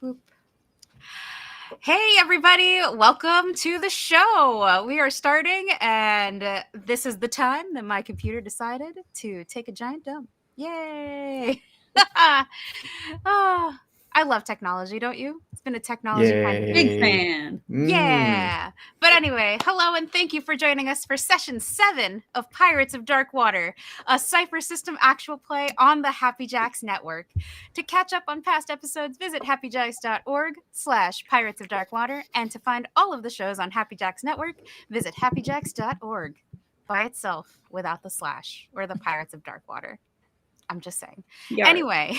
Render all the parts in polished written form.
Boop. Hey, everybody. Welcome to the show. We are starting, and this is the time that my computer decided to take a giant dump. Yay. Oh, I love technology, don't you? It's been a technology kind of Big fan. Yeah. But anyway, hello and thank you for joining us for session 7 of Pirates of Darkwater, a Cypher system actual play on the Happy Jacks network. To catch up on past episodes, visit happyjacks.org/Pirates of Darkwater, and to find all of the shows on Happy Jacks network, visit happyjacks.org by itself without the slash or the Pirates of Darkwater. I'm just saying. Yarp. Anyway.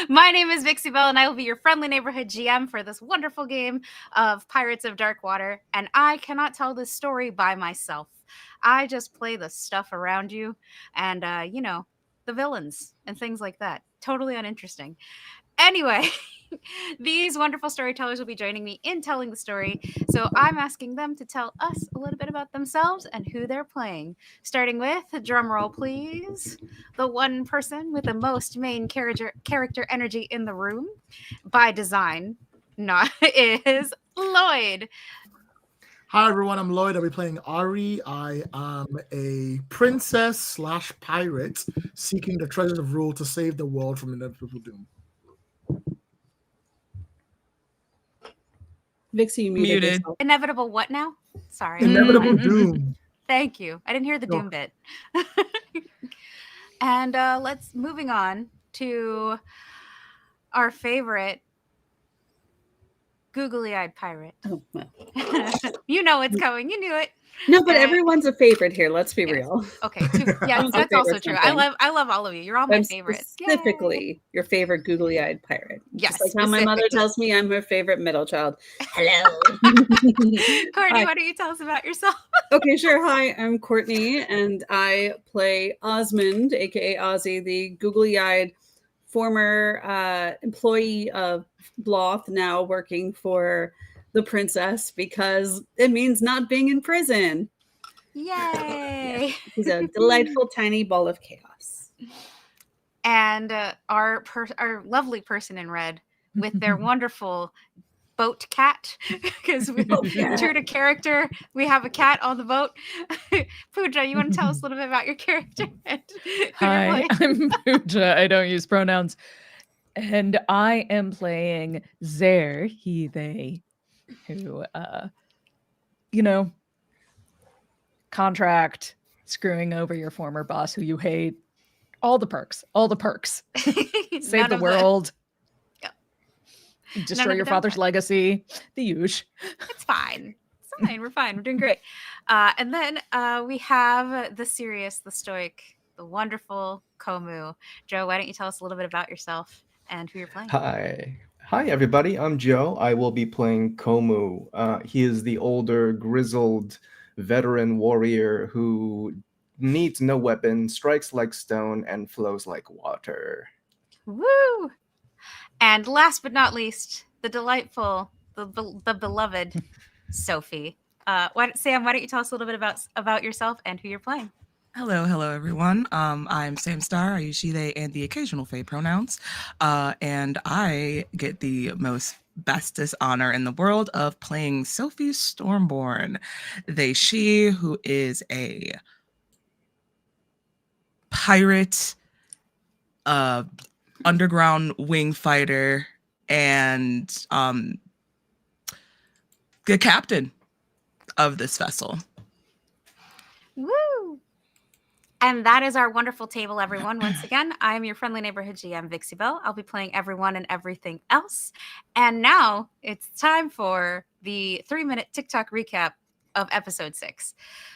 My name is Vixie Bell, and I will be your friendly neighborhood GM for this wonderful game of Pirates of Darkwater. And I cannot tell this story by myself. I just play the stuff around you and, the villains and things like that. Totally uninteresting. Anyway, these wonderful storytellers will be joining me in telling the story. So I'm asking them to tell us a little bit about themselves and who they're playing. Starting with, drumroll please, the one person with the most main character energy in the room, by design, not is Lloyd. Hi everyone, I'm Lloyd. I'll be playing Ari. I am a princess / pirate seeking the treasures of rule to save the world from inevitable doom. Vixie, you muted. Inevitable what now? Sorry. Inevitable doom. Thank you. I didn't hear the doom bit. And let's moving on to our favorite googly-eyed pirate. Oh, well. You know it's coming. You knew it. No, but everyone's a favorite here. Let's be real. Okay. Yeah, that's also true. I love all of you. You're all my favorites. Specifically, your favorite googly-eyed pirate. Yes. Just like how my mother tells me I'm her favorite middle child. Hello. Courtney, why don't you tell us about yourself? Okay, sure. Hi, I'm Courtney, and I play Osmond, aka Ozzy, the googly-eyed former employee of Bloth, now working for the princess because it means not being in prison. Yay! He's a delightful tiny ball of chaos. And our lovely person in red with their wonderful boat cat, because true to character, we have a cat on the boat. Pooja, you want to tell us a little bit about your character? Hi, I'm Pooja. I don't use pronouns. And I am playing Zer, he, they, who, contract, screwing over your former boss who you hate. All the perks. Save the world. Destroy your father's legacy. The usual. It's fine. We're fine. We're doing great. And then we have the serious, the stoic, the wonderful Komu. Joe, why don't you tell us a little bit about yourself and who you're playing? Hi, everybody. I'm Joe. I will be playing Komu. He is the older, grizzled veteran warrior who needs no weapon, strikes like stone, and flows like water. Woo! And last but not least, the delightful, the beloved Sophie. Sam, why don't you tell us a little bit about yourself and who you're playing? Hello, everyone. I'm Sam Star. I use she, they, and the occasional Fae pronouns. And I get the most bestest honor in the world of playing Sophie Stormborn, they, she, who is a pirate, underground wing fighter, and the captain of this vessel. Woo! And that is our wonderful table, everyone. Once again, I am your friendly neighborhood GM, Vixie Bell. I'll be playing everyone and everything else. And now it's time for the 3-minute TikTok recap of episode 6.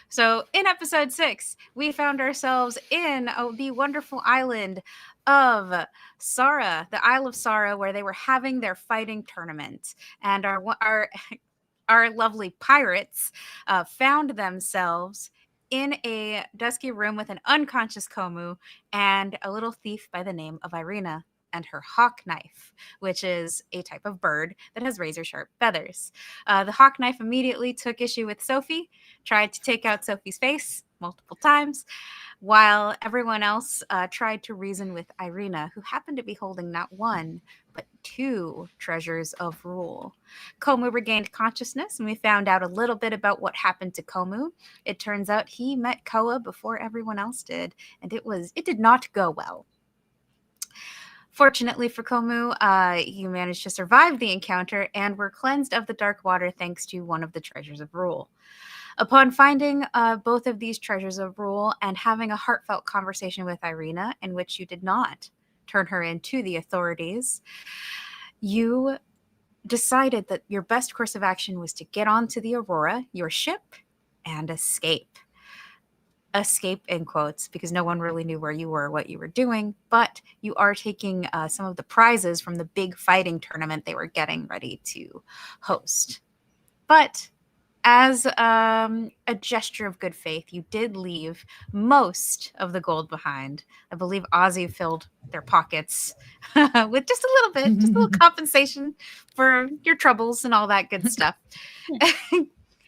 So in episode 6, we found ourselves in the wonderful island of Sara, the Isle of Sara, where they were having their fighting tournament. And our lovely pirates found themselves in a dusky room with an unconscious Komu and a little thief by the name of Irina and her hawk knife, which is a type of bird that has razor-sharp feathers. The hawk knife immediately took issue with Sophie, tried to take out Sophie's face multiple times, while everyone else tried to reason with Irina, who happened to be holding not one, but 2 treasures of rule. Komu regained consciousness, and we found out a little bit about what happened to Komu. It turns out he met Koa before everyone else did, and it did not go well. Fortunately for Komu, you managed to survive the encounter and were cleansed of the dark water thanks to one of the treasures of rule. Upon finding both of these treasures of rule and having a heartfelt conversation with Irina, in which you did not turn her into the authorities, you decided that your best course of action was to get onto the Aurora, your ship, and escape. Escape in quotes, because no one really knew where you were or what you were doing, but you are taking some of the prizes from the big fighting tournament they were getting ready to host. But as a gesture of good faith, you did leave most of the gold behind. I believe Ozzy filled their pockets with just a little bit, just a little compensation for your troubles and all that good stuff.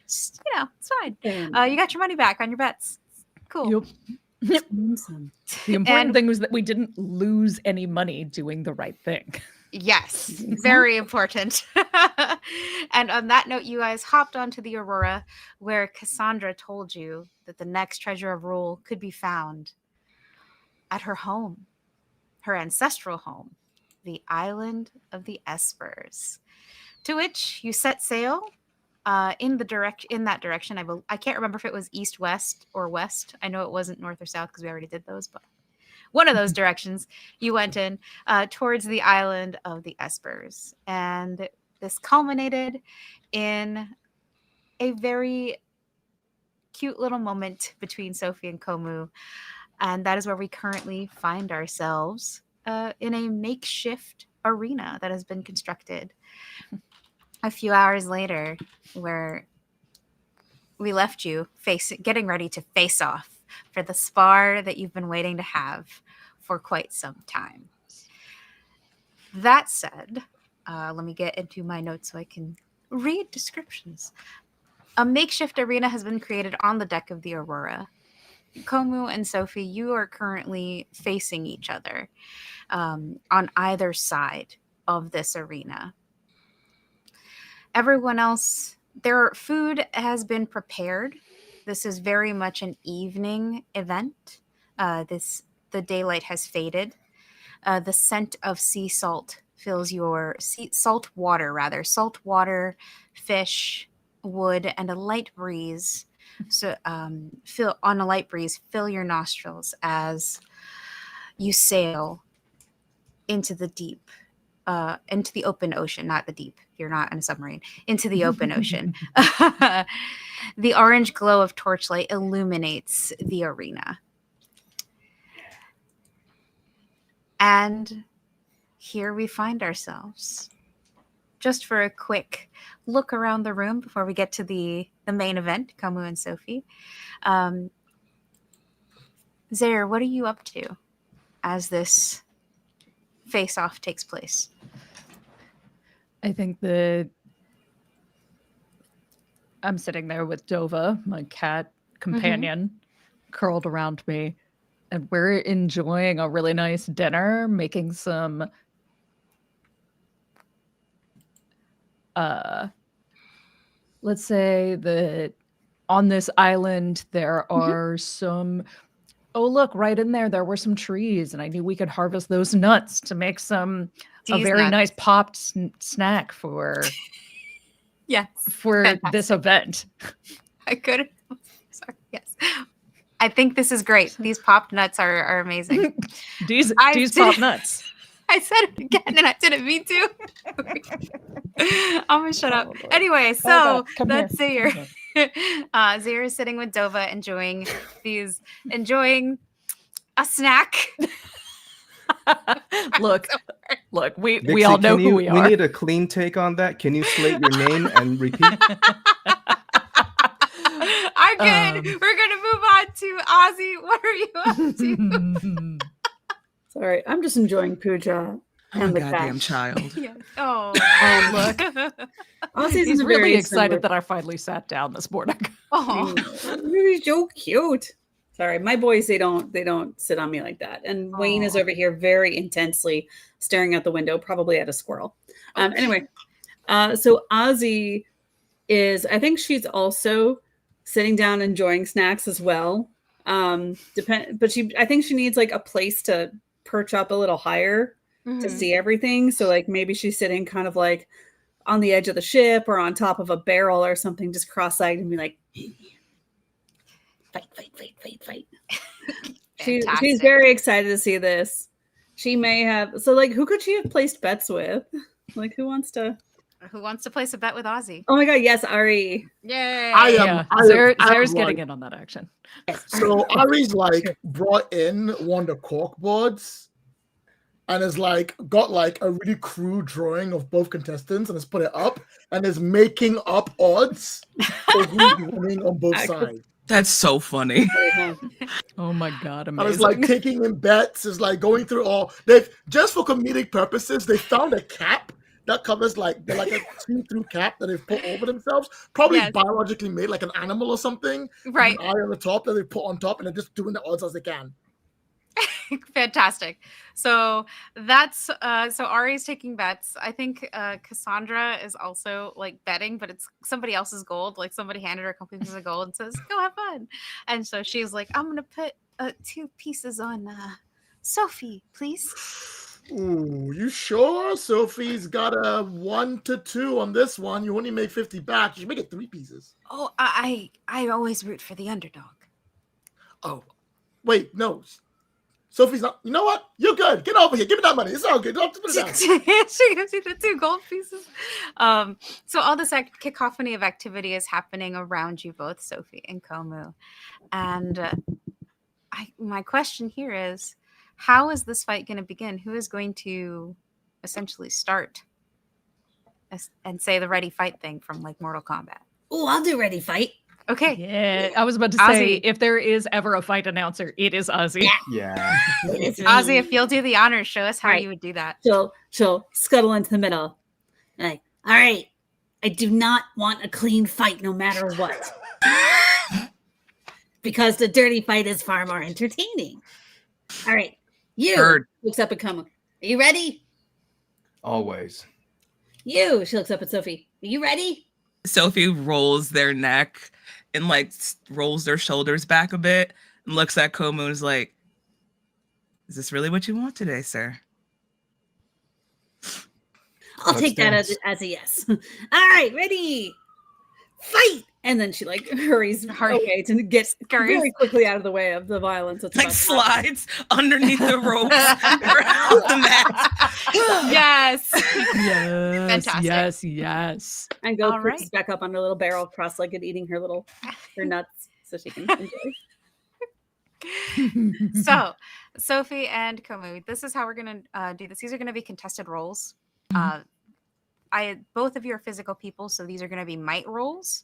Just, it's fine. You got your money back on your bets. Cool. Yep. The important thing was that we didn't lose any money doing the right thing. Yes, very important. And on that note, you guys hopped onto the Aurora, where Cassandra told you that the next treasure of rule could be found at her home, her ancestral home, the island of the Espers, to which you set sail in that direction. I can't remember if it was east, west, or west. I know it wasn't north or south because we already did those, but one of those directions you went in towards the island of the Espers. And this culminated in a very cute little moment between Sophie and Komu. And that is where we currently find ourselves in a makeshift arena that has been constructed. A few hours later, where we left you getting ready to face off for the spar that you've been waiting to have for quite some time. That said, let me get into my notes so I can read descriptions. A makeshift arena has been created on the deck of the Aurora. Komu and Sophie, you are currently facing each other on either side of this arena. Everyone else, their food has been prepared. This is very much an evening event. The daylight has faded. The scent of sea salt fills your salt water, fish, wood, and a light breeze. So fill your nostrils as you sail into the deep, into the open ocean, not the deep. You're not in a submarine. Into the open ocean. The orange glow of torchlight illuminates the arena. And here we find ourselves. Just for a quick look around the room before we get to the main event, Komu and Sophie. Zaire, what are you up to as this face-off takes place? I think I'm sitting there with Dova, my cat companion, curled around me, and we're enjoying a really nice dinner, making some let's say that on this island there are some look, right in there were some trees, and I knew we could harvest those nuts to make a very nuts. nice popped snack for fantastic. This event. I could. Sorry. Yes. I think this is great. These popped nuts are amazing. These popped nuts. I said it again and I didn't mean to. I'm gonna shut up. Anyway, so that's Zaire. Zaire is sitting with Dova enjoying a snack. Look, we Vixie, all know who we are. We need a clean take on that. Can you slate your name and repeat? I'm good. We're gonna move on to Ozzy. What are you up to? Sorry, I'm just enjoying Pooja I'm and a the goddamn cat. child. Yeah. Oh, Look, Ozzy's he's really very excited similar. that I finally sat down this morning. oh. He's so cute. Sorry, my boys, they don't sit on me like that. And Wayne is Aw. over here very intensely staring out the window, probably at a squirrel. Anyway, so Ozzy I think she's also sitting down enjoying snacks as well. But I think she needs like a place to perch up a little higher to see everything. So like maybe she's sitting kind of like on the edge of the ship or on top of a barrel or something, just cross-eyed and be like, fight. She's very excited to see this. She may have, so like, who could she have placed bets with? Like, who wants to place a bet with Ozzy? Oh my god, yes, Ari. Yay! Zara's getting in on that action. So Ari's like brought in one of the cork boards and is like got like a really crude drawing of both contestants and has put it up and is making up odds for who's winning on both sides. That's so funny. Oh my god, amazing. I was like taking in bets, is like going through all. They've just for comedic purposes, they found a cap that covers like a see-through cap that they've put over themselves, probably biologically made, like an animal or something. Right. With an eye on the top that they put on top, and they're just doing the odds as they can. Fantastic. So that's so Ari's taking bets. I think Cassandra is also like betting, but it's somebody else's gold. Like somebody handed her a couple pieces of gold and says, "Go have fun." And so she's like, "I'm gonna put 2 pieces on Sophie, please." Ooh, you sure? Sophie's got a 1 to 2 on this one. You only make 50 back. You should make it 3 pieces. Oh, I always root for the underdog. Oh, wait, no. Sophie's not. You know what? You're good. Get over here. Give me that money. It's all good. Don't put it down. She gives you the 2 gold pieces. So all this cacophony of activity is happening around you both, Sophie and Komu. And my question here is, how is this fight going to begin? Who is going to essentially start and say the ready fight thing from like Mortal Kombat? Oh, I'll do ready fight. Okay. Yeah, I was about to say, if there is ever a fight announcer, it is Ozzy. Yeah. Ozzy, if you'll do the honors, show us how you would do that. She'll scuttle into the middle. Like, all right, I do not want a clean fight no matter what. Because the dirty fight is far more entertaining. All right, looks up at Kama. Are you ready? Always. She looks up at Sophie. Are you ready? Sophie rolls their neck and like rolls their shoulders back a bit and looks at Komu and is like, "Is this really what you want today, sir?" I'll take that as a yes. All right, ready. Fight! And then she like hurries away to get very quickly out of the way of the violence. It's like slides underneath the ropes around the mat. Yes. Fantastic. Yes. And go perches back up on her little barrel, cross-legged, eating her nuts so she can enjoy. So, Sophie and Komu, this is how we're going to do this. These are going to be contested roles. Both of you are physical people, so these are going to be might rolls.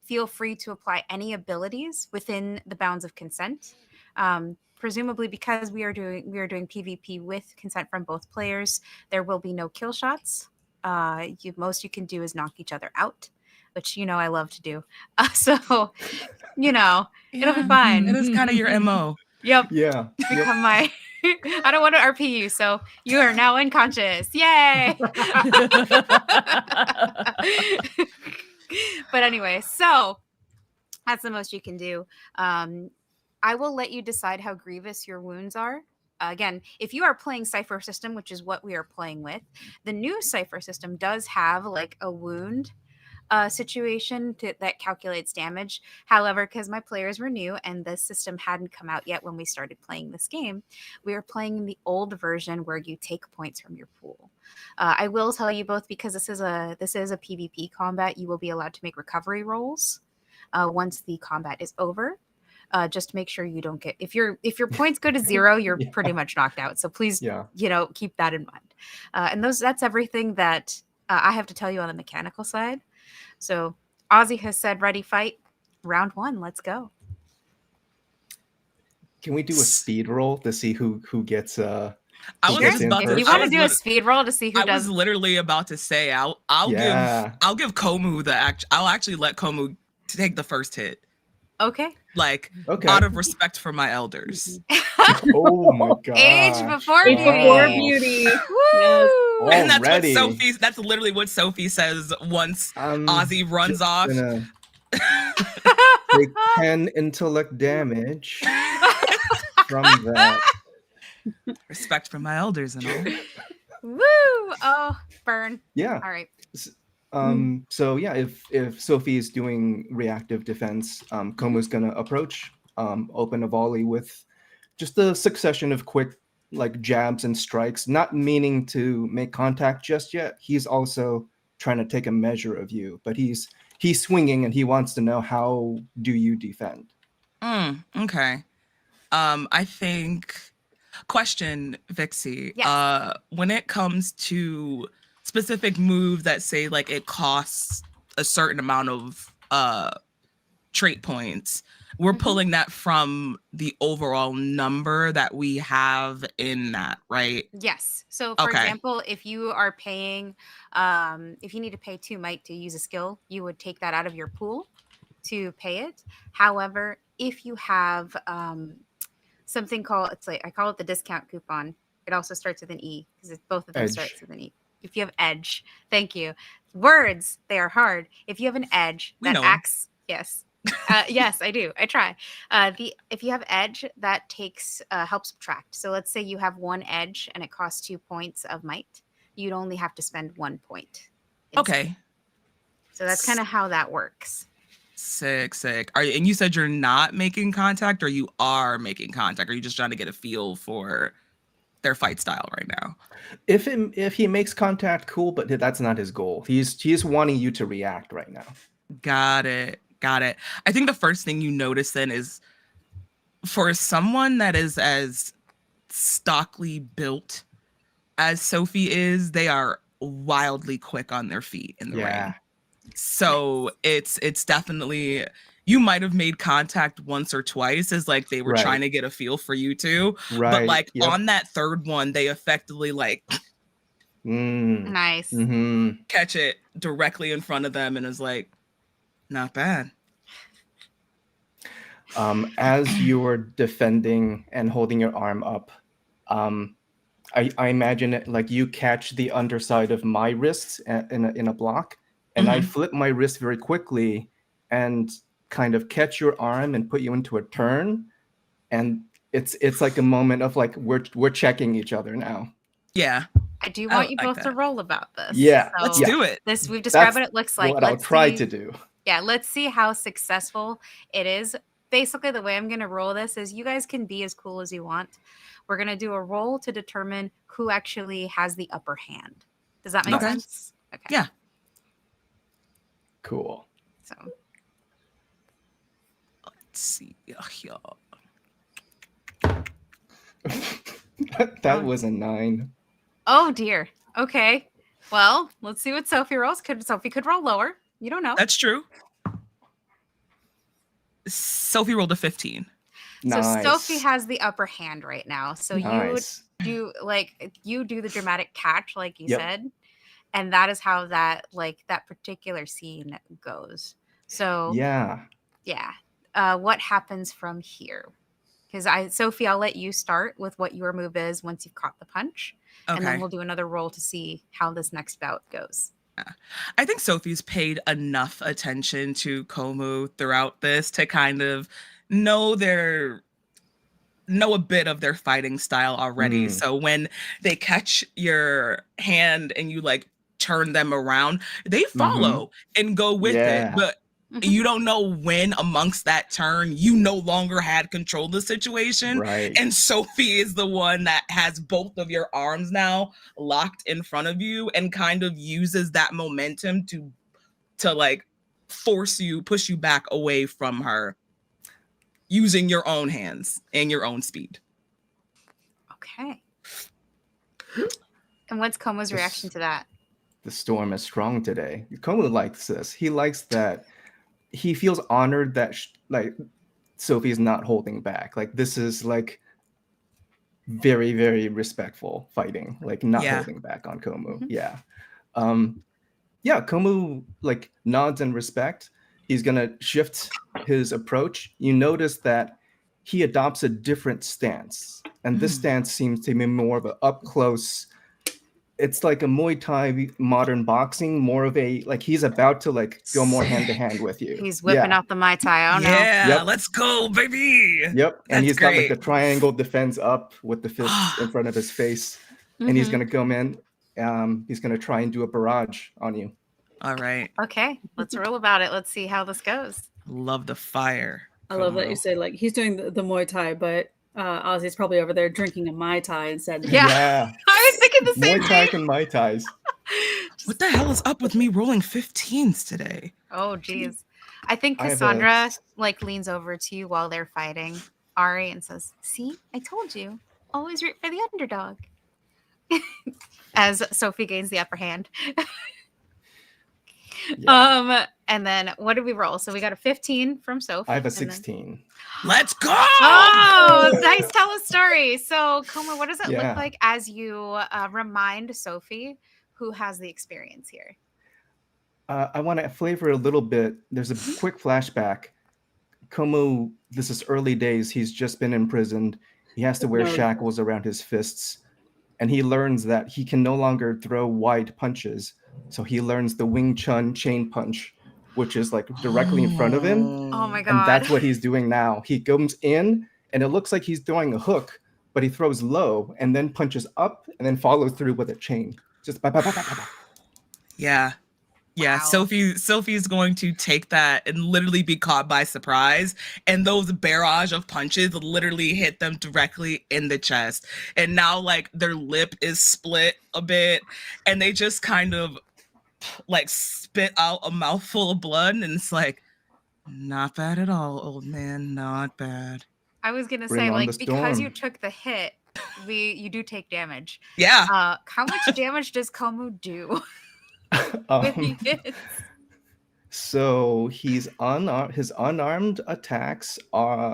Feel free to apply any abilities within the bounds of consent. Presumably, because we are doing PvP with consent from both players, there will be no kill shots. Most you can do is knock each other out, which I love to do. So it'll be fine. It is kind of your MO. Yep. Yeah. Become my. I don't want to RP you, so you are now unconscious. Yay! But anyway, so that's the most you can do. I will let you decide how grievous your wounds are. Again, if you are playing Cypher system, which is what we are playing with, the new Cypher system does have like a wound situation that calculates damage. However, because my players were new and the system hadn't come out yet when we started playing this game, we were playing the old version where you take points from your pool. I will tell you both, because this is a PvP combat, you will be allowed to make recovery rolls once the combat is over. Just make sure you don't get, if your points go to 0, you're pretty much knocked out. So please, keep that in mind. And that's everything that I have to tell you on the mechanical side. So Ozzy has said, ready, fight. Round 1, let's go. Can we do a speed roll to see who gets If you want to do a speed roll to see who does. I was literally about to say I'll give Komu I'll actually let Komu take the first hit. Okay. like Okay. out of respect for my elders. Oh my god. Age before Age before beauty. beauty. Yes. Woo! And that's what Already. Sophie. That's literally what Sophie says once Ozzy runs off. Gonna take 10 intellect damage from that. Respect for my elders and all. Woo! Oh, burn. Yeah. All right. So yeah, if Sophie is doing reactive defense, Komu's gonna approach, open a volley with just a succession of quick like jabs and strikes, not meaning to make contact just yet. He's also trying to take a measure of you, but he's swinging and he wants to know, how do you defend? Okay. I think question, Vixie. Yes. When it comes to specific moves that say like it costs a certain amount of trait points, we're pulling that from the overall number that we have in that, right? Yes. So, for Okay. example, if you are paying, if you need to pay 2 might to use a skill, you would take that out of your pool to pay it. However, if you have something called, it's like I call it the discount coupon. It also starts with an E because both of them Edge. starts with an E. If you have edge, thank you. Words, they are hard. If you have an edge We that know 'em. acts, yes. Yes, I do. I try. If you have edge, that takes helps subtract. So let's say you have 1 edge and it costs 2 points of might. You'd only have to spend 1 point. instead. Okay. So that's kind of how that works. Sick. And you said you're not making contact, or you are making contact? Or are you just trying to get a feel for their fight style right now? If he makes contact, cool, but that's not his goal. He's wanting you to react right now. Got it. I think the first thing you notice then is, for someone that is as stockily built as Sophie is, they are wildly quick on their feet in the ring. So it's definitely, you might have made contact once or twice as like they were Right. trying to get a feel for you too. Right. But like Yep. on that third one, they effectively like Nice. catch it directly in front of them and is like, not bad. As you're defending and holding your arm up, I imagine it like you catch the underside of my wrists in a block, and I flip my wrist very quickly and kind of catch your arm and put you into a turn, and it's like a moment of like we're checking each other now. Yeah. I do want you like both to that. roll about this. Yeah. So Let's do it. we've described That's what it looks like. what I'll Let's try see- to do. Yeah, let's see how successful it is. Basically, the way I'm going to roll this is you guys can be as cool as you want. We're going to do a roll to determine who actually has the upper hand. Does that make Okay. sense? Okay. Yeah. Cool. So Let's see. Yeah. That was a 9. oh dear. Okay. Well, let's see what Sophie rolls. Sophie could roll lower. You don't know. That's true. Sophie rolled a 15. So Nice. Sophie has the upper hand right now. So Nice. you do the dramatic catch like you Yep. said, and that is how that particular scene goes. So Yeah. what happens from here? Because Sophie, I'll let you start with what your move is once you've caught the punch, and then Okay. we'll do another roll to see how this next bout goes. I think Sophie's paid enough attention to Komu throughout this to kind of know a bit of their fighting style already. So when they catch your hand and you like turn them around, they follow and go with Yeah. it. But you don't know when amongst that turn you no longer had control of the situation. Right. And Sophie is the one that has both of your arms now locked in front of you and kind of uses that momentum to like push you back away from her using your own hands and your own speed. Okay. And what's Komo's reaction to that? The storm is strong today. Komu likes this. He likes that. He feels honored that like Sophie's not holding back. Like this is like very, very respectful fighting. Like not holding back on Komu. Yeah. Yeah. Komu like nods in respect. he's gonna shift his approach. You notice that he adopts a different stance, and this stance seems to be more of an up close. It's like a Muay Thai modern boxing, more of a like he's about to like go more hand to hand with you. He's whipping out the Mai Tai. Oh no. Yeah, Yep. let's go, baby. Yep. And he's That's got like great. the triangle defense up with the fists in front of his face. And he's gonna come in. He's gonna try and do a barrage on you. All right. Okay, let's roll about it. Let's see how this goes. Love the fire. I love that Como. you say like he's doing the Muay Thai, but Ozzy's probably over there drinking a Mai Tai instead. Yeah. I was thinking the same Muay Thai thing. and Mai Tais. What the hell is up with me rolling 15s today? Oh geez. I think I have Cassandra like leans over to you while they're fighting Ari and says, "See, I told you. Always root for the underdog." As Sophie gains the upper hand. Yeah. And then what did we roll? So we got a 15 from Sophie. I have a and then- 16. Let's go. Oh, nice. Tell a story. So, Coma, what does it Yeah. look like as you remind Sophie who has the experience here? I want to flavor a little bit. There's a quick flashback. Como, this is early days. He's just been imprisoned. He has to wear No. shackles around his fists. And he learns that he can no longer throw wide punches. So he learns the Wing Chun chain punch, which is like directly in front of him. Oh my And god. that's what he's doing now. He comes in and it looks like he's throwing a hook, but he throws low and then punches up and then follows through with a chain. Just ba, ba, ba, ba, ba, ba. Yeah. Yeah, Wow. Sophie's going to take that and literally be caught by surprise, and those barrage of punches literally hit them directly in the chest. And now like their lip is split a bit, and they just kind of like spit out a mouthful of blood, and it's like, not bad at all, old man, not bad. I was gonna Bring say, on like, the because you storm. took the hit, you do take damage. Yeah. How much damage does Komu do when he hits? So he's his unarmed attacks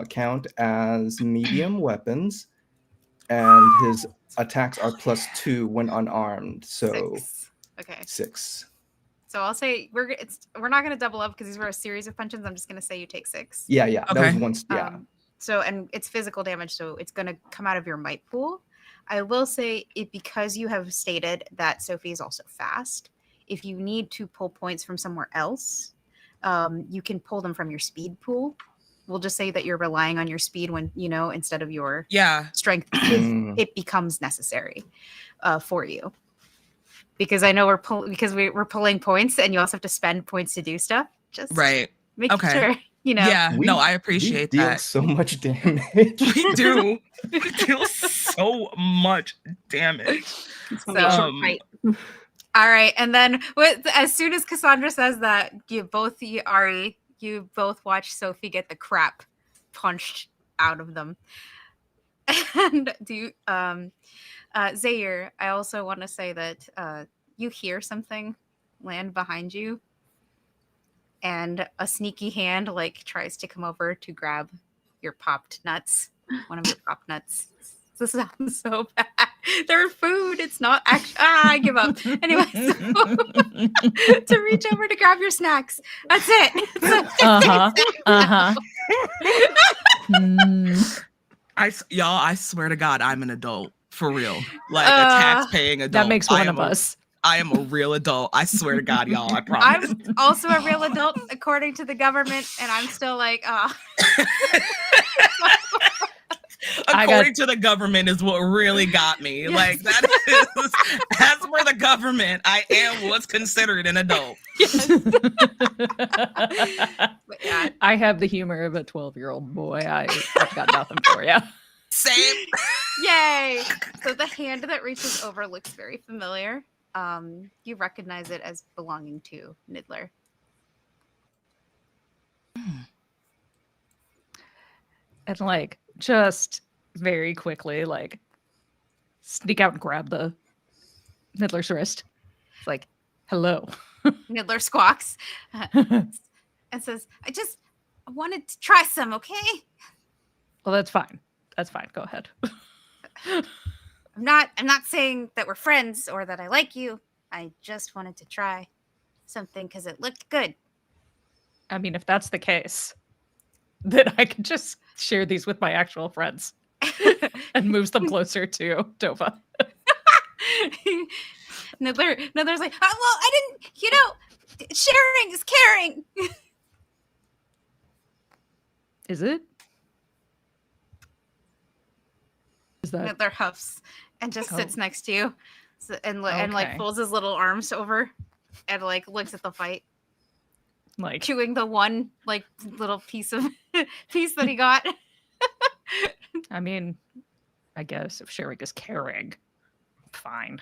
count as medium weapons, and his attacks are +2 when unarmed. So 6. Okay. 6. So I'll say we're not gonna double up because these were a series of punches. I'm just gonna say you take 6. Yeah, that was Okay. once. Yeah. So and it's physical damage, so it's gonna come out of your might pool. I will say it because you have stated that Sophie is also fast. If you need to pull points from somewhere else, you can pull them from your speed pool. We'll just say that you're relying on your speed when instead of your Yeah. strength if it becomes necessary for you. Because I know we're pulling points, and you also have to spend points to do stuff. Just Right. making Okay. sure Yeah. We- No, I We appreciate deal that. so much damage. We do. We deal so much damage. It's gonna be a short Um, fight. All right, and then as soon as Cassandra says that, you both watch Sophie get the crap punched out of them. And Zaire, I also want to say that you hear something land behind you, and a sneaky hand like tries to come over to grab your popped nuts, one of your popped nuts. This sounds so bad. They're food. It's not actually. I give up. Anyway, so, to reach over to grab your snacks. That's it. I swear to God, I'm an adult for real. Like a tax-paying adult. That makes one of us. I am a real adult. I swear to God, y'all. I promise. I'm also a real adult according to the government, and I'm still like, According to the government is what really got me. Yes. Like that is as for the government, I am what's considered an adult. But yeah. I have the humor of a 12-year-old boy. I've got nothing for you. Same. Yay! So the hand that reaches over looks very familiar. You recognize it as belonging to Nidler. And like just very quickly, like sneak out and grab the Niddler's wrist. It's like, hello. Nidler squawks and says, I wanted to try some, okay? Well, that's fine. That's fine. Go ahead. I'm not saying that we're friends or that I like you. I just wanted to try something because it looked good. I mean, if that's the case, then I can just share these with my actual friends and moves them closer to Tova. Niddler's like, well, I didn't, sharing is caring. Is it? Is that Niddler huffs and just sits next to you, and like Okay. folds his little arms over, and like looks at the fight, like chewing the one like little piece that he got. I mean, I guess if sharing is caring, fine.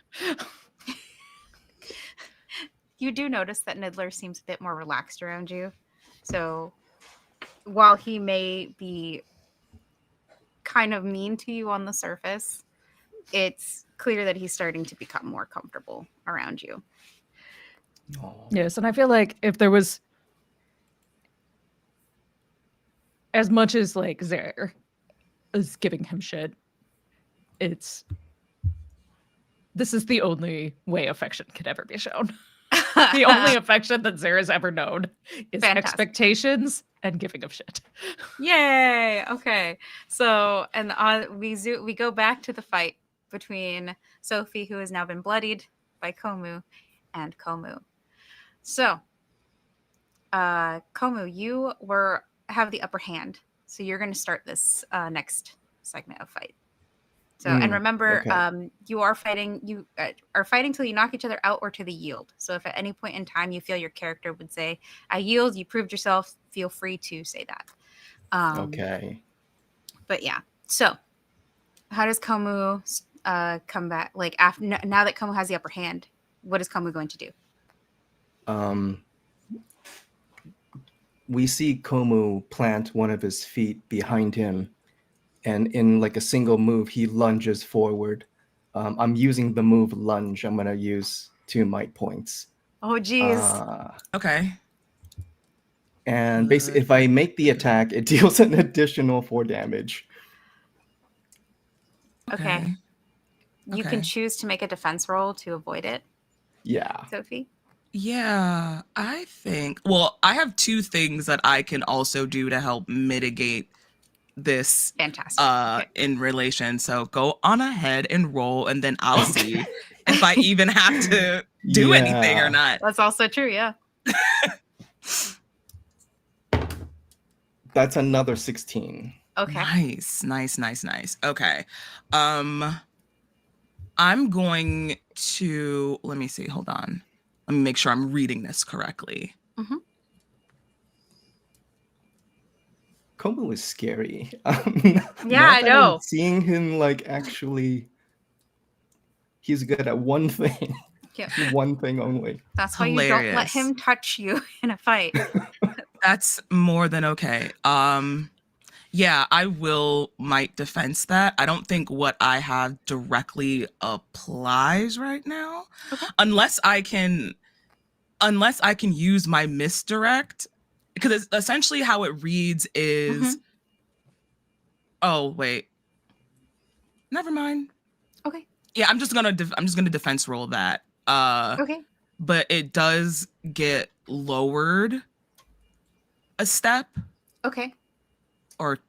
You do notice that Niddler seems a bit more relaxed around you. So while he may be kind of mean to you on the surface, it's clear that he's starting to become more comfortable around you. Yes, and I feel like if there was as much as like Zare is giving him shit, this is the only way affection could ever be shown. The only affection that Zare has ever known is expectations and giving of shit. Yay! Okay, so and we go back to the fight between Sophie, who has now been bloodied by Komu, and Komu. So, Komu, you have the upper hand, so you're going to start this next segment of fight. So, and remember, okay. you are fighting. You are fighting till you knock each other out or to the yield. So, if at any point in time you feel your character would say, "I yield," you proved yourself. Feel free to say that. Okay. But yeah. So, how does Komu come back? Like after now that Komu has the upper hand, what is Komu going to do? We see Komu plant one of his feet behind him, and in like a single move, he lunges forward. I'm using the move lunge. I'm gonna use 2 might points. Oh, geez. Okay. And basically, if I make the attack, it deals an additional 4 damage. Okay. You can choose to make a defense roll to avoid it. Yeah. Sophie? Yeah, I think. Well, I have 2 things that I can also do to help mitigate this. Fantastic. In relation. So go on ahead and roll, and then I'll see if I even have to do anything or not. That's also true. Yeah. That's another 16. Okay. Nice. Okay. I'm going to, let me see. Hold on. Let me make sure I'm reading this correctly. Mm-hmm. Komu is scary. Yeah, I know. Seeing him like actually, he's good at one thing. Yeah. One thing only. That's why you don't let him touch you in a fight. That's more than okay. Yeah, I might defense that. I don't think what I have directly applies right now. Okay. Unless I can use my misdirect, because it's essentially how it reads is oh wait. Never mind. Okay. Yeah, I'm just gonna defense roll that. Okay. But it does get lowered a step. Okay. Or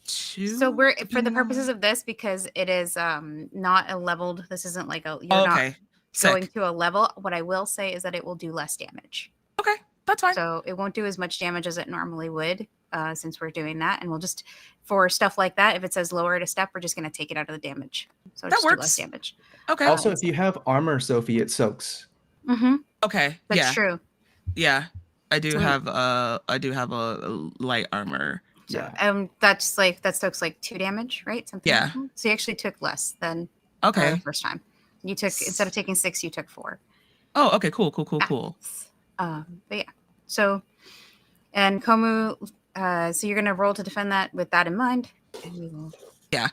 2. So we're for the purposes of this, because it is not a leveled. This isn't like you're not going to a level. What I will say is that it will do less damage. Okay, that's fine. So it won't do as much damage as it normally would, since we're doing that. And we'll just, for stuff like that, if it says lower it a step, we're just going to take it out of the damage. So that works. Do less damage. Okay. Also, if you have armor, Sophie, it soaks. Okay. That's true. Yeah, I do have a light armor. So, yeah. That soaks like 2 damage, right? Something. Yeah. Like that. So you actually took less than the first time. You took, instead of taking 6, you took 4. Oh, okay, cool. But yeah. So, and Komu, so you're gonna roll to defend that with that in mind. And we will... Yeah.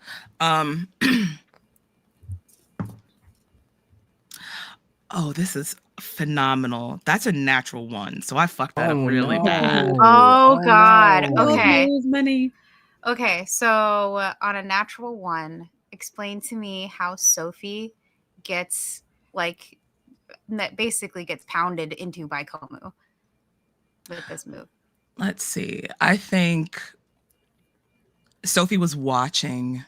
Oh, this is phenomenal. That's a natural 1, so I fucked that up really bad. Oh God. Okay. Many. Okay, so on a natural 1, explain to me how Sophie gets basically gets pounded into by Komu with this move. let's see. I think Sophie was watching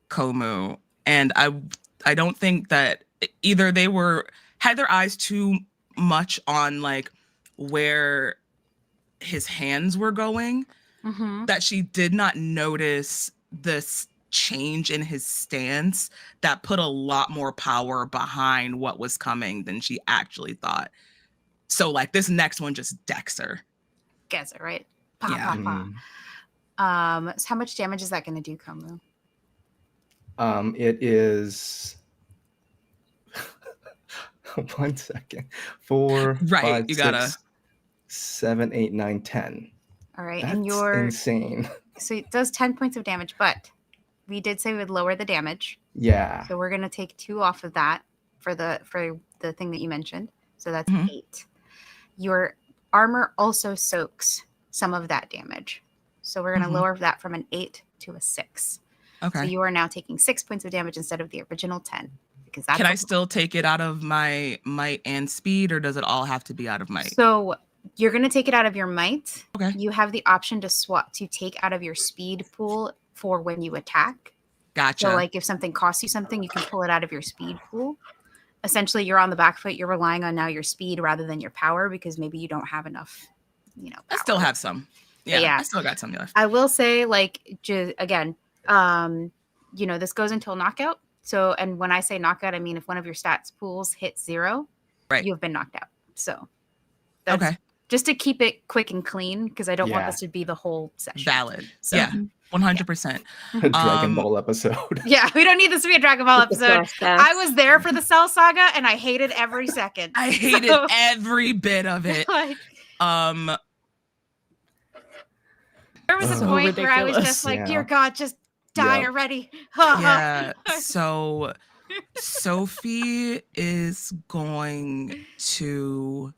Komu, and I don't think that either they had their eyes too much on like where his hands were going, that she did not notice this change in his stance that put a lot more power behind what was coming than she actually thought. So like this next one just decks her. Gets it, right? Pa, Yeah. pa, pa. So how much damage is that going to do, Komu? It is 1 second. 4, Right, 5, you gotta 6, 7, 8, 9, 10. All right, That's and you're insane. so it does 10 points of damage, but we did say we would lower the damage. Yeah. So we're gonna take 2 off of that for the thing that you mentioned. So that's 8. Your armor also soaks some of that damage. So we're gonna lower that from an 8 to a 6. Okay. So you are now taking 6 points of damage instead of the original 10. Because that's Can I still take it out of my might and speed, or does it all have to be out of might? So you're going to take it out of your might. Okay. You have the option to take out of your speed pool for when you attack. Gotcha. So like if something costs you something, you can pull it out of your speed pool. Essentially, you're on the back foot. You're relying on now your speed rather than your power because maybe you don't have enough, power. I still have some. Yeah, I still got some left. I will say, again, this goes until knockout. So, and when I say knockout, I mean if one of your stats pools hits 0, right, you have been knocked out. So, that's okay. Just to keep it quick and clean, because I don't want this to be the whole session. Valid. So, yeah, 100%. A Dragon Ball episode. Yeah, we don't need this to be a Dragon Ball episode. I was there for the Cell Saga, and I hated every second. I hated every bit of it. There was a point where I was just like, dear God, just die already. Yeah. So Sophie is going to,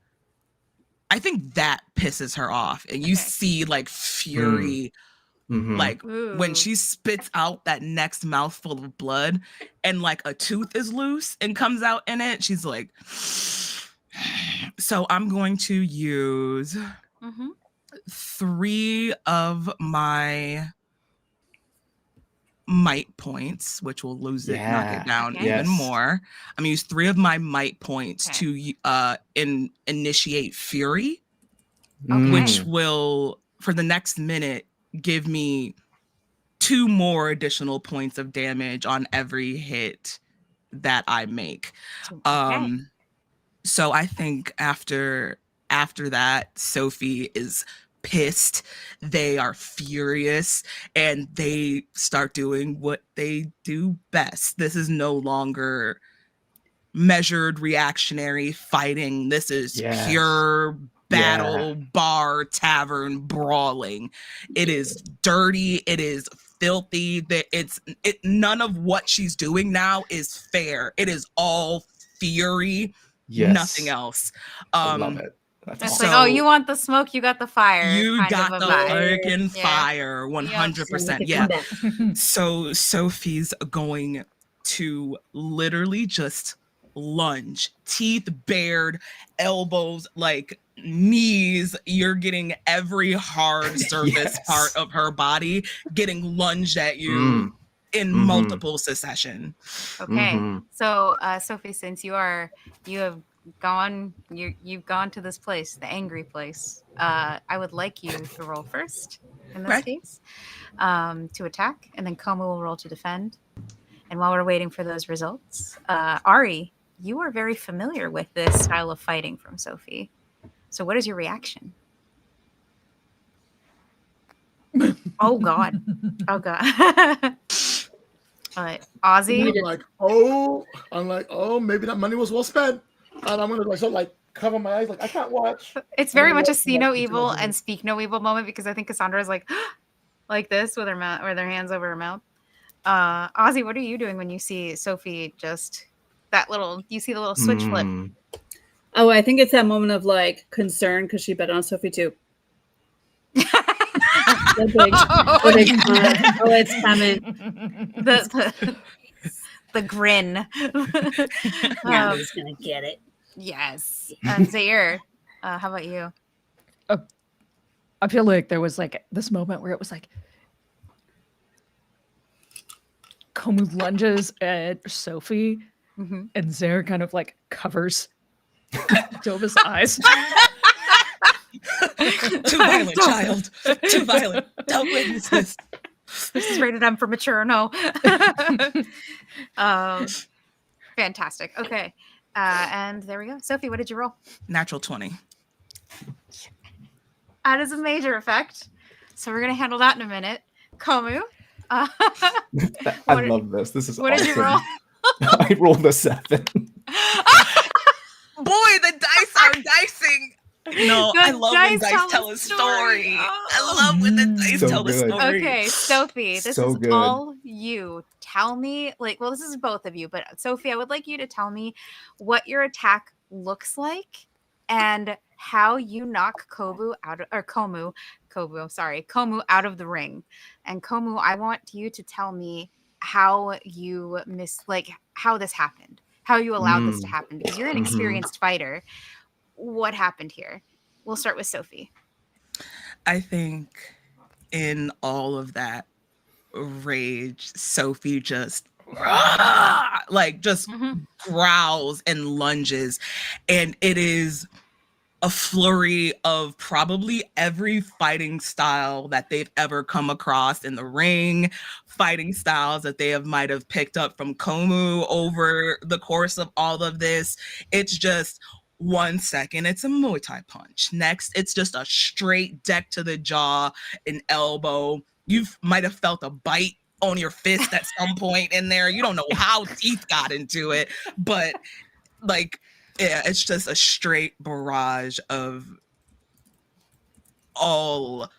I think that pisses her off. And you see like fury, like when she spits out that next mouthful of blood and like a tooth is loose and comes out in it. She's like, so I'm going to use 3 of my might points, which will lose it, knock it down even more. I'm gonna use 3 of my might points to initiate fury, which will, for the next minute, give me 2 more additional points of damage on every hit that I make. So I think after that, Sophie is pissed. They are furious, and they start doing what they do best. This is no longer measured reactionary fighting. This is pure battle, bar, tavern brawling. It is dirty. It is filthy. None of what she's doing now is fair. It is all fury. Nothing else. I love it. That's awesome. Like, oh, you want the smoke, you got the fire. You got the freaking fire, 100%. Yeah. So Sophie's going to literally just lunge, teeth bared, elbows, like knees. You're getting every hard surface part of her body getting lunged at you in multiple succession. Okay. So Sophie, since you've gone to this place, the angry place, I would like you to roll first in this case, to attack, and then Komu will roll to defend. And while we're waiting for those results, Ari, you are very familiar with this style of fighting from Sophie. So what is your reaction? Oh God. Ozzy? I'm like, maybe that money was well spent. And I'm gonna cover my eyes, I can't watch. It's very much a see no evil and speak no evil moment, because I think Cassandra is like this with her mouth, with her hands over her mouth. Ozzy, what are you doing when you see Sophie just you see the little switch flip? Oh, I think it's that moment of concern because she bet on Sophie too. It's coming. The grin. Now he's gonna get it. Yes. And Zaire, how about you? I feel like there was like this moment where it was like Komu lunges at Sophie, Mm-hmm. and Zare kind of like covers Dova's eyes. Too violent, child. Too violent. Don't witness this. This is rated M for mature. No. Fantastic. Okay. And there we go. Sophie, what did you roll? Natural 20. That is a major effect. So we're going to handle that in a minute. Komu. I What- love this. This is what did you awesome. roll? I rolled a 7. Boy, the dice are dicing. No, The I love when dice dice tell a story. Oh. I love when the dice So tell the good. story. Okay, Sophie, this So is good. all you. Tell me, well, this is both of you, but Sophie, I would like you to tell me what your attack looks like and how you knock Komu out of the ring. And Komu, I want you to tell me how you how this happened, how you allowed this to happen, because you're an Mhm. experienced fighter. What happened here? We'll start with Sophie. I think in all of that rage, Sophie just growls and lunges, and it is a flurry of probably every fighting style that they've ever come across in the ring, fighting styles that they might have picked up from Komu over the course of all of this. It's just 1 second, it's a Muay Thai punch. Next, it's just a straight deck to the jaw, an elbow. You might have felt a bite on your fist at some point in there. You don't know how teeth got into it, but yeah, it's just a straight barrage of all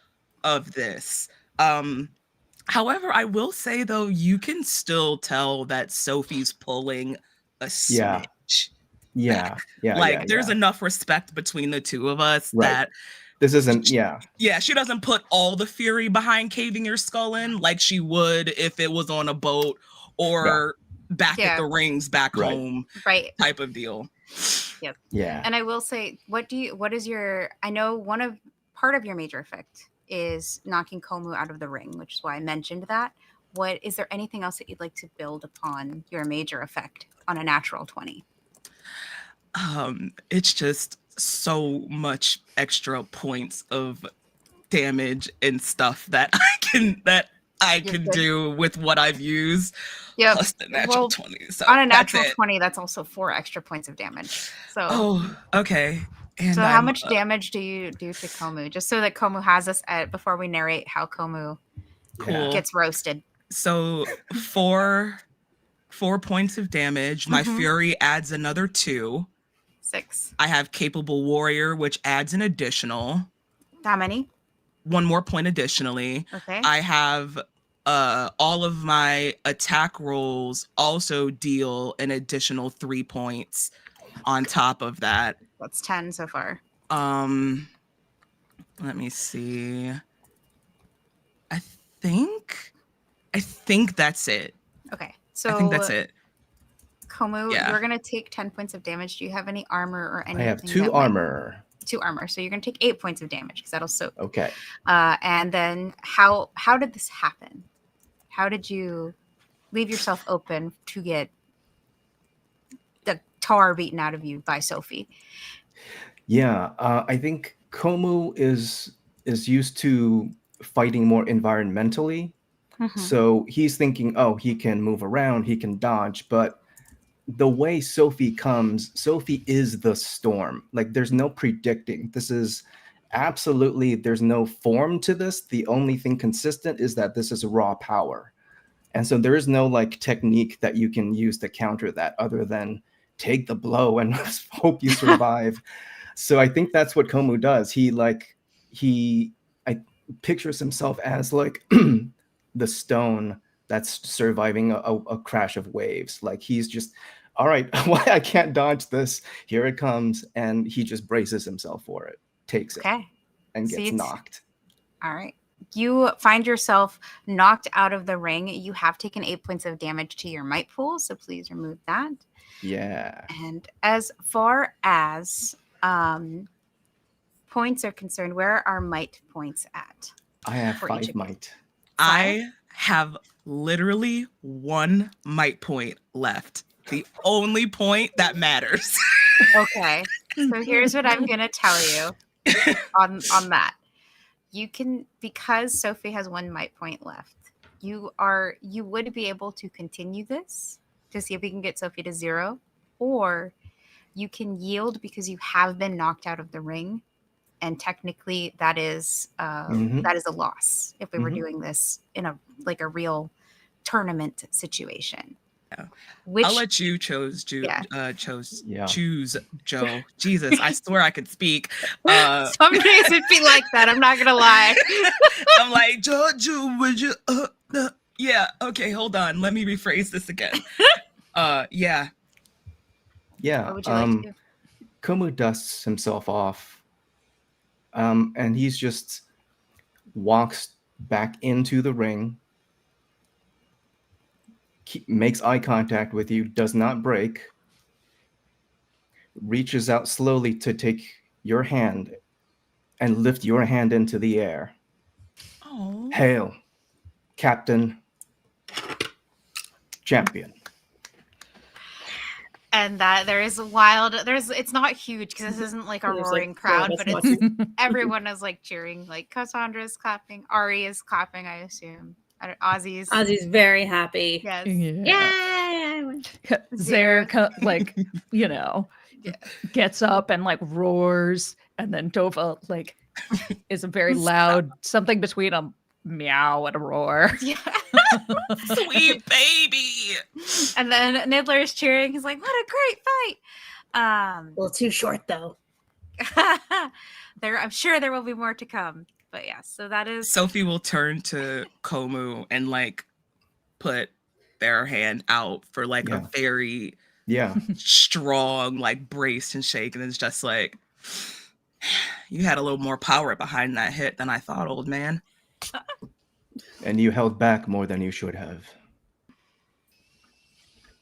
of this. However, I will say though, you can still tell that Sophie's pulling a Yeah. smidge. Yeah. There's enough respect between the two of us Right. that This isn't, yeah. yeah, she doesn't put all the fury behind caving your skull in like she would if it was on a boat or back at the rings back Right. home Right. type of deal. Yeah. And I will say, I know part of your major effect is knocking Komu out of the ring, which is why I mentioned that. Is there anything else that you'd like to build upon your major effect on a natural 20? It's just so much extra points of damage and stuff that I can do with what I've used. Yep. Plus the natural 20. So on a that's natural it. 20, that's also 4 extra points of damage. So Oh, okay. And so how much damage do you do to Komu? Just so that Komu has us before we narrate how Komu gets roasted. So 4 points of damage. My fury adds another 2. 6. I have capable warrior, which adds an additional. How many? 1 more point additionally. Okay. I have all of my attack rolls also deal an additional 3 points on top of that. That's 10 so far. Let me see. I think that's it. Okay. So I think that's it. Komu, Yeah. you're going to take 10 points of damage. Do you have any armor or anything? I have 2 armor. 2 armor. So you're going to take 8 points of damage because that'll soak. Okay. And then how did this happen? How did you leave yourself open to get the tar beaten out of you by Sophie? Yeah, I think Komu is used to fighting more environmentally. So he's thinking, oh, he can move around, he can dodge, but the way Sophie comes, Sophie is the storm. Like there's no predicting. This is absolutely, there's no form to this. The only thing consistent is that this is raw power. And so there is no like technique that you can use to counter that other than take the blow and hope you survive. So I think that's what Komu does. I pictures himself as like the stone that's surviving a crash of waves. Like he's just, all right, well, I can't dodge this. Here it comes. And he just braces himself for it, takes it, and gets knocked. All right. You find yourself knocked out of the ring. You have taken 8 points of damage to your might pool, so please remove that. Yeah. And as far as points are concerned, where are our might points at? I have For each 5 of you. might. I have literally 1 might point left. The only point that matters. Okay. So here's what I'm gonna tell you on that. You can, because Sophie has 1 might point left, you would be able to continue this to see if we can get Sophie to 0, or you can yield because you have been knocked out of the ring, and technically that is that is a loss if we were doing this in a real tournament situation. Yeah. Which I'll let you choose, Yeah. choose, Joe. Jesus, I swear I could speak. some days it'd be like that. I'm not gonna lie. I'm like, Joe, would you? Yeah. Okay, hold on. Let me rephrase this again. Yeah. Yeah. What would you like to do? Komu dusts himself off, and he's just walks back into the ring, makes eye contact with you, does not break, reaches out slowly to take your hand and lift your hand into the air. Oh. Hail, Captain, Champion. And that there is a wild. It's not huge because this isn't like a There's, roaring like, crowd, four of but us it's watching. everyone is like cheering. Like Cassandra's clapping, Ari is clapping. I assume. Ozzy's. Ozzy's very happy. Yes. Yeah. Zare, like, you know, Yeah. gets up and like roars, and then Dova like is a very loud something between a meow and a roar. Yeah. Sweet baby. And then Niddler is cheering. He's like, "What a great fight!" A little too short though. I'm sure there will be more to come. But yeah, so that is Sophie will turn to Komu and like put their hand out for like a very strong like brace and shake, and it's just like, you had a little more power behind that hit than I thought, old man. And you held back more than you should have.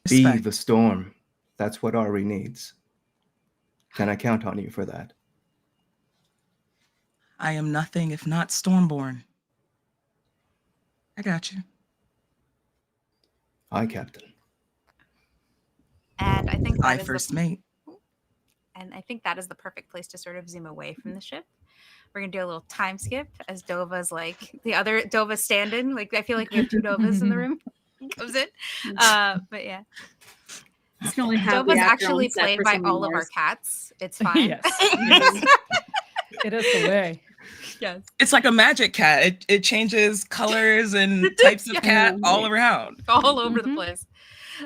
Be Respect. the storm. That's what Ari needs. Can I count on you for that? I am nothing if not Stormborn. I got you. Aye, Captain. and I think I that is first mate. And I think that is the perfect place to sort of zoom away from the ship. We're gonna do a little time skip as Dova's like the other Dova's stand-in. Like I feel like we have 2 Dovas in the room. He comes in. But yeah. It's only have Dova's the actor actually on set played for by so all many of our years. cats. It's fine. Yes. It is the way. Yes. It's like a magic cat. It changes colors and types of cat all around. All over the place.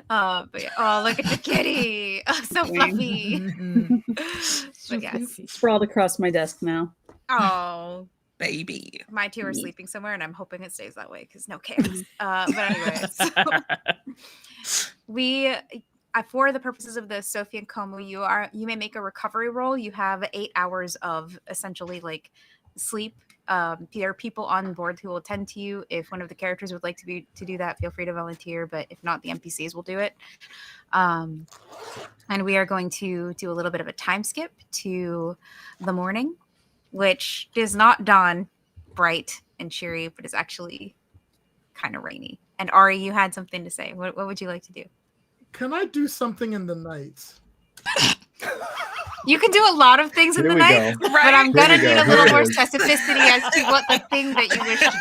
But yeah. Oh, look at the kitty. Oh, so fluffy. But yes. Sprawled across my desk now. Oh, Baby. my 2 are sleeping somewhere, and I'm hoping it stays that way because no chaos. But anyway, so we, for the purposes of the Sophie and Komu, you may make a recovery roll. You have 8 hours of essentially like sleep. There are people on board who will tend to you. If one of the characters would like to do that, feel free to volunteer. But if not, the NPCs will do it. And we are going to do a little bit of a time skip to the morning, which does not dawn bright and cheery, but is actually kind of rainy. And Ari, you had something to say. What would you like to do? Can I do something in the night? You can do a lot of things in Here the we night, go. but I'm Here gonna we need go. a little Here it more is. specificity as to what the thing that you wish to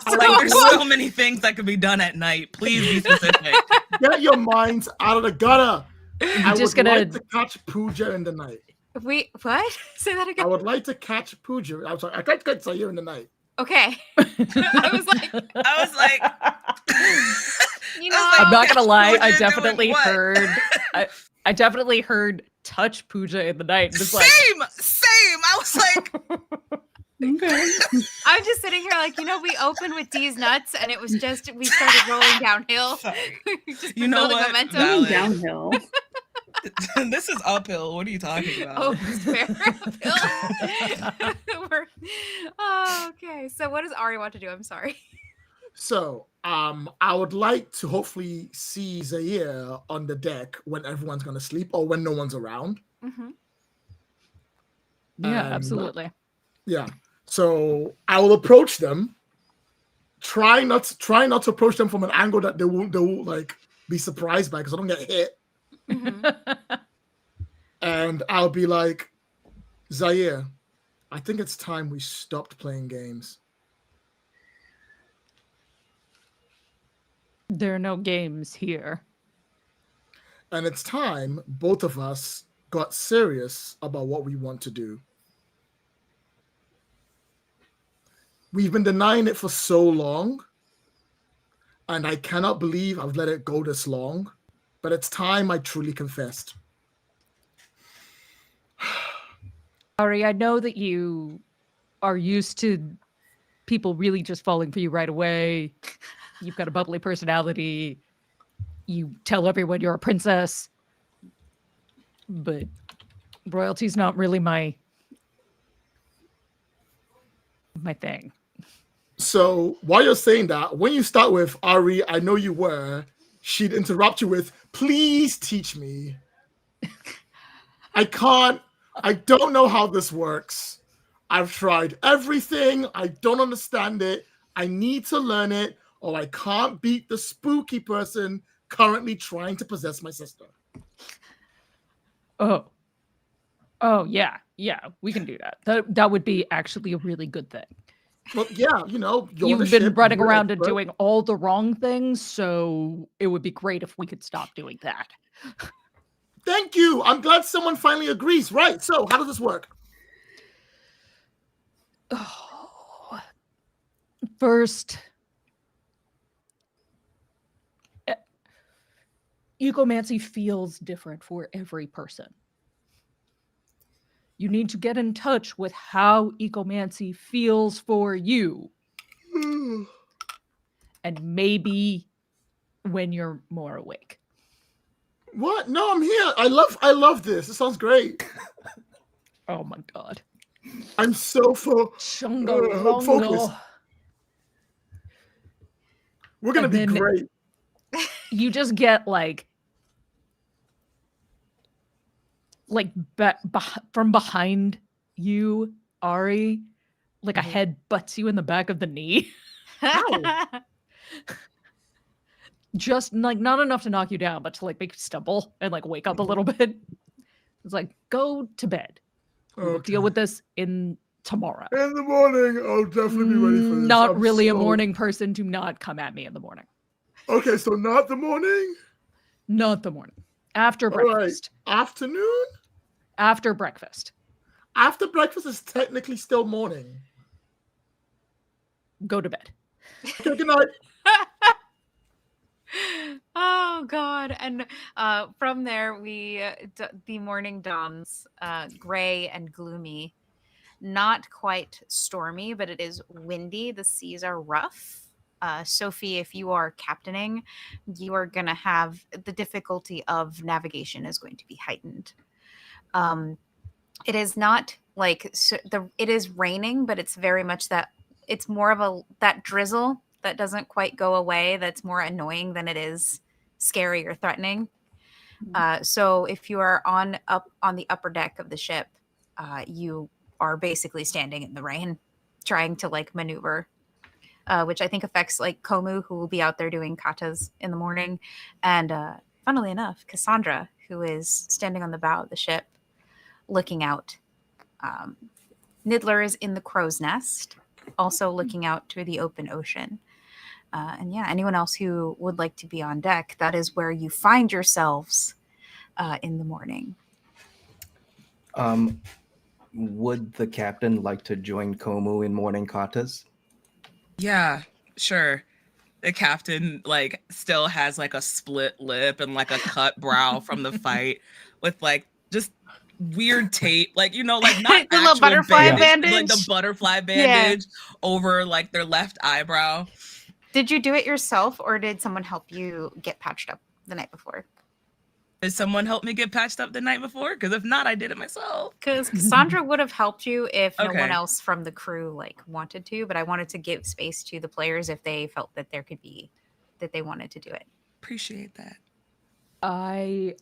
do. Like there's so many things that could be done at night. Please be specific. Get your minds out of the gutter. I just would gonna- like to catch Pooja in the night. What? Say that I again. would like to catch Pooja. I'm sorry. I can't say you in the night. Okay. I was like, you know, I'm not gonna lie, Pooja I doing definitely what? heard I definitely heard touch Pooja in the night and was like, Same. I was like, Okay. I'm just sitting here like, we opened with D's nuts and it was just, we started rolling downhill. sorry. Just You know building what? momentum. Valid. Downhill. This is uphill. What are you talking about? Oh, it's fair. Okay. So what does Ari want to do? I'm sorry. So, I would like to hopefully see Zaire on the deck when everyone's gonna sleep or when no one's around. Mm-hmm. Yeah, And, absolutely. Yeah. So I will approach them. Try not to approach them from an angle that they won't like be surprised by because I don't get hit. And I'll be like, Zaire, I think it's time we stopped playing games. There are no games here. And it's time both of us got serious about what we want to do. We've been denying it for so long, and I cannot believe I've let it go this long, but it's time I truly confessed. Ari, I know that you are used to people really just falling for you right away. You've got a bubbly personality. You tell everyone you're a princess. But royalty's not really my thing. So while you're saying that, when you start with Ari, I know you were, she'd interrupt you with, please teach me. I don't know how this works. I've tried everything. I don't understand it. I need to learn it, or I can't beat the spooky person currently trying to possess my sister. Oh yeah, we can do that. That would be actually a really good thing. Well, yeah, you've been running around and doing all the wrong things, so it would be great if we could stop doing that. Thank you. I'm glad someone finally agrees. Right. So how does this work? Oh. First, ecomancy feels different for every person. You need to get in touch with how ecomancy feels for you. And maybe when you're more awake. What? No, I'm here. I love this. It sounds great. Oh my god. I'm so focused. We're gonna be great. You just get from behind you, Ari, like a head butts you in the back of the knee. Just not enough to knock you down, but to make you stumble and wake up a little bit. It's like, go to bed. We'll deal with this tomorrow. In the morning, I'll definitely be ready for this. Not really a morning person. Do not come at me in the morning. Okay, so not the morning? Not the morning. After breakfast. Right. Afternoon? After breakfast. After breakfast is technically still morning. Go to bed. Okay, good night. Oh god. And from there the morning dawns, gray and gloomy, not quite stormy, but it is windy. The seas are rough. Sophie, if you are captaining, you are going to have the difficulty of navigation is going to be heightened. It is not it is raining, but it's very much it's more of that drizzle that doesn't quite go away. That's more annoying than it is scary or threatening. So if you are on the upper deck of the ship, you are basically standing in the rain, trying to maneuver, which I think affects Komu, who will be out there doing katas in the morning, and funnily enough, Cassandra, who is standing on the bow of the ship, looking out. Nidler is in the crow's nest, also looking out to the open ocean. And yeah, anyone else who would like to be on deck, that is where you find yourselves in the morning. Would the captain like to join Komu in morning katas? Yeah, sure. The captain still has a split lip and a cut brow from the fight with just weird tape, not the actual little butterfly bandage, the butterfly bandage over their left eyebrow. Did you do it yourself, or did someone help you get patched up the night before? Did someone help me get patched up the night before? Because if not, I did it myself. Because Cassandra would have helped you if no Okay. one else from the crew wanted to, but I wanted to give space to the players if they felt that there could be that they wanted to do it. Appreciate that. I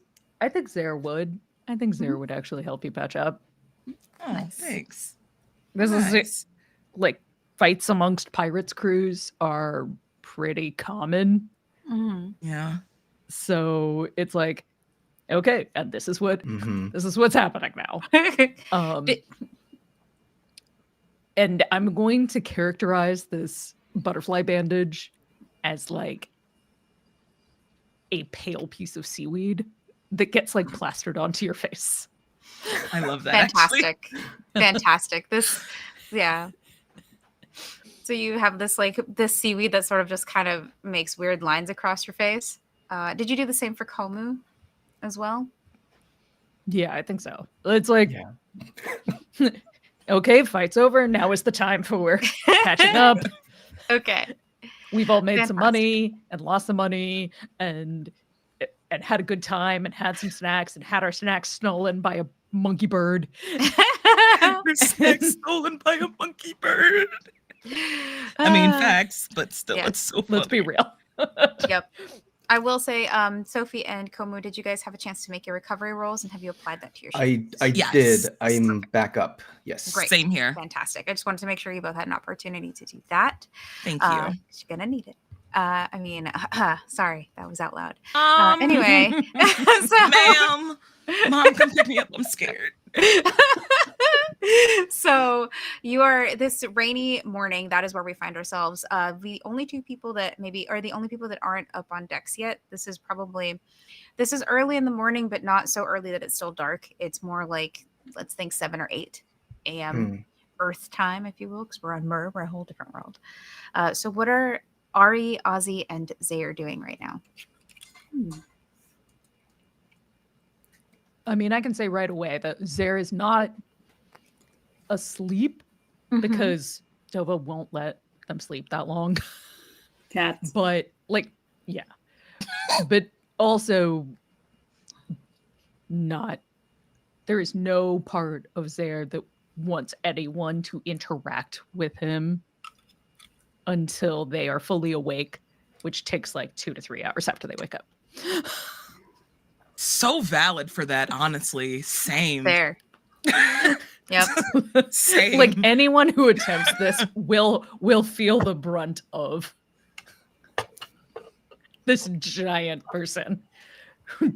think Zare would. I think Zare would actually help you patch up. Oh, Nice. thanks. This is it. Nice. Like fights amongst pirates crews are pretty common. Mhm. Yeah. So it's like, okay, and this is what's happening now. Di- And I'm going to characterize this butterfly bandage as like a pale piece of seaweed that gets like plastered onto your face. I love that. Actually. Fantastic. Fantastic. Yeah. So you have this seaweed that sort of just kind of makes weird lines across your face. Did you do the same for Komu as well? Yeah, I think so. It's like, Yeah. okay, fight's over. Now is the time for catching up. Okay. We've all made some Fantastic. money and lost some money and had a good time and had some snacks and had our snacks stolen by a monkey bird. Your snack stolen by a monkey bird. I mean, facts, but still, yeah. it's so funny. Let's be real. Yep. I will say, Sophie and Komu, did you guys have a chance to make your recovery rolls, and have you applied that to your sheet? I Yes. did. I'm back up. Yes. Great. Same here. Fantastic. I just wanted to make sure you both had an opportunity to do that. Thank you. You're gonna need it. Sorry, that was out loud. Um, Anyway, Ma'am, Mom, come pick me up. I'm scared. So you are this rainy morning. That is where we find ourselves. The only two people that maybe are the only people that aren't up on decks yet. This is early in the morning, but not so early that it's still dark. It's more like, let's think 7 or 8 a.m. Earth time, if you will, because we're on Mer. We're a whole different world. So what are Ari, Ozzy, and Zaire doing right now? I mean, I can say right away that Zaire is not asleep because Dova won't let them sleep that long. Cats. But like, yeah. But also not, there is no part of Zaire that wants anyone to interact with him until they are fully awake, which takes like 2 to 3 hours after they wake up. So valid for that, honestly. Same. There. Yep. Same. Like anyone who attempts this will feel the brunt of this giant person who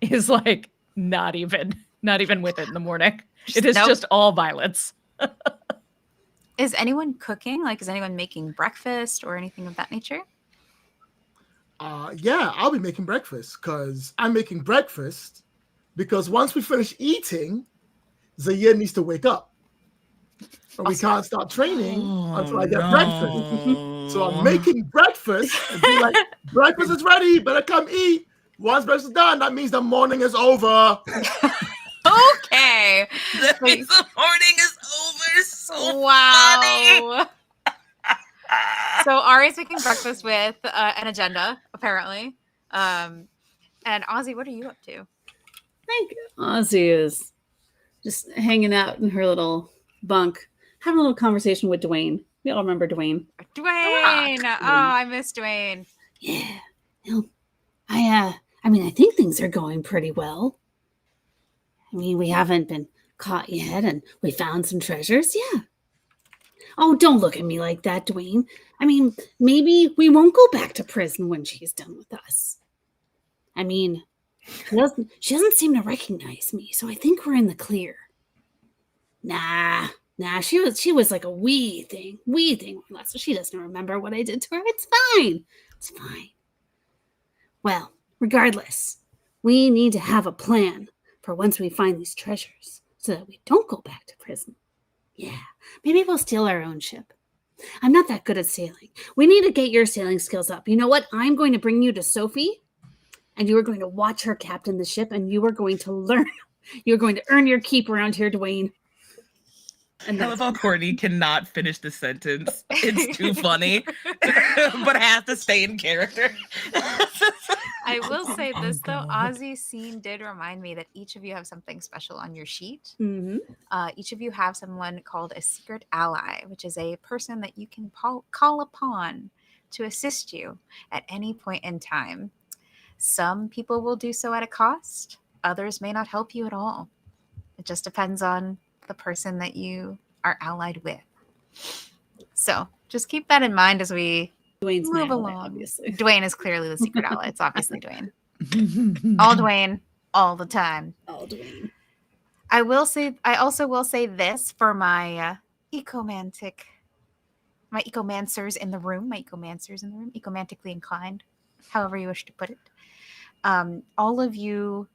is like not even with it in the morning. It is Nope. just all violence. Is anyone cooking? Like, is anyone making breakfast or anything of that nature? Yeah, I'll be making breakfast because I'm making breakfast because once we finish eating, Zaire needs to wake up. And we can't start training until I get breakfast. So I'm making breakfast and be like, breakfast is ready, better come eat. Once breakfast is done, that means the morning is over. Okay. That means the morning is over. So Wow. So Ari's making breakfast with an agenda, apparently. And Ozzy, what are you up to? I think Ozzy is just hanging out in her little bunk, having a little conversation with Dwayne. We all remember Dwayne. Dwayne. Oh, I miss Dwayne. Yeah. I mean, I think things are going pretty well. I mean, we haven't been caught yet, and we found some treasures. Yeah. Oh, don't look at me like that, Dwayne. I mean, maybe we won't go back to prison when she's done with us. I mean, she doesn't seem to recognize me, so I think we're in the clear. Nah, she was like a wee thing, so she doesn't remember what I did to her. It's fine. Well, regardless, we need to have a plan for once we find these treasures so that we don't go back to prison. Yeah, maybe we'll steal our own ship. I'm not that good at sailing. We need to get your sailing skills up. You know what? I'm going to bring you to Sophie, and you are going to watch her captain the ship, and you are going to learn. You're going to earn your keep around here, Dwayne. And I love how Courtney cannot finish the sentence. It's too funny, but has to stay in character. I will say this, though. Ozzy's scene did remind me that each of you have something special on your sheet. Mm-hmm. Each of you have someone called a secret ally, which is a person that you can call upon to assist you at any point in time. Some people will do so at a cost. Others may not help you at all. It just depends on the person that you are allied with. So just keep that in mind as we Dwayne's my move ally, along. obviously. Dwayne is clearly the secret ally. It's obviously Dwayne. All Dwayne, all the time. All Dwayne. I also will say this for my ecomancers in the room, ecomantically inclined, however you wish to put it. All of you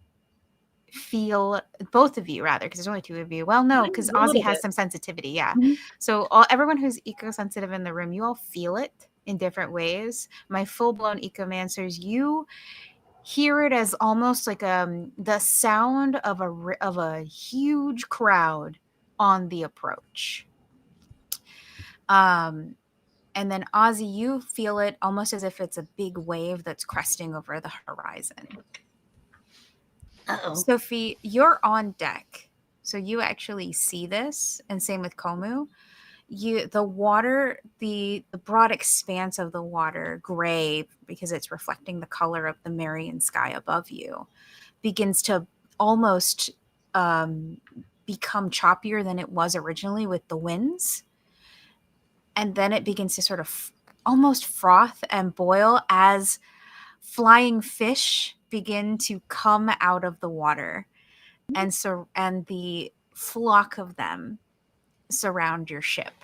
feel, both of you rather, because there's only two of you. Well, no, because Ozzy has some sensitivity. Yeah. Mhm. So everyone who's eco-sensitive in the room, you all feel it in different ways. My full-blown ecomancers, you hear it as almost like the sound of a huge crowd on the approach. And then Ozzy, you feel it almost as if it's a big wave that's cresting over the horizon. Uh-oh. Sophie, you're on deck, so you actually see this, and same with Komu. The water, the broad expanse of the water, gray because it's reflecting the color of the Marian sky above you, begins to almost become choppier than it was originally with the winds, and then it begins to sort of almost froth and boil as flying fish begin to come out of the water, and the flock of them surround your ship.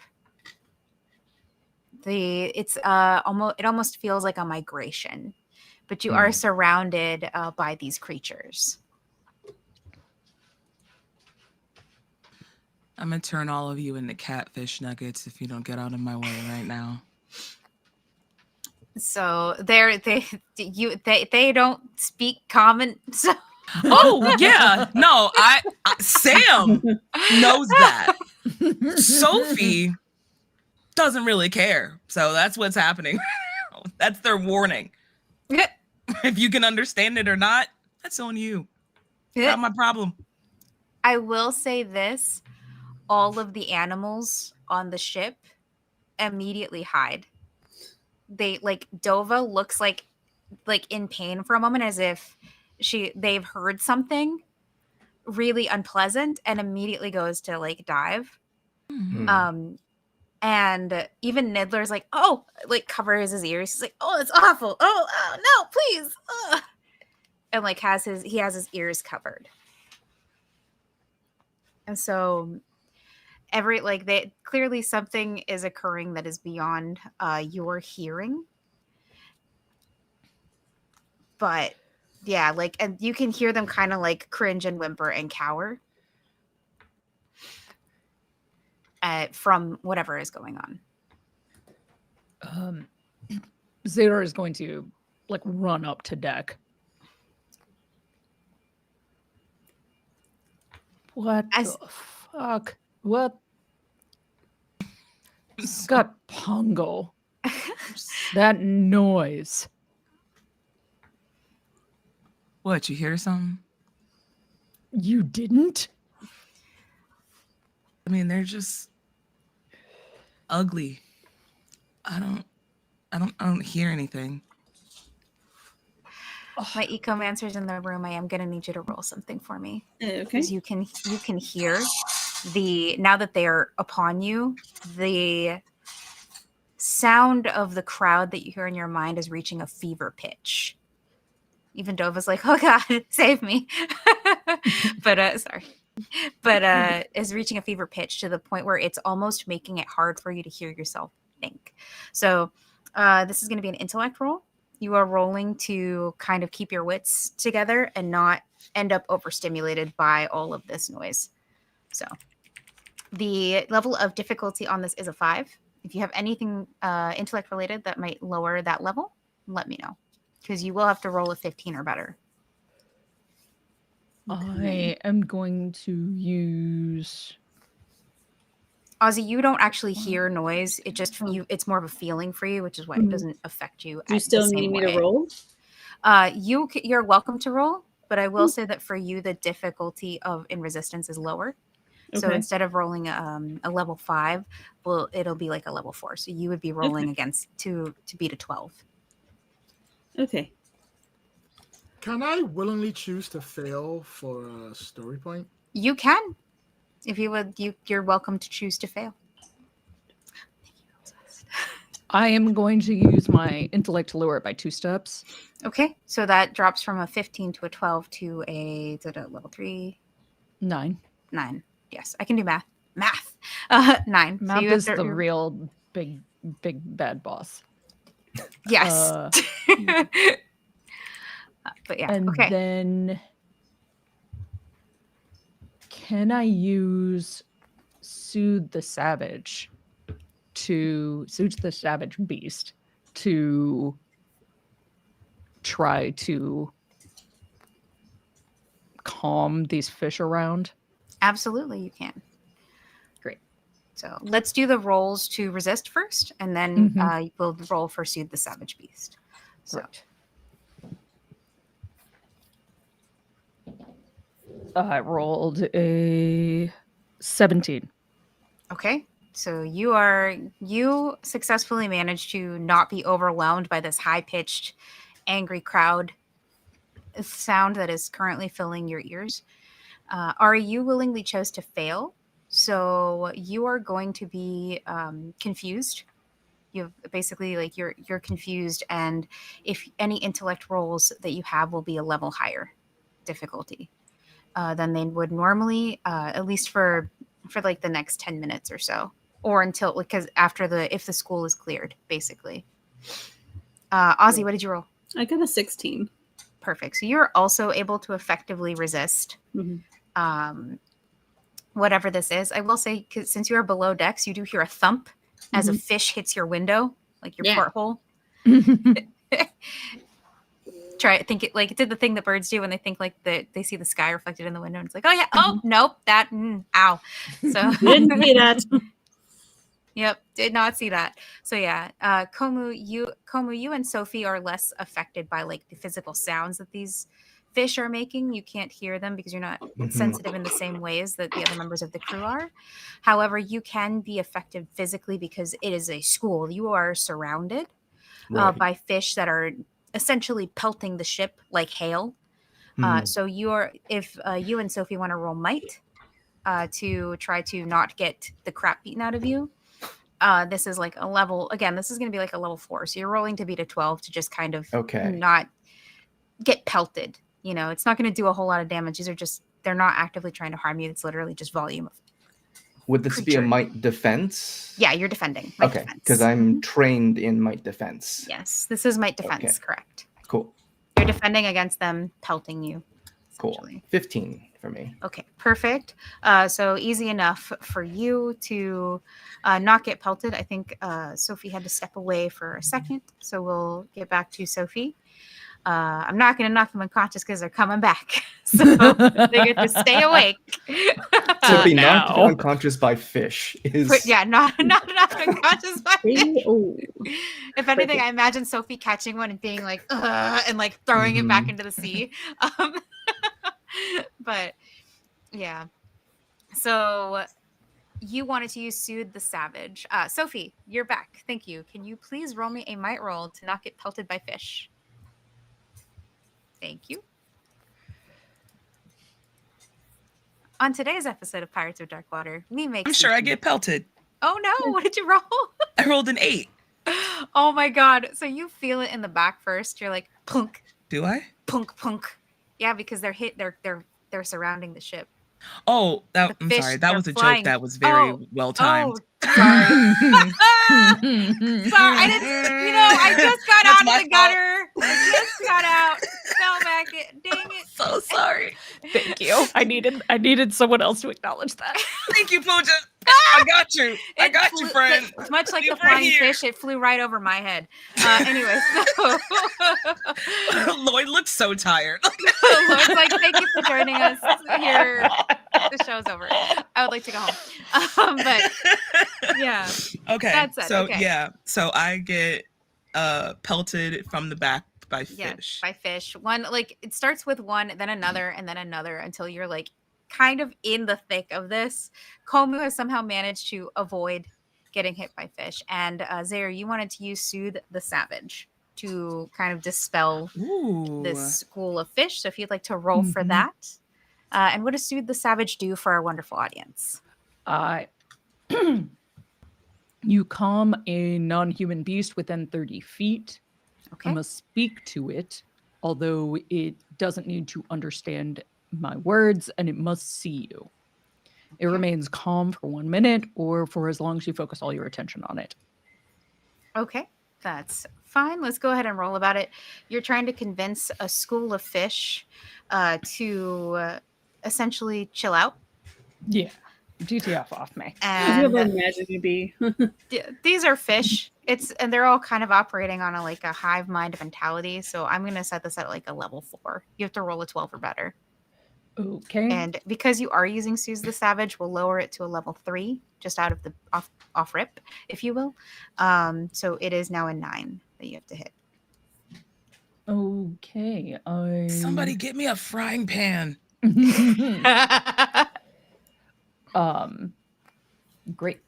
It almost feels like a migration, but you are surrounded by these creatures. I'm gonna turn all of you into catfish nuggets if you don't get out of my way right now. So they don't speak common. So Oh yeah, no, Sam knows that. Sophie doesn't really care, so that's what's happening. That's their warning. If you can understand it or not, that's on you. Not my problem. I will say this: all of the animals on the ship immediately hide. They Dova looks like in pain for a moment, as if they've heard something really unpleasant, and immediately goes to dive. And even Niddler's covers his ears. He's like, "Oh, it's awful. Oh no, please." And he has his ears covered. And so clearly something is occurring that is beyond your hearing. But yeah, and you can hear them kind of cringe and whimper and cower from whatever is going on. Zadar is going to run up to deck. What the fuck? What? Scott Pongo. That noise. What, you hear something? You didn't? I mean, they're just ugly. I don't hear anything. My ecomancers in the room, I am gonna need you to roll something for me. Okay. Because you can hear now that they are upon you, the sound of the crowd that you hear in your mind is reaching a fever pitch. Even Dova's like, "Oh God, save me!" But is reaching a fever pitch to the point where it's almost making it hard for you to hear yourself think. So this is going to be an intellect roll. You are rolling to kind of keep your wits together and not end up overstimulated by all of this noise. So the level of difficulty on this is a 5. If you have anything intellect related that might lower that level, let me know, because you will have to roll a 15 or better. I am going to use... Ozzy, you don't actually hear noise. It just it's more of a feeling for you, which is why it doesn't affect you. Do you still need me to roll? You're welcome to roll, but I will say that for you, the difficulty in resistance is lower. Okay. So instead of rolling a level 5, it'll be like a level 4. So you would be rolling against to beat a 12. Okay. Can I willingly choose to fail for a story point? You can. If you would, you're welcome to choose to fail. I am going to use my intellect to lower it by 2 steps. Okay, so that drops from a 15 to a 12 to a level 3. 9. 9. Yes, I can do math. 9. Math you is the real big bad boss. Yes. But yeah, and okay. then can I use Soothe the Savage Beast to try to calm these fish around? Absolutely, you can. Great. So let's do the rolls to resist first, and then we'll roll for Soothe the Savage Beast. So. Great. I rolled a 17. Okay, so you successfully managed to not be overwhelmed by this high-pitched, angry crowd sound that is currently filling your ears. Ari, you willingly chose to fail, so you are going to be confused. You basically you're confused, and if any intellect rolls that you have will be a level higher difficulty than they would normally, at least for like the next 10 minutes or so, or until, because if the school is cleared, basically. Ozzy, what did you roll? I got a 16. Perfect. So you're also able to effectively resist whatever this is. I will say, since you are below decks, you do hear a thump as a fish hits your window, like your porthole. Think it like it did the thing that birds do when they think like they see the sky reflected in the window, and it's like, oh yeah, oh nope, that ow. So didn't see that. Yep, did not see that. So yeah, Komu, you and Sophie are less affected by like the physical sounds that these fish are making. You can't hear them because you're not sensitive in the same ways that the other members of the crew are. However, you can be affected physically because it is a school. You are surrounded by fish that are essentially pelting the ship like hail. So if you and Sophie want to roll might to try to not get the crap beaten out of you, this is like a level, again, this is going to be like a level 4. So you're rolling to beat a 12 to just kind of not get pelted. You know, it's not going to do a whole lot of damage. They're not actively trying to harm you. It's literally just volume. Would this be a might defense? Yeah, you're defending. Okay, because I'm trained in might defense. Yes, this is might defense, correct. Cool. You're defending against them pelting you. Cool. 15 for me. Okay, perfect. So easy enough for you to not get pelted. I think Sophie had to step away for a second, so we'll get back to Sophie. I'm not going to knock them unconscious because they're coming back. So they get to stay awake. To be knocked unconscious by fish is... not knocked unconscious by fish. If anything, I imagine Sophie catching one and being like, and like throwing it back into the sea. But yeah. So you wanted to use Soothe the Savage. Sophie, you're back. Thank you. Can you please roll me a might roll to not get pelted by fish? Thank you. On today's episode of Pirates of Dark Water, we make... I'm sure I get pelted. Oh no, what did you roll? I rolled an 8. Oh my god. So you feel it in the back first. You're like, punk. Do I? Punk, punk. Yeah, because they're surrounding the ship. Oh, I'm sorry. That was a joke that was very well timed. Sorry. Sorry, I didn't. I just got out of the gutter. I just got out. Fell back. Dang it. So sorry. Thank you. I needed someone else to acknowledge that. Thank you, Pooja. I got you. I got you, friend. Much like the flying fish, it flew right over my head. Anyway, so Lloyd looks so tired. Lloyd's like, thank you for joining us here. The show's over. I would like to go home. But yeah. Okay. That's it. So okay. yeah. So I get pelted from the back by fish. Yeah, by fish. One, like, it starts with one, then another, and then another until you're like kind of in the thick of this. Komu has somehow managed to avoid getting hit by fish. And Zaire, you wanted to use Soothe the Savage to kind of dispel this school of fish. So if you'd like to roll for that. And what does Soothe the Savage do for our wonderful audience? You calm a non-human beast within 30 feet. Okay. I must speak to it, although it doesn't need to understand my words, and it must see you. It remains calm for 1 minute or for as long as you focus all your attention on it. Okay, that's fine. Let's go ahead and roll about it. You're trying to convince a school of fish to essentially chill out. Yeah. GTF off me. I do And imagine you be. these are fish. And they're all kind of operating on a hive mind mentality. So I'm going to set this at like a level 4. You have to roll a 12 or better. Okay. And because you are using Soothe the Savage, we'll lower it to a level 3, just out of the off rip, if you will. So it is now a 9 that you have to hit. Okay. Somebody get me a frying pan. Great.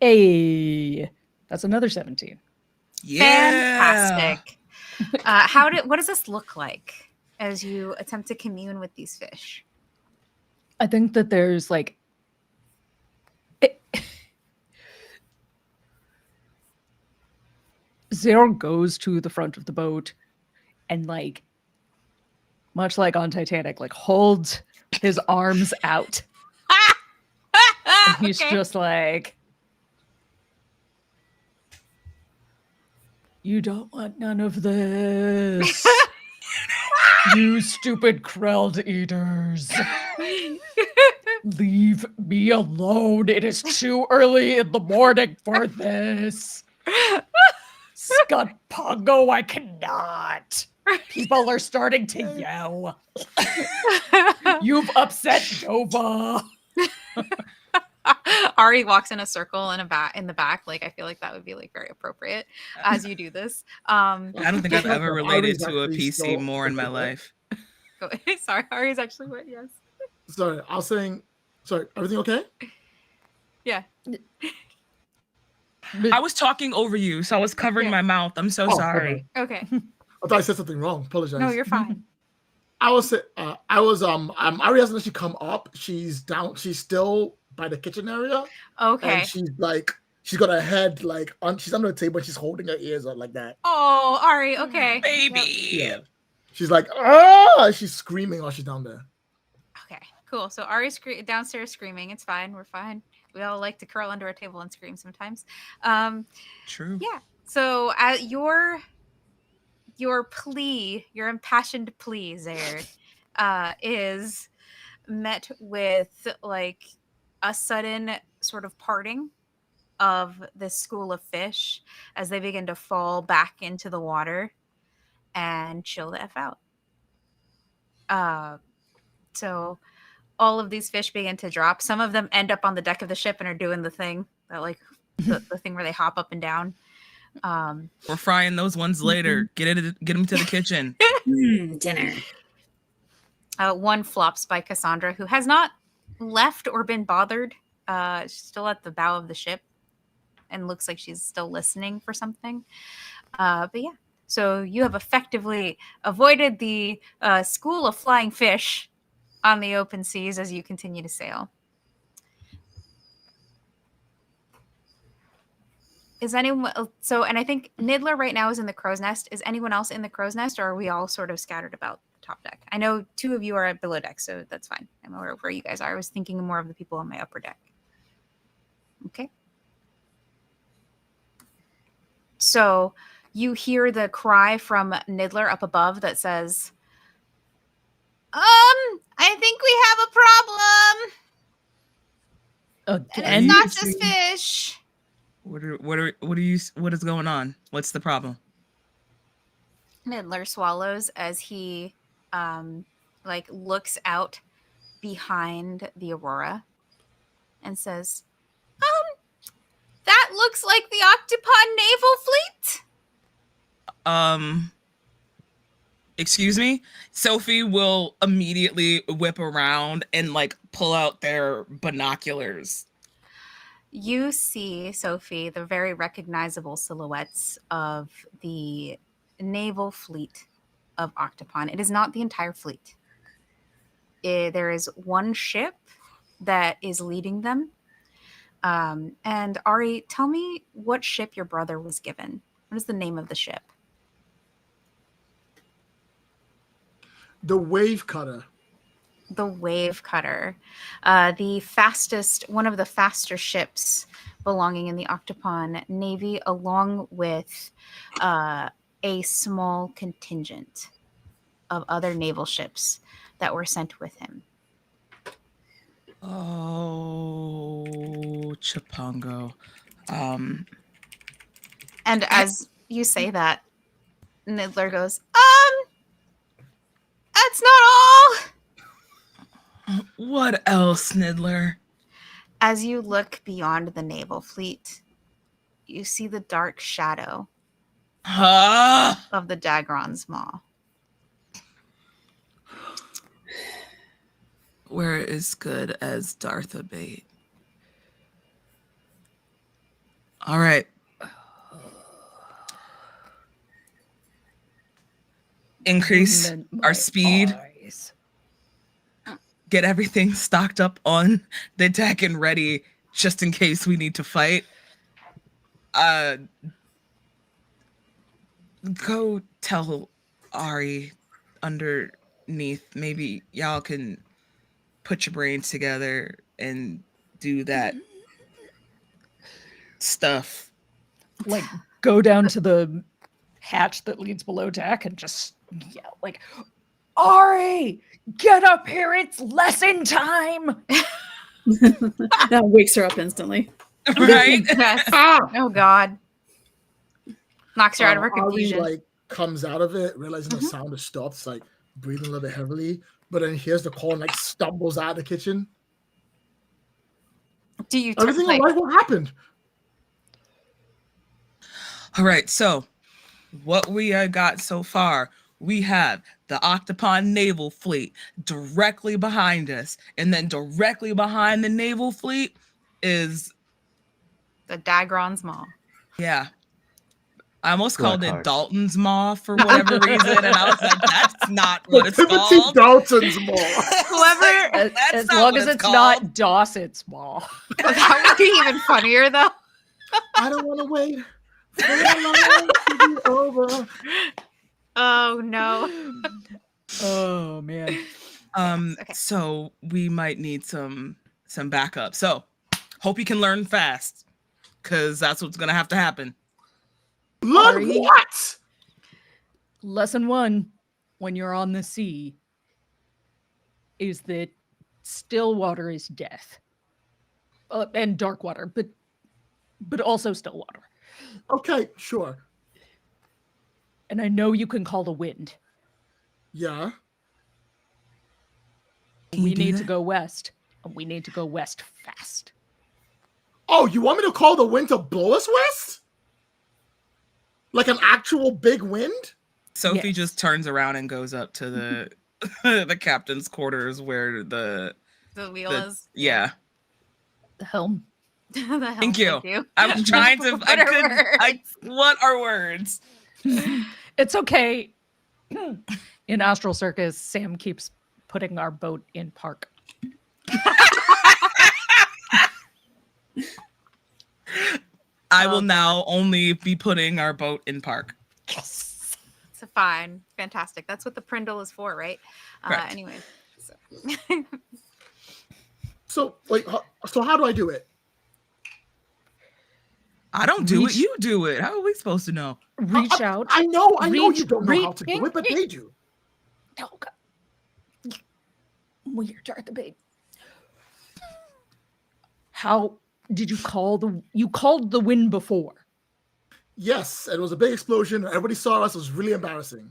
Hey, that's another 17. Yeah. Fantastic. What does this look like as you attempt to commune with these fish? I think that there's Zero goes to the front of the boat and much like on Titanic, holds his arms out. And he's just like, you don't want none of this. You stupid krelled eaters. Leave me alone. It is too early in the morning for this. Scott Pongo, I cannot. People are starting to yell. You've upset Nova. Ari walks in a circle in the back. I feel like that would be very appropriate as you do this. I don't think I've ever related to a PC more in my life. Sorry, Ari's actually what? Yes. Sorry, I was saying. Sorry, everything okay? Yeah. I was talking over you, so I was covering my mouth. I'm so sorry. Okay. I thought I said something wrong. Apologize. No, you're fine. Ari hasn't actually come up. She's down. She's still by the kitchen area. Okay. And she's got her head she's under the table and she's holding her ears up like that. Oh, Ari. Okay. Baby. Yeah. She's like, ah! She's screaming while she's down there. Okay. Cool. So Ari's downstairs screaming. It's fine. We're fine. We all like to curl under a table and scream sometimes. True. Yeah. So your plea, your impassioned plea there, is met with a sudden sort of parting of this school of fish as they begin to fall back into the water and chill the F out. So all of these fish begin to drop. Some of them end up on the deck of the ship and are doing the thing that the thing where they hop up and down. We're frying those ones later. Get them to the kitchen. Dinner. One flops by Cassandra, who has not left or been bothered. She's still at the bow of the ship and looks like she's still listening for something. But yeah, so you have effectively avoided the school of flying fish on the open seas as you continue to sail. Is anyone and I think Nidler right now is in the crow's nest. Is anyone else in the crow's nest, or are we all sort of scattered about top deck? I know 2 of you are at below deck, so that's fine. I'm aware of where you guys are. I was thinking more of the people on my upper deck. Okay. So you hear the cry from Nidler up above that says, I think we have a problem. Again? And it's not just fish. What is going on? What's the problem? Nidler swallows as he looks out behind the Aurora and says, that looks like the Octopod Naval Fleet. Excuse me? Sophie will immediately whip around and pull out their binoculars. You see, Sophie, the very recognizable silhouettes of the naval fleet of Octopon. It is not the entire fleet. There is one ship that is leading them. And Ari, tell me what ship your brother was given. What is the name of the ship? The Wave Cutter. The Wave Cutter. One of the faster ships belonging in the Octopon Navy, along with a small contingent of other naval ships that were sent with him. Oh, Chipongo. And as you say that, Niddler goes, that's not all. What else, Niddler? As you look beyond the naval fleet, you see the dark shadow of the Dagron's Maw. We're as good as Darth Abate. All right. Increase our speed. Get everything stocked up on the deck and ready just in case we need to fight. Go tell Ari underneath. Maybe y'all can put your brains together and do that stuff. Like, go down to the hatch that leads below deck and just yell, like, Ari, get up here, it's lesson time. That wakes her up instantly. Right? Yes. Oh God. Knocks her out of her confusion. Ari, like, comes out of it, realizing the sound has stopped, it's like breathing a little bit heavily, but then hears the call and like stumbles out of the kitchen. Do you Everything all right? What happened? All right, so what we got so far, we have the Octopon Naval Fleet directly behind us, and then directly behind the Naval Fleet is the Dagron's Maw. Yeah. I almost called it Blackheart. Dalton's Maw for whatever reason, and I was like, that's not what it's Timothy called. Dalton's Maw. Whoever, As long as it's not Dawson's Maw. that would be even funnier though. I don't want to wait for the life to be over. Oh no. Oh man. Okay. So we might need some backup. So hope you can learn fast, because that's what's gonna have to happen. Learn Ari. what? Lesson 1, when you're on the sea, is that still water is death. And dark water, but also still water. Okay, sure. And I know you can call the wind. Yeah. Can We you do need to that? go west. And we need to go west fast. Oh, you want me to call the wind to blow us west? Like an actual big wind? Sophie Yes. just turns around and goes up to the the captain's quarters where the wheel is. yeah. The helm. The helm, Thank you. I was trying to. What are words? It's okay. In Astral Circus, Sam keeps putting our boat in park. I will now only be putting our boat in park. Yes. It's fine. Fantastic. That's what the Prindle is for, right? Correct. Anyway. So. So, like, so how do I do it? I don't do it. Reach- You do it. How are we supposed to know? Reach out. I know Reach- you don't know how to do it, but they do. Oh, God. Weird, Darth Abate. How did you call you called the wind before? Yes, and it was a big explosion. Everybody saw us. It was really embarrassing.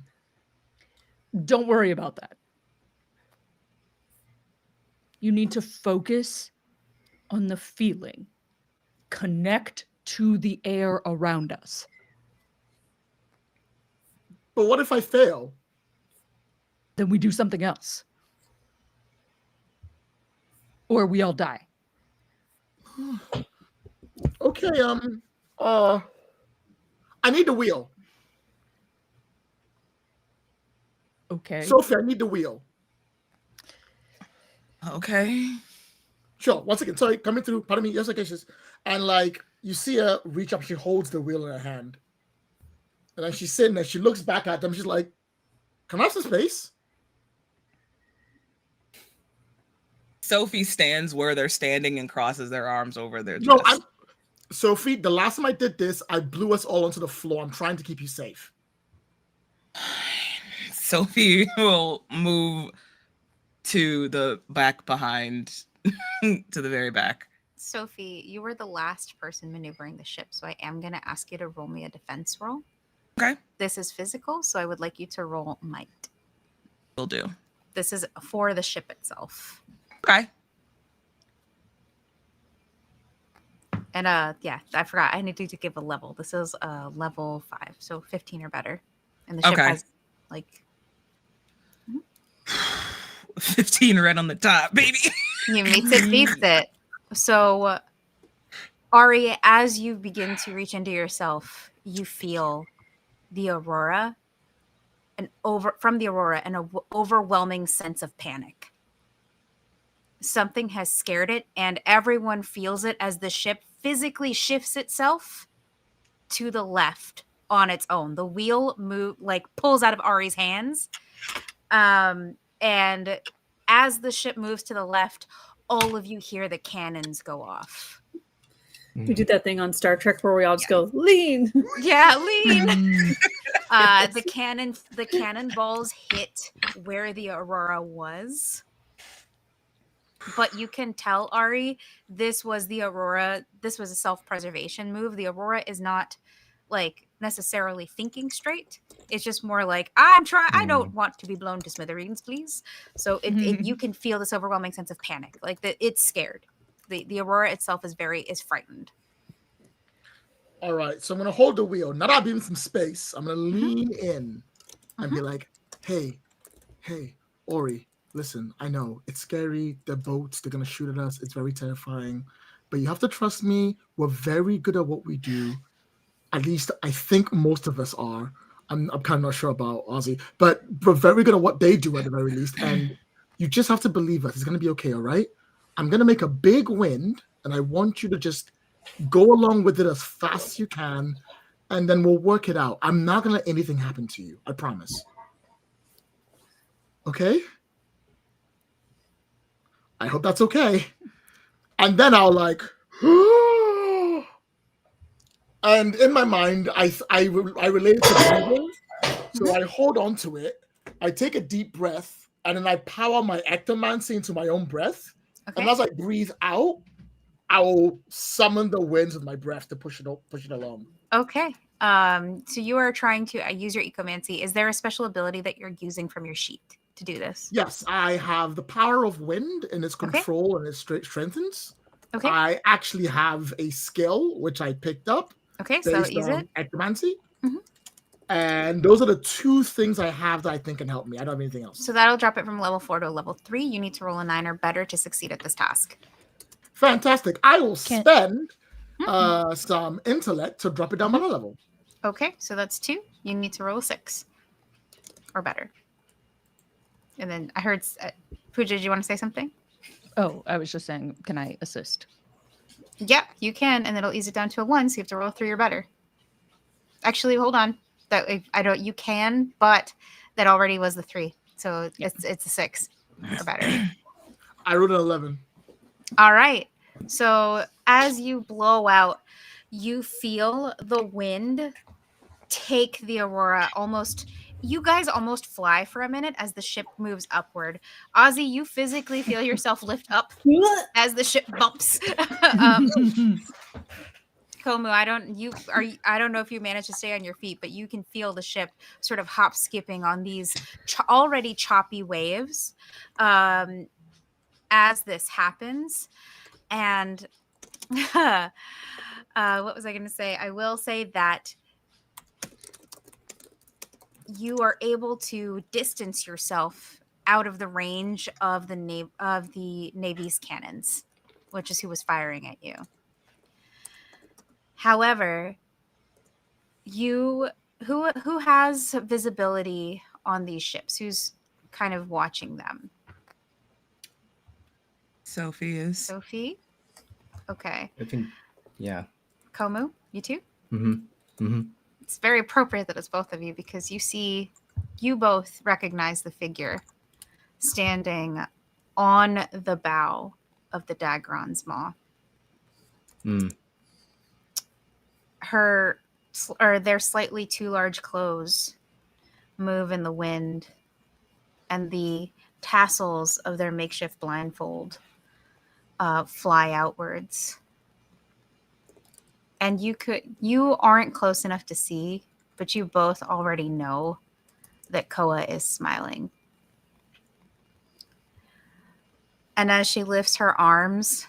Don't worry about that. You need to focus on the feeling. Connect to the air around us. But what if I fail? Then we do something else. Or we all die. Okay, I need the wheel. Okay. Sophie, I need the wheel. Okay. Sure. Once again, sorry, coming through. Pardon me. Yes, okay, sis. And like you see her reach up, she holds the wheel in her hand, and then she's sitting there. She looks back at them. She's like, "Can I have some space?" Sophie stands where they're standing and crosses their arms over their No, chest. Sophie. The last time I did this, I blew us all onto the floor. I'm trying to keep you safe. Sophie will move to the back behind, to the very back. Sophie, you were the last person maneuvering the ship, so I am going to ask you to roll me a defense roll. Okay. This is physical, so I would like you to roll might. Will do. This is for the ship itself. Okay. And yeah, I forgot. I need to give a level. This is level 5, so 15 or better. And the ship Okay. has like 15 right on the top, baby. you meets it, beats it. So, Ari, as you begin to reach into yourself, you feel the aurora, an overwhelming sense of panic. Something has scared it, and everyone feels it as the ship physically shifts itself to the left on its own. The wheel pulls out of Ari's hands, and as the ship moves to the left, all of you hear the cannons go off. We do that thing on Star Trek where we all just go, lean. Yeah, lean. The cannonballs hit where the aurora was. But you can tell, Ari, this was the aurora. This was a self-preservation move. The aurora is not like necessarily thinking straight. It's just more like, I don't want to be blown to smithereens, please. So you can feel this overwhelming sense of panic. Like it's scared. The aurora itself is frightened. All right, so I'm gonna hold the wheel. Now that I've given some space, I'm gonna lean in and be like, "Hey, Ori, listen. I know it's scary. They're boats. They're gonna shoot at us. It's very terrifying, but you have to trust me. We're very good at what we do. At least I think most of us are. I'm kind of not sure about Ozzy, but we're very good at what they do at the very least. And you just have to believe us. It's gonna be okay. All right. I'm gonna make a big wind, and I want you to just go along with it as fast as you can, and then we'll work it out. I'm not gonna let anything happen to you. I promise. Okay? I hope that's okay. And then I'll like, and in my mind, I relate it to breathing. So I hold on to it. I take a deep breath, and then I power my ectomancy into my own breath. Okay. And as I breathe out, I will summon the winds with my breath to push it along. Okay. So you are trying to use your ecomancy. Is there a special ability that you're using from your sheet to do this? Yes, I have the power of wind in its control and it strengthens. Okay. I actually have a skill which I picked up. Okay, so use it. Ectomancy. And those are the two things I have that I think can help me. I don't have anything else. So that'll drop it from level 4 to level 3. You need to roll a 9 or better to succeed at this task. Fantastic. I will spend some intellect to drop it down by a level. Okay, so that's 2. You need to roll a 6 or better. And then I heard, Pooja, did you want to say something? Oh, I was just saying, can I assist? Yep, you can, and it'll ease it down to a 1, so you have to roll a 3 or better. Actually, hold on. You can, but that already was the 3. So it's a 6 or better. I rolled an 11. All right. So as you blow out, you feel the wind take the aurora you guys almost fly for a minute as the ship moves upward. Ozzy, you physically feel yourself lift up as the ship bumps. Komu, I don't know if you managed to stay on your feet, but you can feel the ship sort of hop skipping on these already choppy waves as this happens. And what was I going to say? I will say that you are able to distance yourself out of the range of the Navy's cannons, which is who was firing at you. However, who has visibility on these ships? Who's kind of watching them? Sophie is. Sophie? Okay. I think, yeah. Komu, you too? Mm-hmm. Mm-hmm. It's very appropriate that it's both of you because you both recognize the figure standing on the bow of the Dagron's maw. Mm. Their slightly too large clothes move in the wind, and the tassels of their makeshift blindfold fly outwards. And you aren't close enough to see, but you both already know that Koa is smiling. And as she lifts her arms,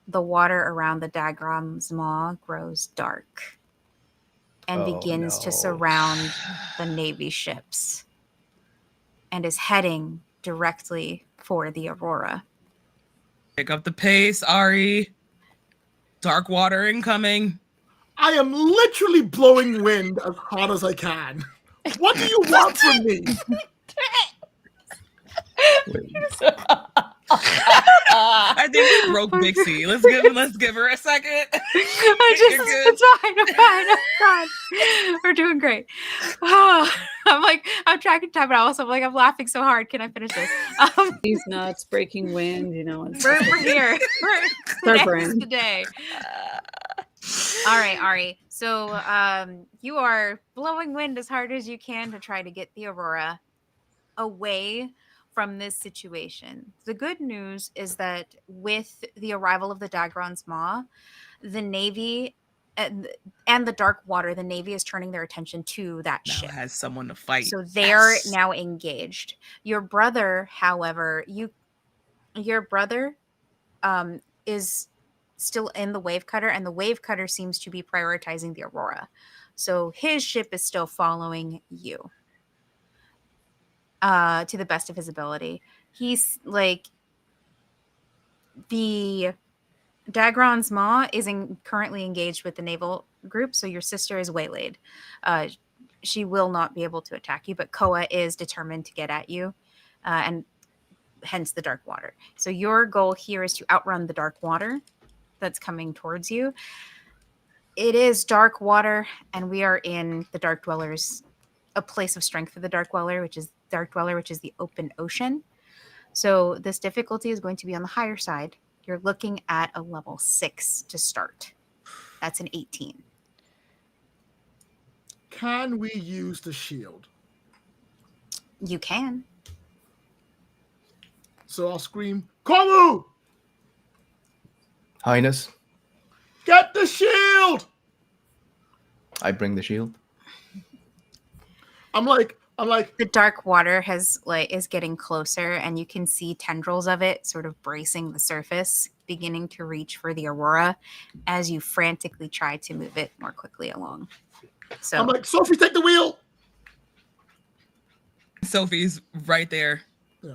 the water around the Dagron's maw grows dark and begins to surround the Navy ships and is heading directly for the Aurora. Pick up the pace, Ari. Dark water incoming. I am literally blowing wind as hard as I can. What do you want from me? I think we broke Bixie. Let's give her a second. I'm fine. We're doing great. Oh, I'm tracking time, but also I'm laughing so hard. Can I finish this? These nuts, breaking wind, We're here. Today's the day. All right, Ari. So you are blowing wind as hard as you can to try to get the Aurora away from this situation. The good news is that with the arrival of the Dagron's maw, the Navy and the dark water, the Navy is turning their attention to that now ship. Has someone to fight. So they're now engaged. Your brother, however, is still in the wave cutter, and the wave cutter seems to be prioritizing the Aurora. So his ship is still following you. To the best of his ability. He's the Dagron's maw is currently engaged with the naval group, so your sister is waylaid. She will not be able to attack you, but Koa is determined to get at you, and hence the dark water. So your goal here is to outrun the dark water that's coming towards you. It is dark water, and we are in the Dark Dwellers, a place of strength for the Dark Dweller, which is the open ocean. So this difficulty is going to be on the higher side. You're looking at a level 6 to start. That's an 18. Can we use the shield? You can. So I'll scream, Komu! Highness, Get the shield! I bring the shield. I'm like, The dark water is getting closer, and you can see tendrils of it sort of bracing the surface, beginning to reach for the Aurora as you frantically try to move it more quickly along. So I'm like, Sophie, take the wheel. Sophie's right there. Yeah.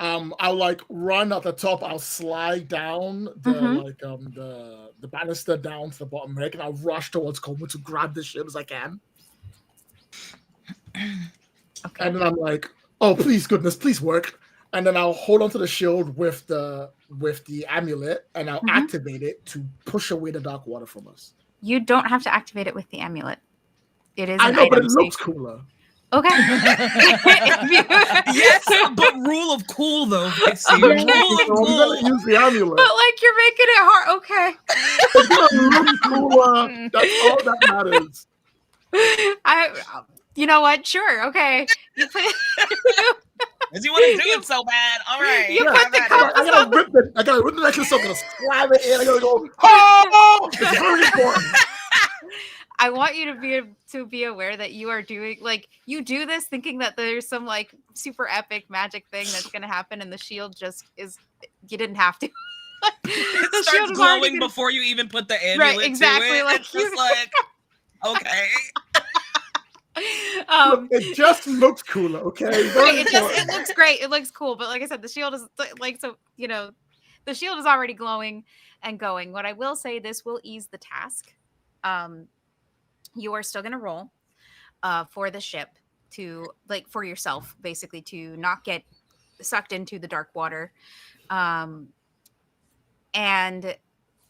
I'll run at the top. I'll slide down the banister down to the bottom deck, and I'll rush towards Komu to grab the ship as I can. Okay. And then I'm like, oh, please, goodness, please work. And then I'll hold onto the shield with the amulet, and I'll activate it to push away the dark water from us. You don't have to activate it with the amulet. It is. I know, but it looks cooler. Okay. Yes, but rule of cool though, Pixie. I'm gonna use the amulet. But you're making it hard. Okay. It's gonna look cooler. That's all that matters. You know what? Sure. Okay. Because you want to do it so bad. All right. You put the I gotta rip the necklace up. I'm gonna slam it in. I gotta go. Oh! It's very important. I want you to be aware that you are doing you do this thinking that there's some super epic magic thing that's going to happen, and the shield just is. You didn't have to. It starts glowing before you even put the amulet. Right, exactly. To it. It's just okay. Look, it just looks cooler. Okay. It looks great. It looks cool, but like I said, the shield is the shield is already glowing and going. What I will say, this will ease the task. You are still going to roll for the ship, to like for yourself, basically to not get sucked into the dark water. And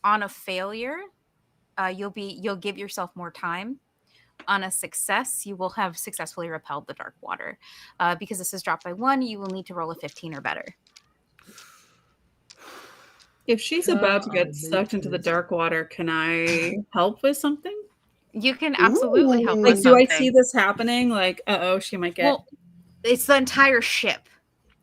on a failure, you'll give yourself more time. On a success, you will have successfully repelled the dark water. Because this is dropped by 1, you will need to roll a 15 or better. If she's about to get sucked into the dark water, can I help with something? You can absolutely help Like, with do I something. see this happening? Like, she might get. Well, it's the entire ship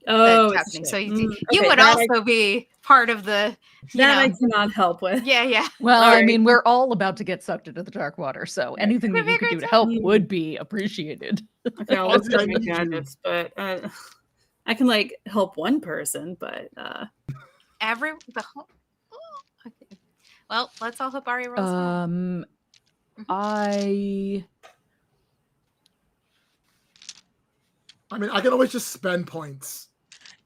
Oh, that's it's happening. shit. So you would also be part of the. I cannot help with. Yeah. Well, All I right. mean, we're all about to get sucked into the dark water, so anything that you could do to help would be appreciated. Okay, I'll look at my gadgets, but I can like help one person, but okay. Well, let's all hope Ari rolls high. I mean, I can always just spend points.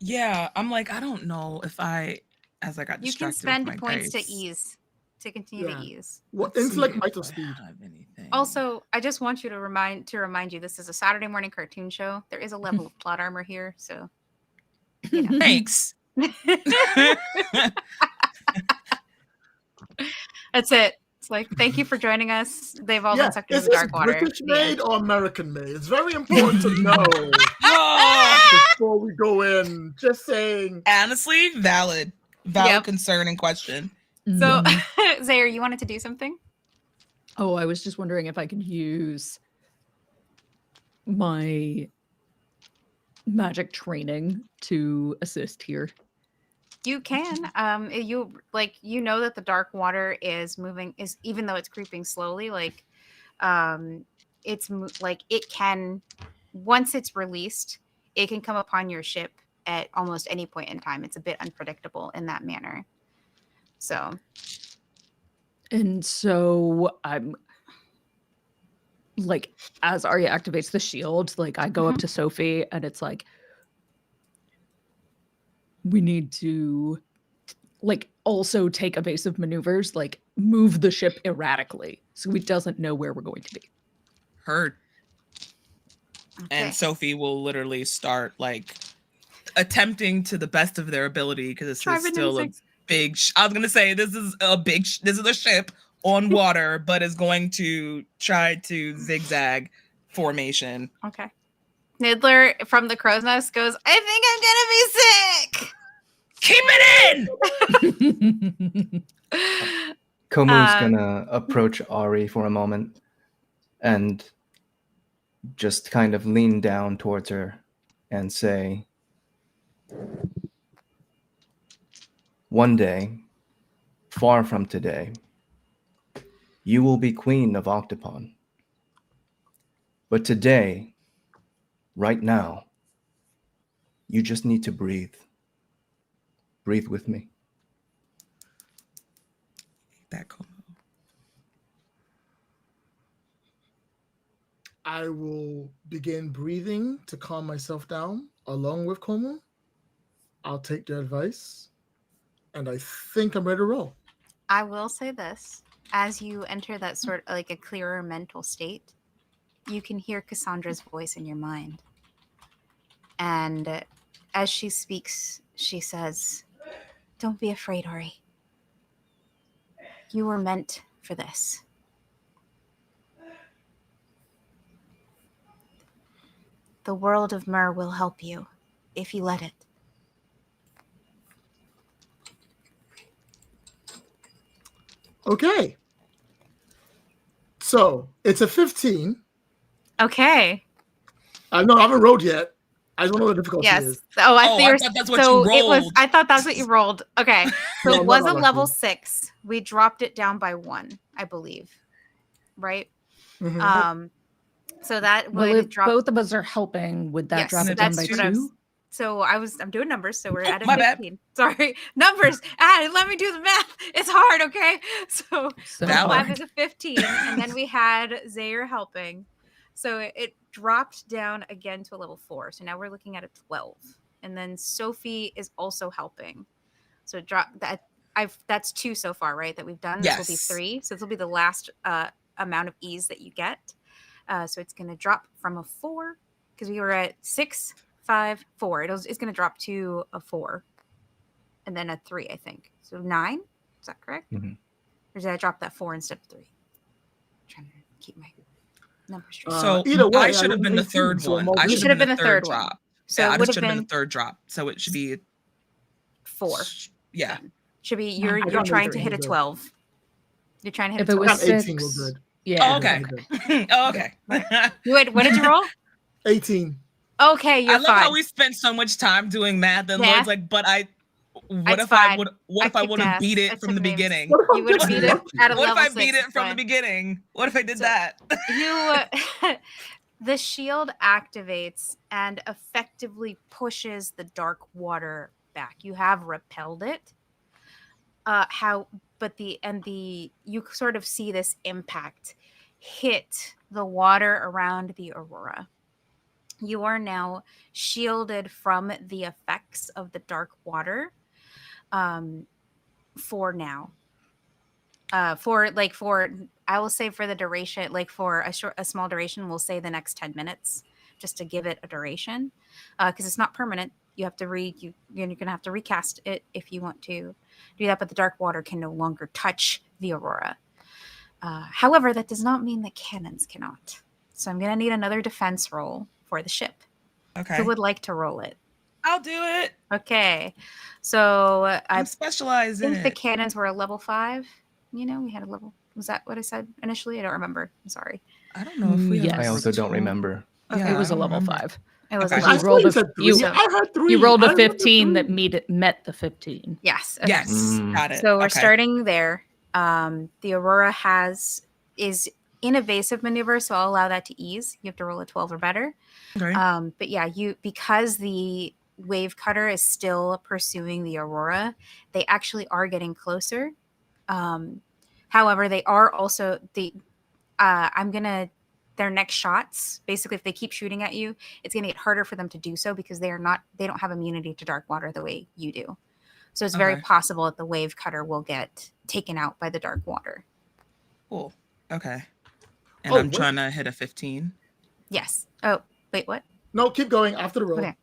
Yeah, I'm like, I don't know if I got you can distracted spend with my points dice. to ease to continue to ease. Well, Let's intellect see might if or I speed. have anything. Also, I just want you to remind you this is a Saturday morning cartoon show. There is a level of plot armor here, so you know. Thanks. That's it. It's like, thank you for joining us. They've all been sucked into Is the this dark water. British The end. made or American made? It's very important to know before we go in. Just saying. Honestly, valid concern and question. So, Zaire, you wanted to do something? Oh, I was just wondering if I could use my magic training to assist here. You can. You know that the dark water is moving. Is even though it's creeping slowly, like, it can. Once it's released, it can come upon your ship at almost any point in time. It's a bit unpredictable in that manner. So. And so I'm like, as Arya activates the shield, like I go up to Sophie and it's like, we need to like also take evasive maneuvers, like move the ship erratically so he doesn't know where we're going to be. Heard. Okay. And Sophie will literally start like attempting to the best of their ability because this is still a big. I was gonna say this is a ship on water, but is going to try to zigzag formation. Okay. Niddler from the crow's nest goes, I think I'm gonna be sick. Keep it in. Komu's gonna approach Ari for a moment and just kind of lean down towards her and say, one day, far from today, you will be queen of Octopon. But today, right now, you just need to breathe. Breathe with me. That Komu. I will begin breathing to calm myself down along with Komu. I'll take their advice, and I think I'm ready to roll. I will say this. As you enter that sort of like a clearer mental state, you can hear Cassandra's voice in your mind. And as she speaks, she says, don't be afraid, Ari. You were meant for this. The world of Myr will help you if you let it. Okay. So it's a 15. Okay. No, I haven't rolled yet. I don't know what the difficulty is. Oh, I thought that's what you rolled. I thought that's what you rolled. Okay. So No, it was not a lucky. level 6. We dropped it down by 1, I believe. Right? Mhm. So that Well, would if drop. both of us are helping, would that Yes, drop it down that's by what I was- 2? So I'm doing numbers, so we're at a my bad. 15. Sorry, numbers. Let me do the math. It's hard, okay? So Valid. 5 is a 15, and then we had Zaire helping, so it dropped down again to a level 4. So now we're looking at a 12, and then Sophie is also helping. So that's 2 so far, right? That we've done. This will be Yes. 3. So this will be the last amount of ease that you get. So it's going to drop from a 4 because we were at 6, 5, 4. It's going to drop to a 4 and then a 3, I think. So 9. Is that correct? Mhm. Or did I drop that 4 instead of 3? I'm trying to keep my numbers straight. So either way, I should have been the 18, third so one. most I You people- should have been the third one. drop. So Yeah, it I would should have have been been the third drop. So it should be 4. Yeah. Should be I you're got trying to 18, hit a we're good. 12. You're trying to hit If a it 12. was I got 18, we're 6, good. yeah. Oh, okay. We're good. Oh, okay. What did you roll? 18. Okay, I you're love fine. how we spent so much time doing math and Math? Lloyd's like, but what It's if I fine. would I have kicked beat ass. I it from took the names. beginning? What if You would have I'm beat just it at a What if level I 6. beat it It's from the fine. beginning? What if I did So- that? You the shield activates and effectively pushes the dark water back. You have repelled it. You sort of see this impact hit the water around the aurora. You are now shielded from the effects of the dark water for now. I will say for the duration, like for a small duration, we'll say the next 10 minutes, just to give it a duration, because it's not permanent. You have to you're gonna have to recast it if you want to do that. But the dark water can no longer touch the aurora. However, that does not mean that cannons cannot. So I'm gonna need another defense roll for the ship. Okay. Who would like to roll it? I'll do it. Okay, so I I'm specialized in think the it. cannons were a level 5. We had a level. Was that what I said initially? I don't remember. I'm sorry. I don't know if we Yes. have I also don't total- remember. Yeah, It was I a don't level remember. 5. It was Okay. a I level. thought you rolled a- said 3. you- I heard 3. You rolled I a heard 15 that 3. met the 15. Yes. Okay. Yes, Mm. got it. So we're Okay. starting there. The aurora is in evasive maneuver, so I'll allow that to ease. You have to roll a 12 or better. Okay. But yeah, because the wave cutter is still pursuing the aurora, they actually are getting closer. However, they are also their next shots, basically if they keep shooting at you, it's going to get harder for them to do so because they don't have immunity to dark water the way you do. So it's very Okay. possible that the wave cutter will get taken out by the dark water. Cool. Okay. And Oh, I'm wait. trying to hit a 15. Yes. Oh, wait, what? No, keep going after the roll. Okay.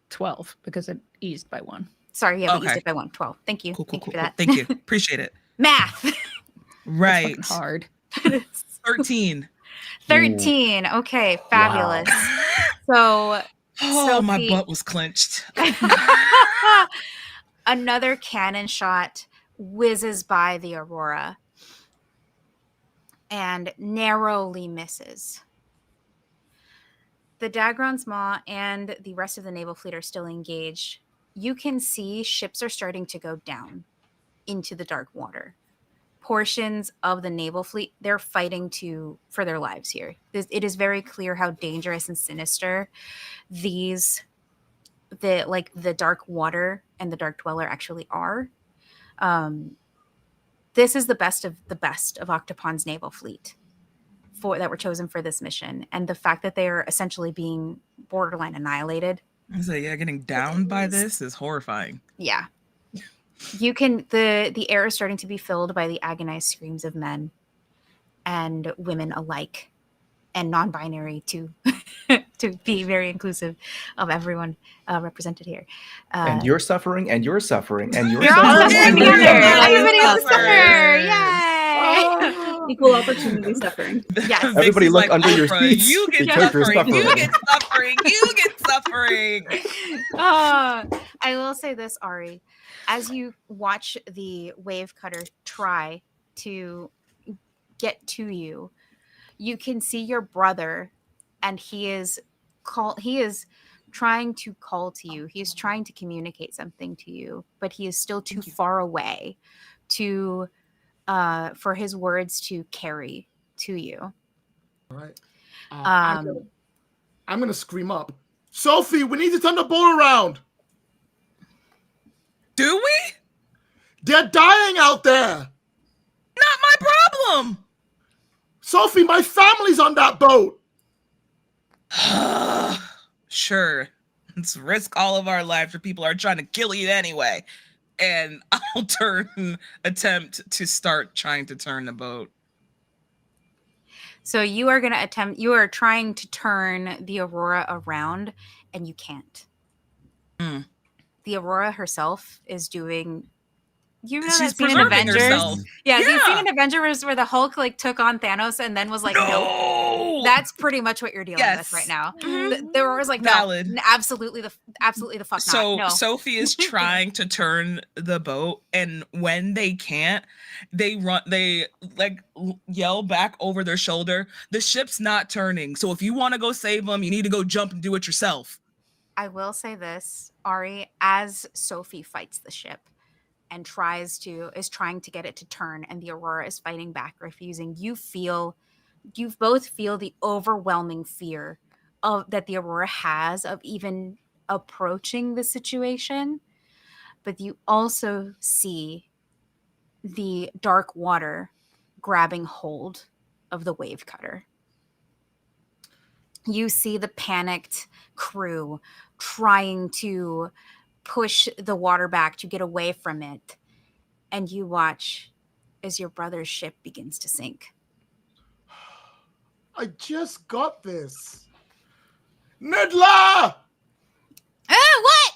12 because it eased by 1. Sorry, yeah, we used Okay. it by 1. 12. Thank you. Cool, cool, Thank cool, you for cool. that. Thank you. Appreciate it. Math. Right. It's fucking hard. 13. 13. Okay, fabulous. So Oh, my Sophie- butt was clenched. another cannon shot whizzes by the aurora and narrowly misses. The Dagron's Maw and the rest of the naval fleet are still engaged. You can see ships are starting to go down into the dark water. Portions of the naval fleet, they're fighting for their lives here. It is very clear how dangerous and sinister the dark water and the dark dweller actually are. This is the best of Octopon's naval fleet that were chosen for this mission, and the fact that they are essentially being borderline annihilated. So yeah, getting downed by this is horrifying. Yeah. You can the air is starting to be filled by the agonized screams of men and women alike, and non-binary to be very inclusive of everyone represented here. And you're suffering, and you're suffering, and you're You're all suffering. suffering and you're together. suffering. Everybody else Suffer. suffer. Yay! Equal opportunity suffering. Yes. Everybody Vixie's look under your Oprah, seats You get because you're suffering. You suffering. get suffering. You get suffering. I will say this, Ari. As you watch the wave cutter try to get to you, you can see your brother, and he is trying to call to you. He is trying to communicate something to you, but he is still too far away for his words to carry to you. All right. Um, I'm gonna scream up, Sophie, we need to turn the boat around. Do we? They're dying out there. Not my problem. Sophie, my family's on that boat. Sure. Let's risk all of our lives for people who are trying to kill you anyway. And I'll attempt to start trying to turn the boat. So you are going to attempt, you are trying to turn the Aurora around, and you can't. Mm. The Aurora herself is doing, you know, She's that scene in preserving Avengers? herself. Yeah, the scene Yeah. in Avengers where the Hulk like took on Thanos and then was like, nope. No! That's pretty much what you're dealing with Yes. right now. Mhm. The Aurora's like, Valid. no, absolutely the fuck So not. No. Sophie is trying to turn the boat, and when they can't, they like yell back over their shoulder, the ship's not turning. So if you want to go save them, you need to go jump and do it yourself. I will say this, Ari, as Sophie fights the ship and is trying to get it to turn, and the Aurora is fighting back, refusing, you both feel the overwhelming fear that the Aurora has of even approaching the situation, but you also see the dark water grabbing hold of the wave cutter. You see the panicked crew trying to push the water back to get away from it, and you watch as your brother's ship begins to sink. I just got this. Nidla! What?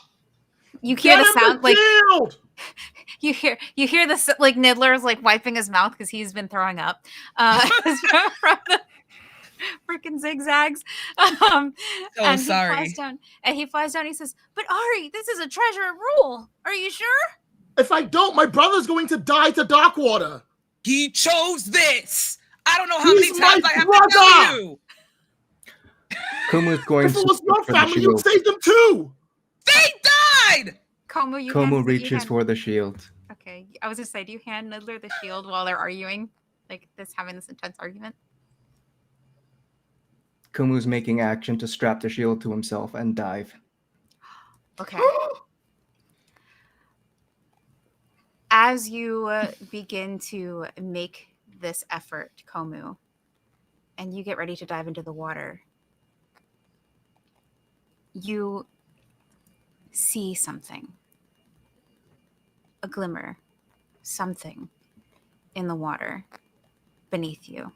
You hear the sound like shield! you hear this like Niddler's like wiping his mouth because he's been throwing up from the freaking zigzags. And sorry. He flies down. He says, "But Ari, this is a treasure rule. Are you sure?" If I don't, my brother's going to die to Darkwater. He chose this. I don't know how He's many times my I have brother! to tell you. Kuma's going If it to was your reach for the family, you'd shield. save them too. They died. Komu reaches for the shield. Okay, I was gonna say, do you hand Niddler the shield while they're arguing, like having this intense argument? Kumu's making action to strap the shield to himself and dive. Okay. As you begin to make this effort, Komu, and you get ready to dive into the water, you see something. A glimmer. Something in the water beneath you.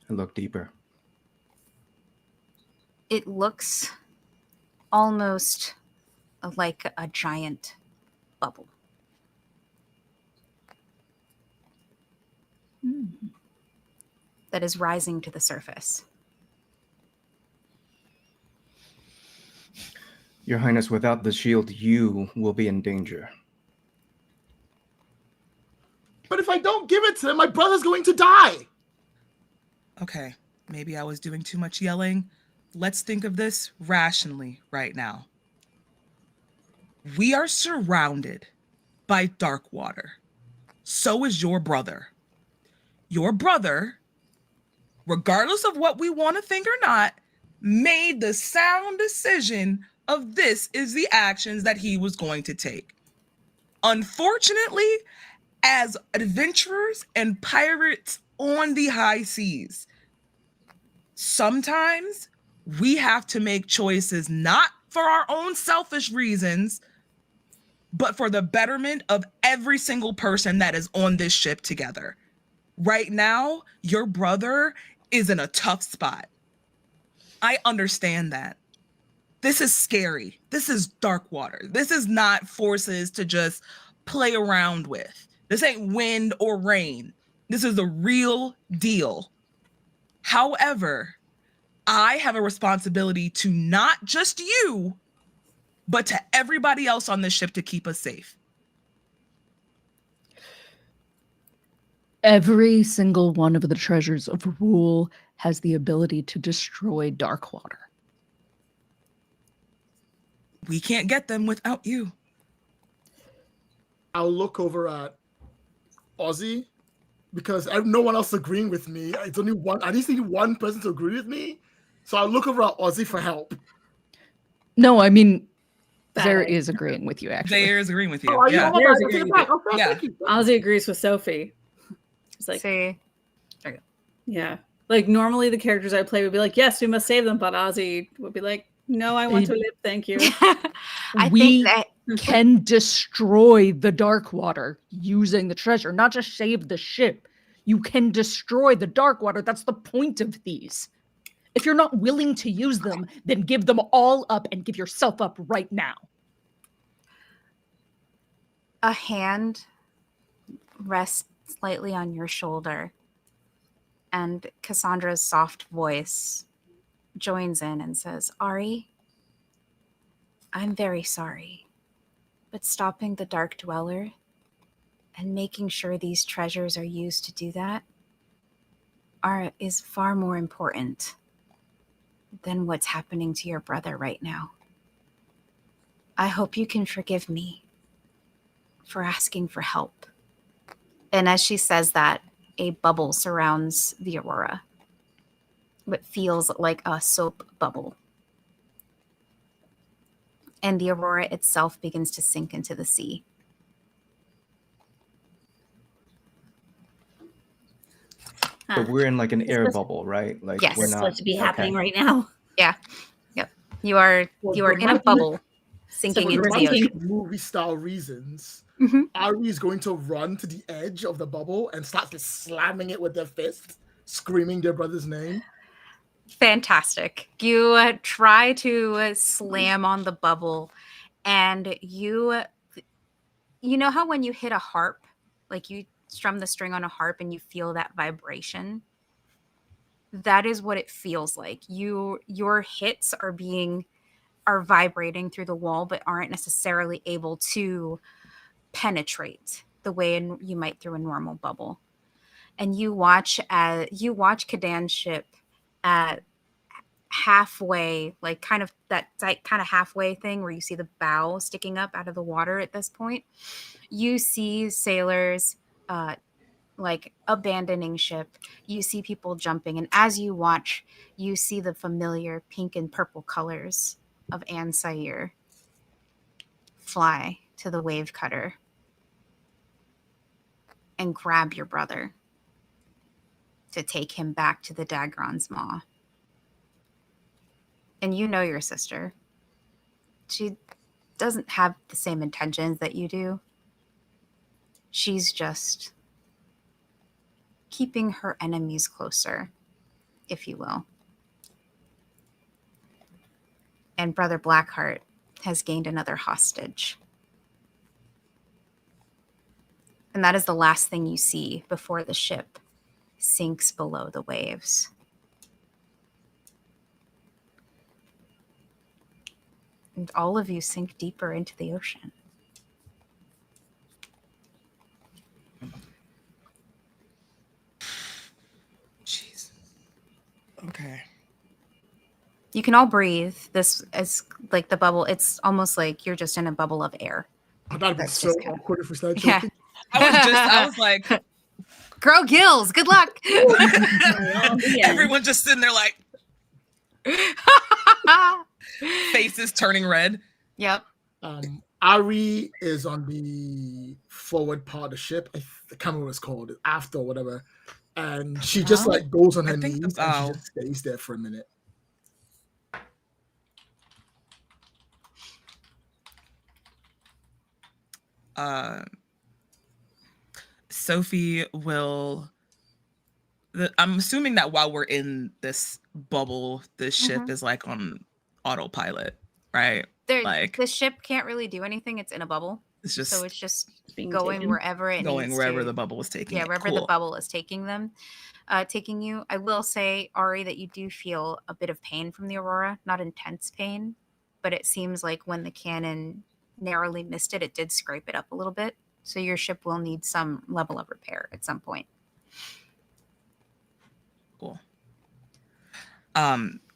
And look deeper. It looks almost like a giant bubble. That is rising to the surface. Your Highness, without the shield, you will be in danger. But if I don't give it to him, my brother's going to die. Okay, maybe I was doing too much yelling. Let's think of this rationally right now. We are surrounded by dark water. So is your brother. Your brother, regardless of what we want to think or not, made the sound decision of this is the actions that he was going to take. Unfortunately, as adventurers and pirates on the high seas, sometimes we have to make choices not for our own selfish reasons, but for the betterment of every single person that is on this ship together. Right now, your brother is in a tough spot. I understand that. This is scary. This is dark water. This is not forces to just play around with. This ain't wind or rain. This is the real deal. However, I have a responsibility to not just you, but to everybody else on this ship to keep us safe. Every single one of the treasures of rule has the ability to destroy dark water. We can't get them without you. I'll look over at Ozzy because no one else agreeing with me. It's only one. I just need one person to agree with me. So I'll look over at Ozzy for help. No, I mean, Bad Zara idea. is agreeing with you, actually. Zaire is agreeing with you. Oh, Yeah. my There's bad. a I take it great back. Okay, Yeah. thank you. Ozzy agrees with Sophie. It's like, See, yeah. Like normally the characters I play would be like, yes, we must save them, but Ozzy would be like, no, I want to live, thank you. I think We that can destroy the dark water using the treasure, not just save the ship. You can destroy the dark water. That's the point of these. If you're not willing to use them, then give them all up and give yourself up right now. a hand rests slightly on your shoulder, and Cassandra's soft voice joins in and says, Ari, I'm very sorry, but stopping the Dark Dweller and making sure these treasures are used to do that is far more important than what's happening to your brother right now. I hope you can forgive me for asking for help. And as she says that, a bubble surrounds the Aurora. What feels like a soap bubble. And the Aurora itself begins to sink into the sea. But we're in like an air bubble, right? Like Yes. we're That's not supposed to be okay. happening right now. Yeah. Yep. You are in a bubble sinking For into the dramatic ocean. movie style reasons, Mhm. Ari is going to run to the edge of the bubble and start slamming it with their fist, screaming their brother's name. Fantastic. You try to slam on the bubble, and you know how when you hit a harp, like you strum the string on a harp and you feel that vibration? That is what it feels like. Your hits are vibrating through the wall, but aren't necessarily able to penetrate the way you might through a normal bubble. And you watch Kadan's ship at halfway, like kind of that kind of halfway thing where you see the bow sticking up out of the water at this point. You see sailors like abandoning ship. You see people jumping, and as you watch, you see the familiar pink and purple colors of Anne Sayer fly to the wave cutter and grab your brother to take him back to the Dagron's maw. And you know your sister. She doesn't have the same intentions that you do. She's just keeping her enemies closer, if you will. And Brother Blackheart has gained another hostage. And that is the last thing you see before the ship sinks below the waves. And all of you sink deeper into the ocean. Jeez. Okay. You can all breathe. This is like the bubble. It's almost like you're just in a bubble of air. Oh, that'd be That's so just kind of- awkward if we started Yeah. choking. I was like, Grow gills. Good luck. everyone just sitting there like faces turning red. Yep. Ari is on the forward part of the ship. I can't remember what it's called, aft or whatever. And she just like goes on her think the knees and bow. she just stays there for a minute. Sophie will. I'm assuming that while we're in this bubble, this ship is like on autopilot, right? Like The ship can't really do anything. It's in a bubble. it's just So it's just being going taken. wherever it going needs wherever to. the bubble is taking. Yeah, it. wherever the Cool. bubble is taking you. I will say, Ari, that you do feel a bit of pain from the Aurora. Not intense pain, but it seems like when the cannon narrowly missed it, it did scrape it up a little bit. So your ship will need some level of repair at some point. Cool.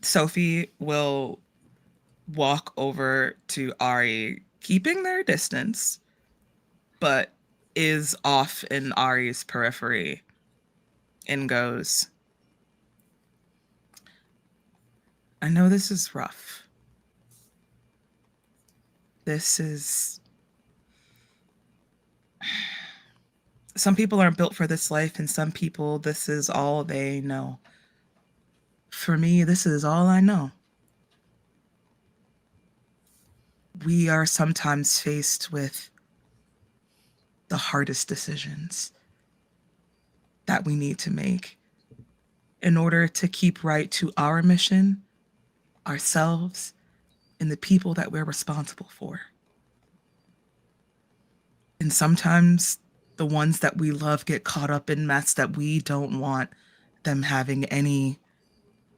Sophie will walk over to Ari, keeping their distance, but is off in Ari's periphery, and goes, I know this is rough. This is... Some people aren't built for this life, and some people, this is all they know. For me, this is all I know. we are sometimes faced with the hardest decisions that we need to make in order to keep right to our mission, ourselves, and the people that we're responsible for. And sometimes the ones that we love get caught up in mess that we don't want them having any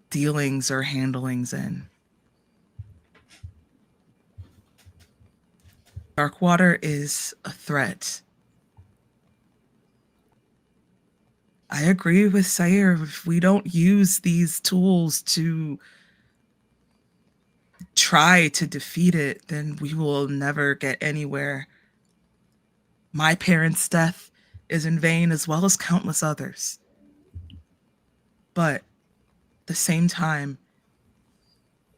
dealings or handlings in. Darkwater is a threat. I agree with Sayer. If we don't use these tools to try to defeat it, then we will never get anywhere. My parents' death is in vain, as well as countless others. But at the same time,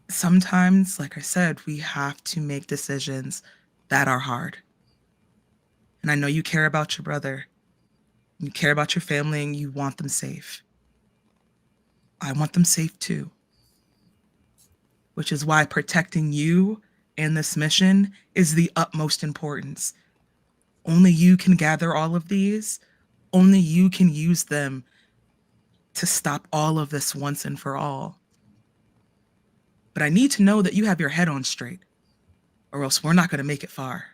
sometimes, like I said, we have to make decisions that are hard. And I know you care about your brother, you care about your family, and you want them safe. I want them safe too. Which is why protecting you and this mission is the utmost importance. Only you can gather all of these. Only you can use them to stop all of this once and for all. But I need to know that you have your head on straight, or else we're not going to make it far.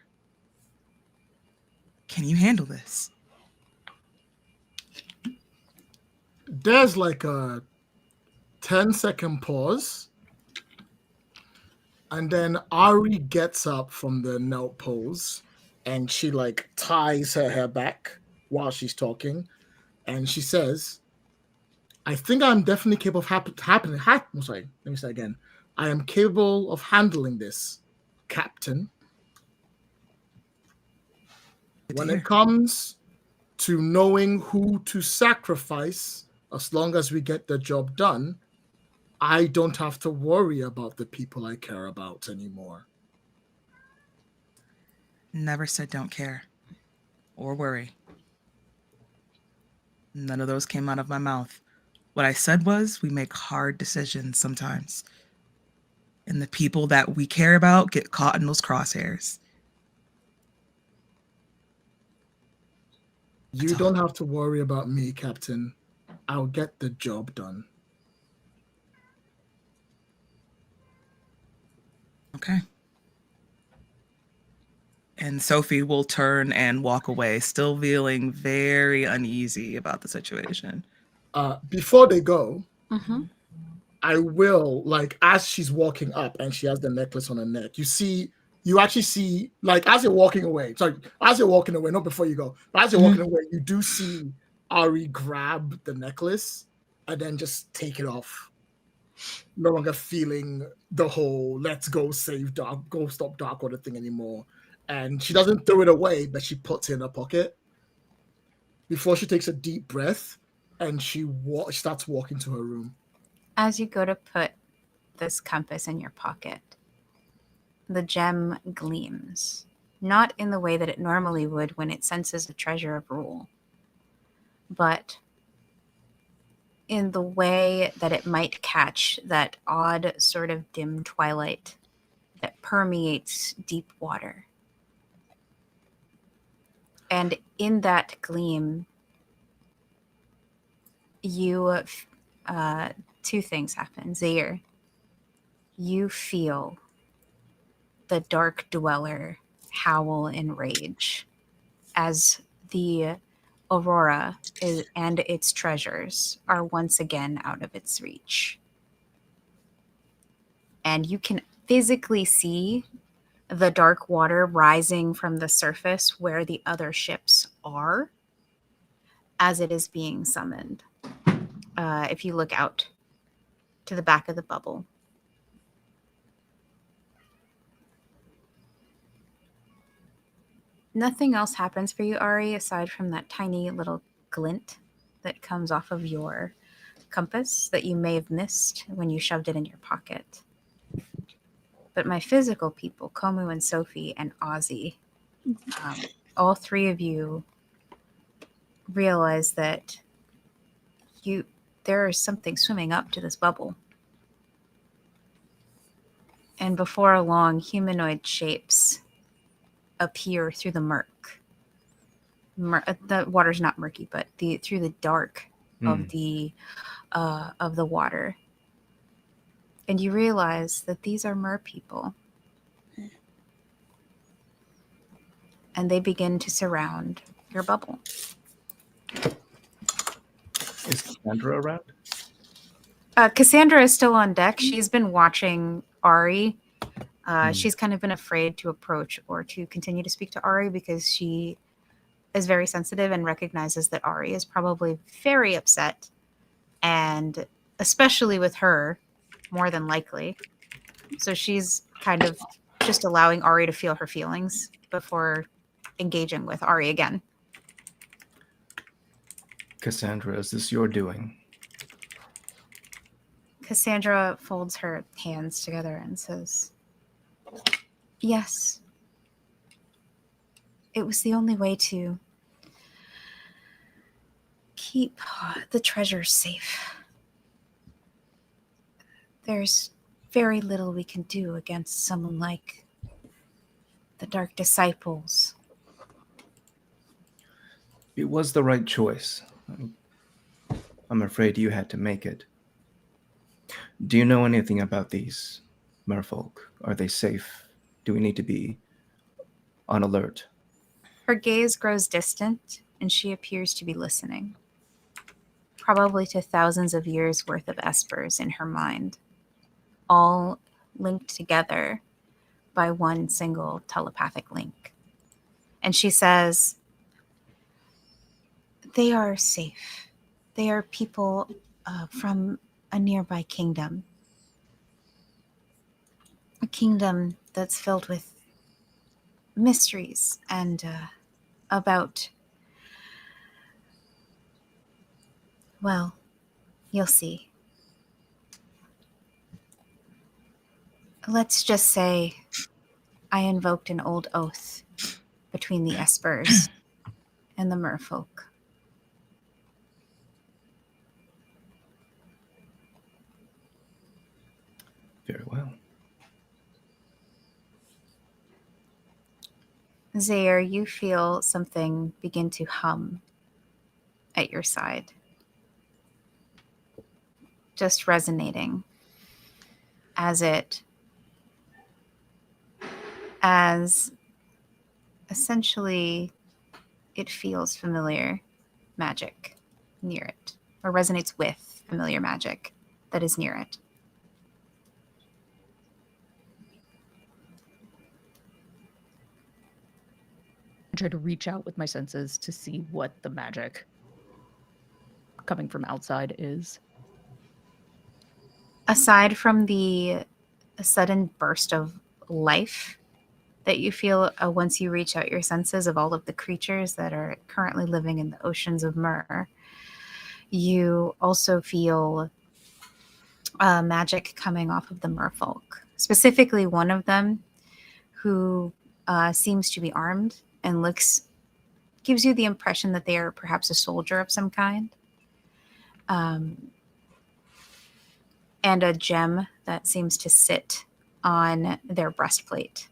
Can you handle this? There's like a 10-second pause. And then Ari gets up from the knelt pose and she like ties her hair back while she's talking. And she says, I think I'm definitely capable of I'm sorry, let me say again. I am capable of handling this, Captain. When it comes to knowing who to sacrifice, as long as we get the job done, I don't have to worry about the people I care about anymore. Never said don't care or worry. None of those came out of my mouth. What I said was we make hard decisions sometimes. And the people that we care about get caught in those crosshairs. You don't have to worry about me, Captain. I'll get the job done. Okay. And Sophie will turn and walk away, still feeling very uneasy about the situation. Before they go, Mm-hmm. I will, like, as she's walking up and she has the necklace on her neck, you actually see, like, as you're walking away, not before you go, but as you're walking away, you do see Ari grab the necklace and then just take it off. No longer feeling the whole let's go save Dark, go stop Darkwater thing anymore. And she doesn't throw it away, but she puts it in her pocket before she takes a deep breath and she starts walking to her room. As you go to put this compass in your pocket, the gem gleams, not in the way that it normally would when it senses the treasure of rule, but in the way that it might catch that odd sort of dim twilight that permeates deep water. And in that gleam, you, two things happen. Zaire, you feel the dark dweller howl in rage as the aurora and its treasures are once again out of its reach. And you can physically see the dark water rising from the surface where the other ships are as it is being summoned. If you look out to the back of the bubble. Nothing else happens for you, Ari, aside from that tiny little glint that comes off of your compass that you may have missed when you shoved it in your pocket. But my physical people, Komu and Sophie and Ozzy, all three of you realize that there is something swimming up to this bubble. And before long, humanoid shapes appear through the murk. The water's not murky, but through the dark of the water. And you realize that these are mer people. And they begin to surround your bubble. Is Cassandra around? Cassandra is still on deck. She's been watching Ari. She's kind of been afraid to approach or to continue to speak to Ari because she is very sensitive and recognizes that Ari is probably very upset, and especially with her, more than likely. So she's kind of just allowing Ari to feel her feelings before engaging with Ari again. Cassandra, is this your doing? Cassandra folds her hands together and says, yes. It was the only way to keep the treasures safe. There's very little we can do against someone like the Dark Disciples. It was the right choice. I'm afraid you had to make it. Do you know anything about these merfolk? Are they safe? Do we need to be on alert? Her gaze grows distant, and she appears to be listening. Probably to thousands of years' worth of espers in her mind, all linked together by one single telepathic link. And she says, they are safe. They are people from a nearby kingdom. A kingdom that's filled with mysteries and about, well, you'll see. Let's just say I invoked an old oath between the espers and the merfolk. Very well. Zaire, you feel something begin to hum at your side. Just resonating as essentially it feels familiar magic near it, or resonates with familiar magic that is near it. I try to reach out with my senses to see what the magic coming from outside is. Aside from a sudden burst of life that you feel once you reach out your senses of all of the creatures that are currently living in the oceans of Myrrh, you also feel magic coming off of the merfolk. Specifically, one of them who seems to be armed and gives you the impression that they are perhaps a soldier of some kind. And a gem that seems to sit on their breastplate.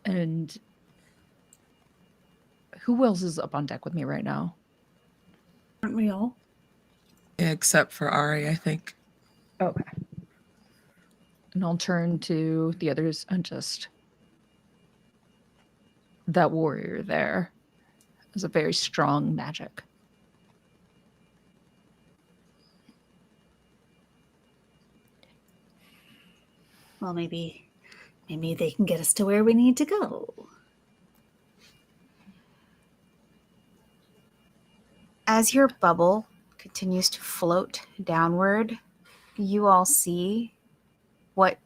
And who else is up on deck with me right now? Aren't we all? Except for Ari, I think. Okay. And I'll turn to the others and just... That warrior there is a very strong magic. Well, maybe they can get us to where we need to go. As your bubble continues to float downward, you all see what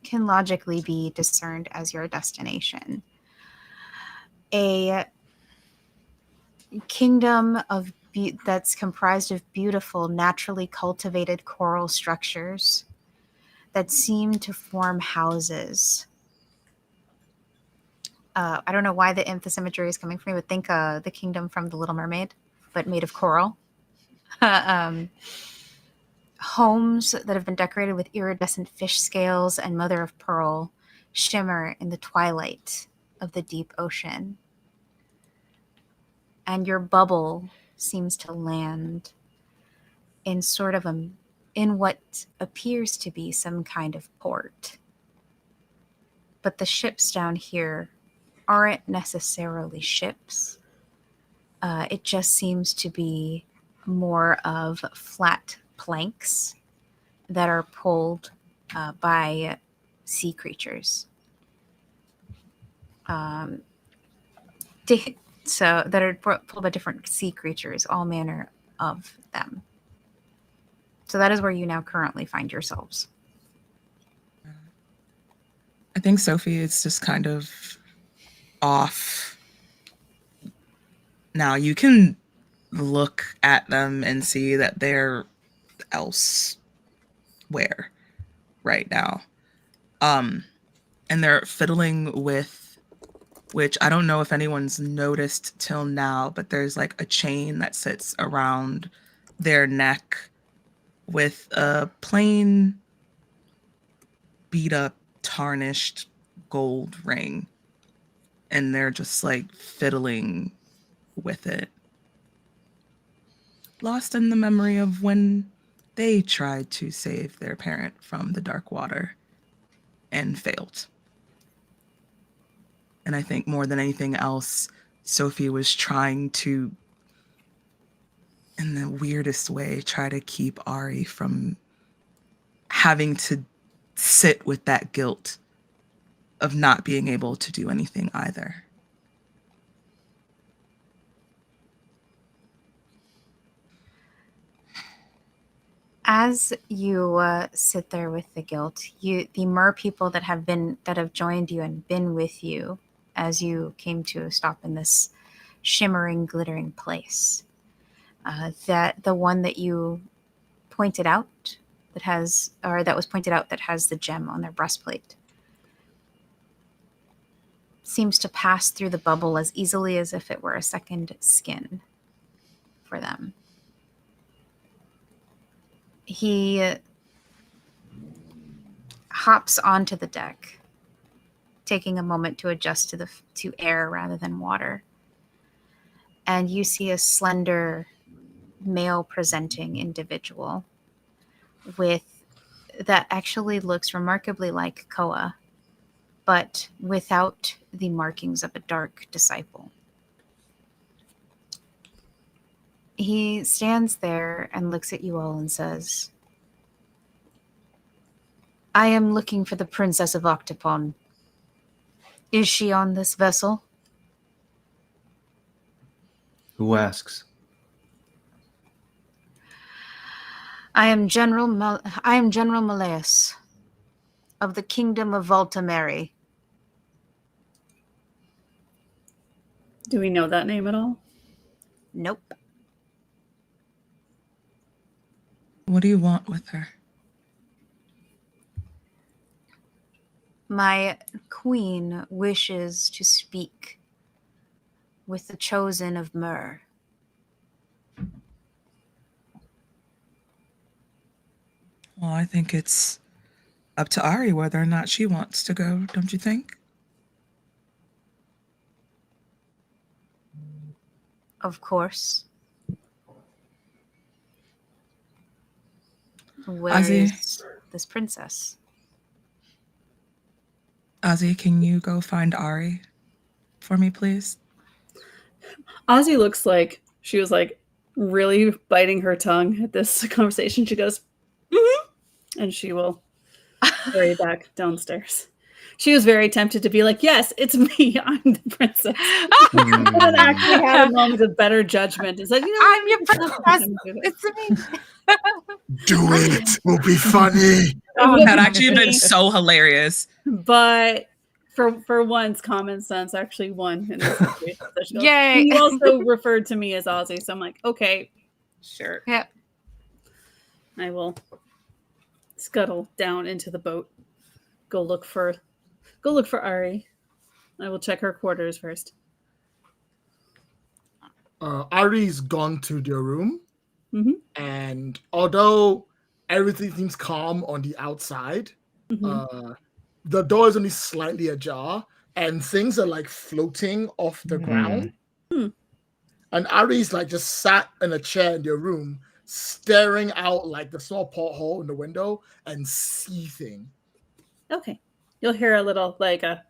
can logically be discerned as your destination. A kingdom of that's comprised of beautiful, naturally cultivated coral structures that seem to form houses I don't know why this imagery is coming from me, but think the kingdom from The Little Mermaid, but made of coral. Homes that have been decorated with iridescent fish scales and mother of pearl shimmer in the twilight of the deep ocean. And your bubble seems to land in in what appears to be some kind of port. But the ships down here aren't necessarily ships. It just seems to be more of flat planks that are pulled by sea creatures. So that are pulled by different sea creatures, all manner of them. So that is where you now currently find yourselves. I think Sophie is just kind of off. Now you can look at them and see that they're elsewhere right now. And they're fiddling with, which I don't know if anyone's noticed till now, but there's like a chain that sits around their neck with a plain beat up, tarnished gold ring. And they're just like fiddling with it. Lost in the memory of when they tried to save their parent from the dark water and failed. And I think more than anything else, Sophie was trying to, in the weirdest way, try to keep Ari from having to sit with that guilt of not being able to do anything either. As you sit there with the guilt, the mer people that have joined you and been with you as you came to a stop in this shimmering, glittering place, that the one that you pointed out that was pointed out that has the gem on their breastplate seems to pass through the bubble as easily as if it were a second skin for them. He hops onto the deck, taking a moment to adjust to air rather than water. And you see a slender, male-presenting individual that actually looks remarkably like Koa, but without the markings of a dark disciple. He stands there and looks at you all and says, "I am looking for the Princess of Octopon. Is she on this vessel?" Who asks? I am General Malleus of the Kingdom of Voltameri. Do we know that name at all? Nope. What do you want with her? My queen wishes to speak with the chosen of Myr. Well, I think it's up to Ari whether or not she wants to go, don't you think? Of course. Where is this princess? Ozzy, can you go find Ari for me, please? Ozzy looks like she was like really biting her tongue at this conversation. She goes, mm-hmm, and she will hurry back downstairs. She was very tempted to be like, "Yes, it's me. I'm the princess." But actually had a moment of better judgment. It's like, I'm your princess. It's me. Do it. Will be funny. Oh, that actually been so hilarious. But for once, common sense actually won in this situation. So she goes, Yay! You also referred to me as Ozzy, so I'm like, okay, sure. Yep. I will scuttle down into the boat. Go look for Ari. I will check her quarters first. Ari's gone to their room, Mhm. and although everything seems calm on the outside, Mhm. the door is only slightly ajar, and things are like floating off the ground. Hmm. And Ari's like just sat in a chair in their room, staring out like the small porthole in the window and seething. Okay. You'll hear a little like a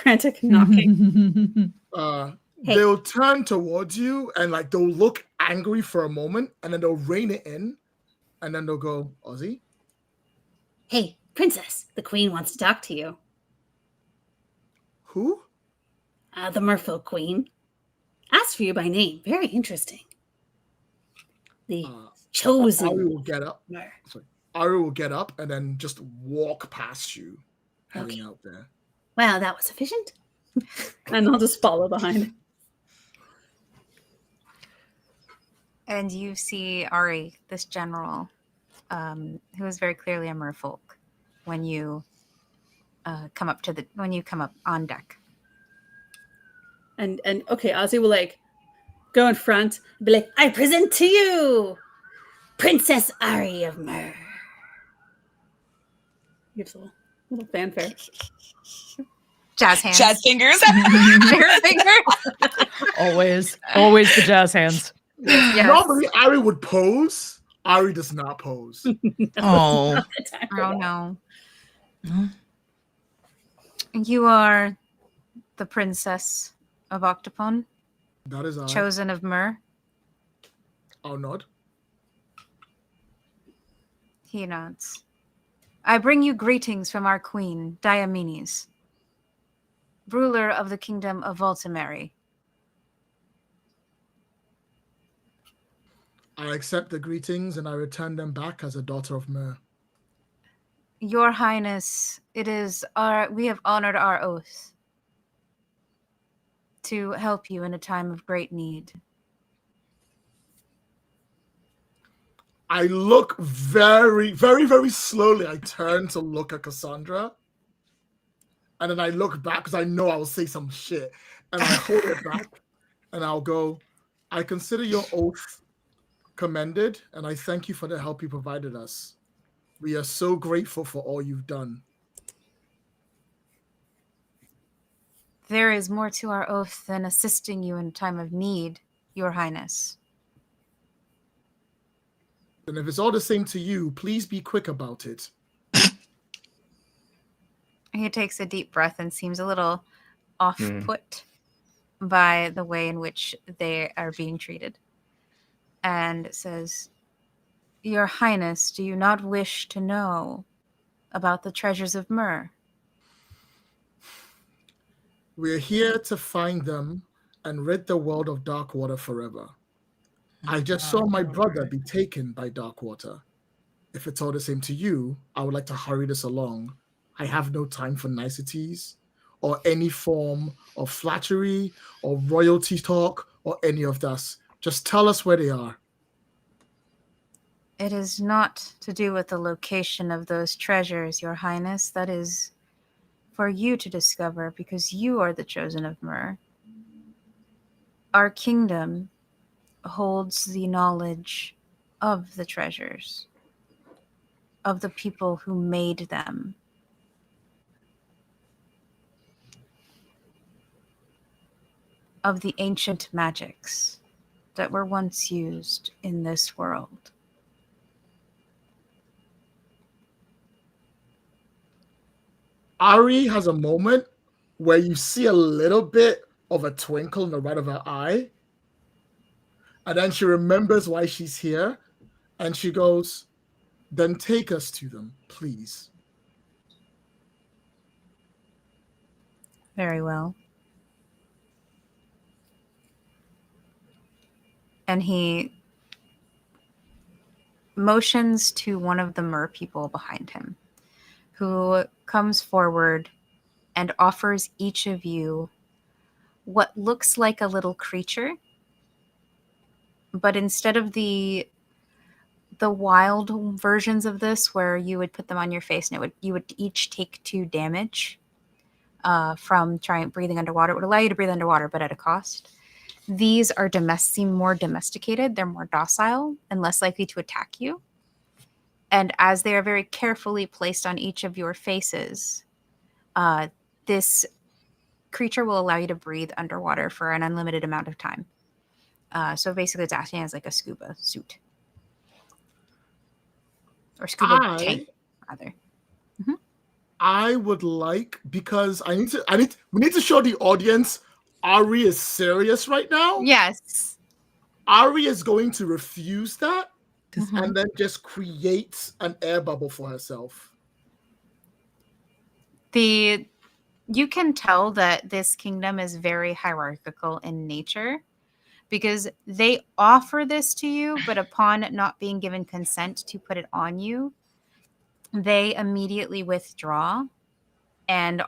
frantic knocking. Hey. They'll turn towards you and like they'll look angry for a moment, and then they'll rein it in, and then they'll go, Ozzy? Hey, princess, the queen wants to talk to you. Who? The merfolk queen. Asked for you by name. Very interesting. The chosen. Ari will get up. Mer. Sorry. Ari will get up and then just walk past you, heading out there. Wow, that was efficient. And I'll just follow behind. And you see Ari, this general, who is very clearly a merfolk, when you come up on deck. And okay, Ozzy will like go in front and be like, I present to you Princess Ari of Mer. gives a little fanfare. Jazz hands. Jazz fingers. Finger fingers. always the jazz hands. Yes. Normally, Ari would pose. Ari does not pose. Oh. Oh no. Mhm. You are the princess of Octopon, That is I. chosen of Mer. I'll nod. He nods. I bring you greetings from our queen, Diomedes, ruler of the kingdom of Voltimeri. I accept the greetings and I return them back as a daughter of Mer. Your Highness, we have honored our oath to help you in a time of great need. I look very, very, very slowly. I turn to look at Cassandra. And then I look back because I know I will say some shit. And I hold it back and I'll go, I consider your oath commended and I thank you for the help you provided us. We are so grateful for all you've done. There is more to our oath than assisting you in a time of need, Your Highness. And if it's all the same to you, please be quick about it. He takes a deep breath and seems a little off-put by the way in which they are being treated. And says, Your Highness, do you not wish to know about the treasures of Mer? We're here to find them and rid the world of Darkwater forever. I just saw my brother be taken by Darkwater. If it's all the same to you, I would like to hurry this along. I have no time for niceties or any form of flattery or royalty talk or any of that. Just tell us where they are. It is not to do with the location of those treasures, Your Highness. That is for you to discover because you are the chosen of Mer. Our kingdom holds the knowledge of the treasures, of the people who made them. Of the ancient magics that were once used in this world. Ari has a moment where you see a little bit of a twinkle in the right of her eye. And then she remembers why she's here. And she goes, then take us to them, please. Very well. And he motions to one of the mer people behind him, who comes forward and offers each of you what looks like a little creature, but instead of the wild versions of this where you would put them on your face and you would each take 2 damage, from breathing underwater. It would allow you to breathe underwater, but at a cost. These are seem more domesticated. They're more docile and less likely to attack you. And as they are very carefully placed on each of your faces, this creature will allow you to breathe underwater for an unlimited amount of time. So basically, it's acting as like a scuba suit. Or scuba tank, rather. I would like, because we need to show the audience Ari is serious right now. Yes. Ari is going to refuse that and then just create an air bubble for herself. You can tell that this kingdom is very hierarchical in nature because they offer this to you, but upon not being given consent to put it on you, they immediately withdraw and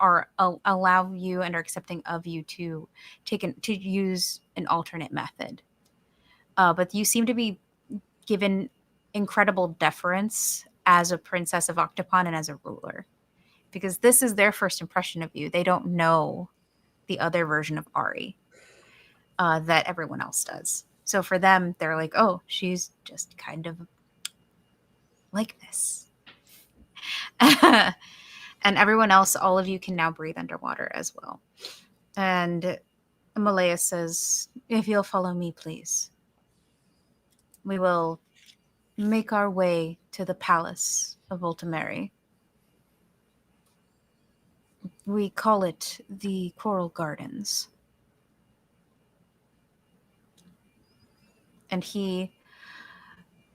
allow you and are accepting of you to use an alternate method. But you seem to be given incredible deference as a princess of Octopon and as a ruler, because this is their first impression of you. They don't know the other version of Ari that everyone else does. So for them, they're like, oh, she's just kind of like this. And everyone else, all of you can now breathe underwater as well. And Malaya says, if you'll follow me, please. We will make our way to the palace of Ultimary. We call it the Coral Gardens. And he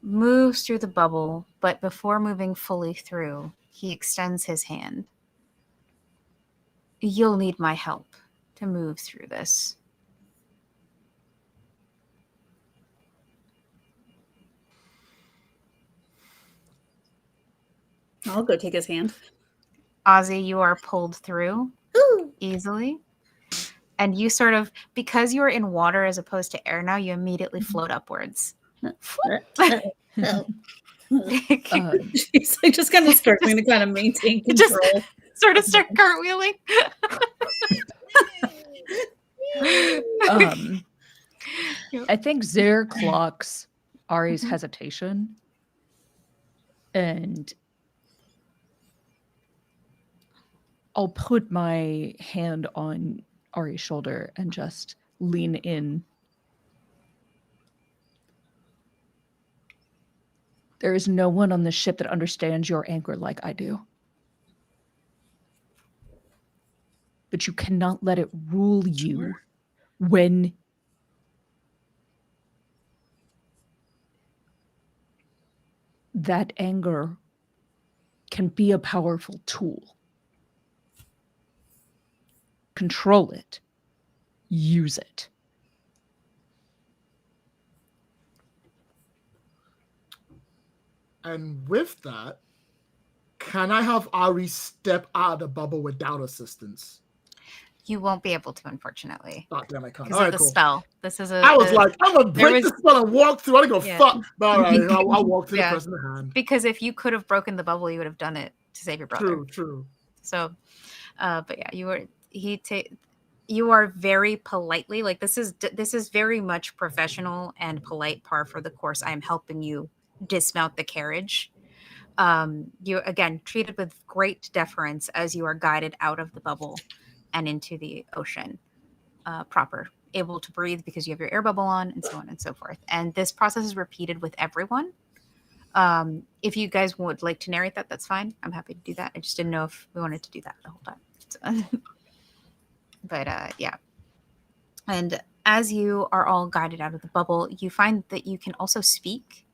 moves through the bubble, but before moving fully through, he extends his hand. You'll need my help to move through this. I'll go take his hand. Ozzy, you are pulled through easily. And you sort of, because you're in water as opposed to air now, you immediately float upwards. She's like just kind of struggling to kind of maintain control. Just sort of start cartwheeling. I think Zare clocks Ari's hesitation, and I'll put my hand on Ari's shoulder and just lean in. There is no one on the ship that understands your anger like I do. But you cannot let it rule you when that anger can be a powerful tool. Control it. Use it. And with that, can I have Ari step out of the bubble without assistance? You won't be able to, unfortunately. Oh, damn, I can't. Because of the spell. This is I was like, I'm going to break this spell and walk through. I go, fuck. All right, I'll walk through the person in hand. Because if you could have broken the bubble, you would have done it to save your brother. True. So, but yeah, you are very politely, like this is very much professional and polite par for the course. I am helping you dismount the carriage. You again treated with great deference as you are guided out of the bubble and into the ocean proper, able to breathe because you have your air bubble on, and so on and so forth. And this process is repeated with everyone. If you guys would like to narrate that, that's fine. I'm happy to do that. I just didn't know if we wanted to do that the whole time. So, but yeah. And as you are all guided out of the bubble, you find that you can also speak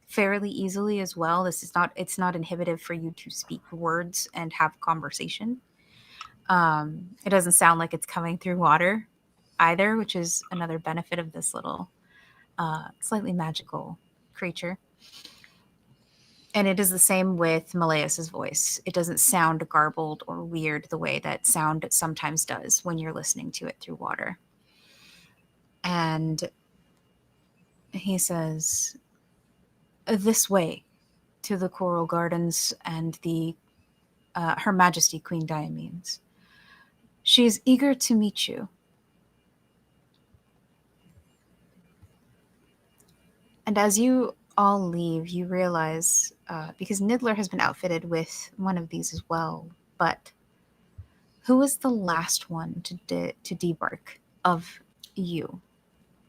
fairly easily as well. It's not inhibitive for you to speak words and have conversation. It doesn't sound like it's coming through water either, which is another benefit of this little slightly magical creature. And it is the same with Malaeus's voice. It doesn't sound garbled or weird the way that sound sometimes does when you're listening to it through water. And he says, this way to the Coral Gardens and the Her Majesty Queen Diomedes. She is eager to meet you. And as you all leave, you realize, because Niddler has been outfitted with one of these as well, but who was the last one to debark of you?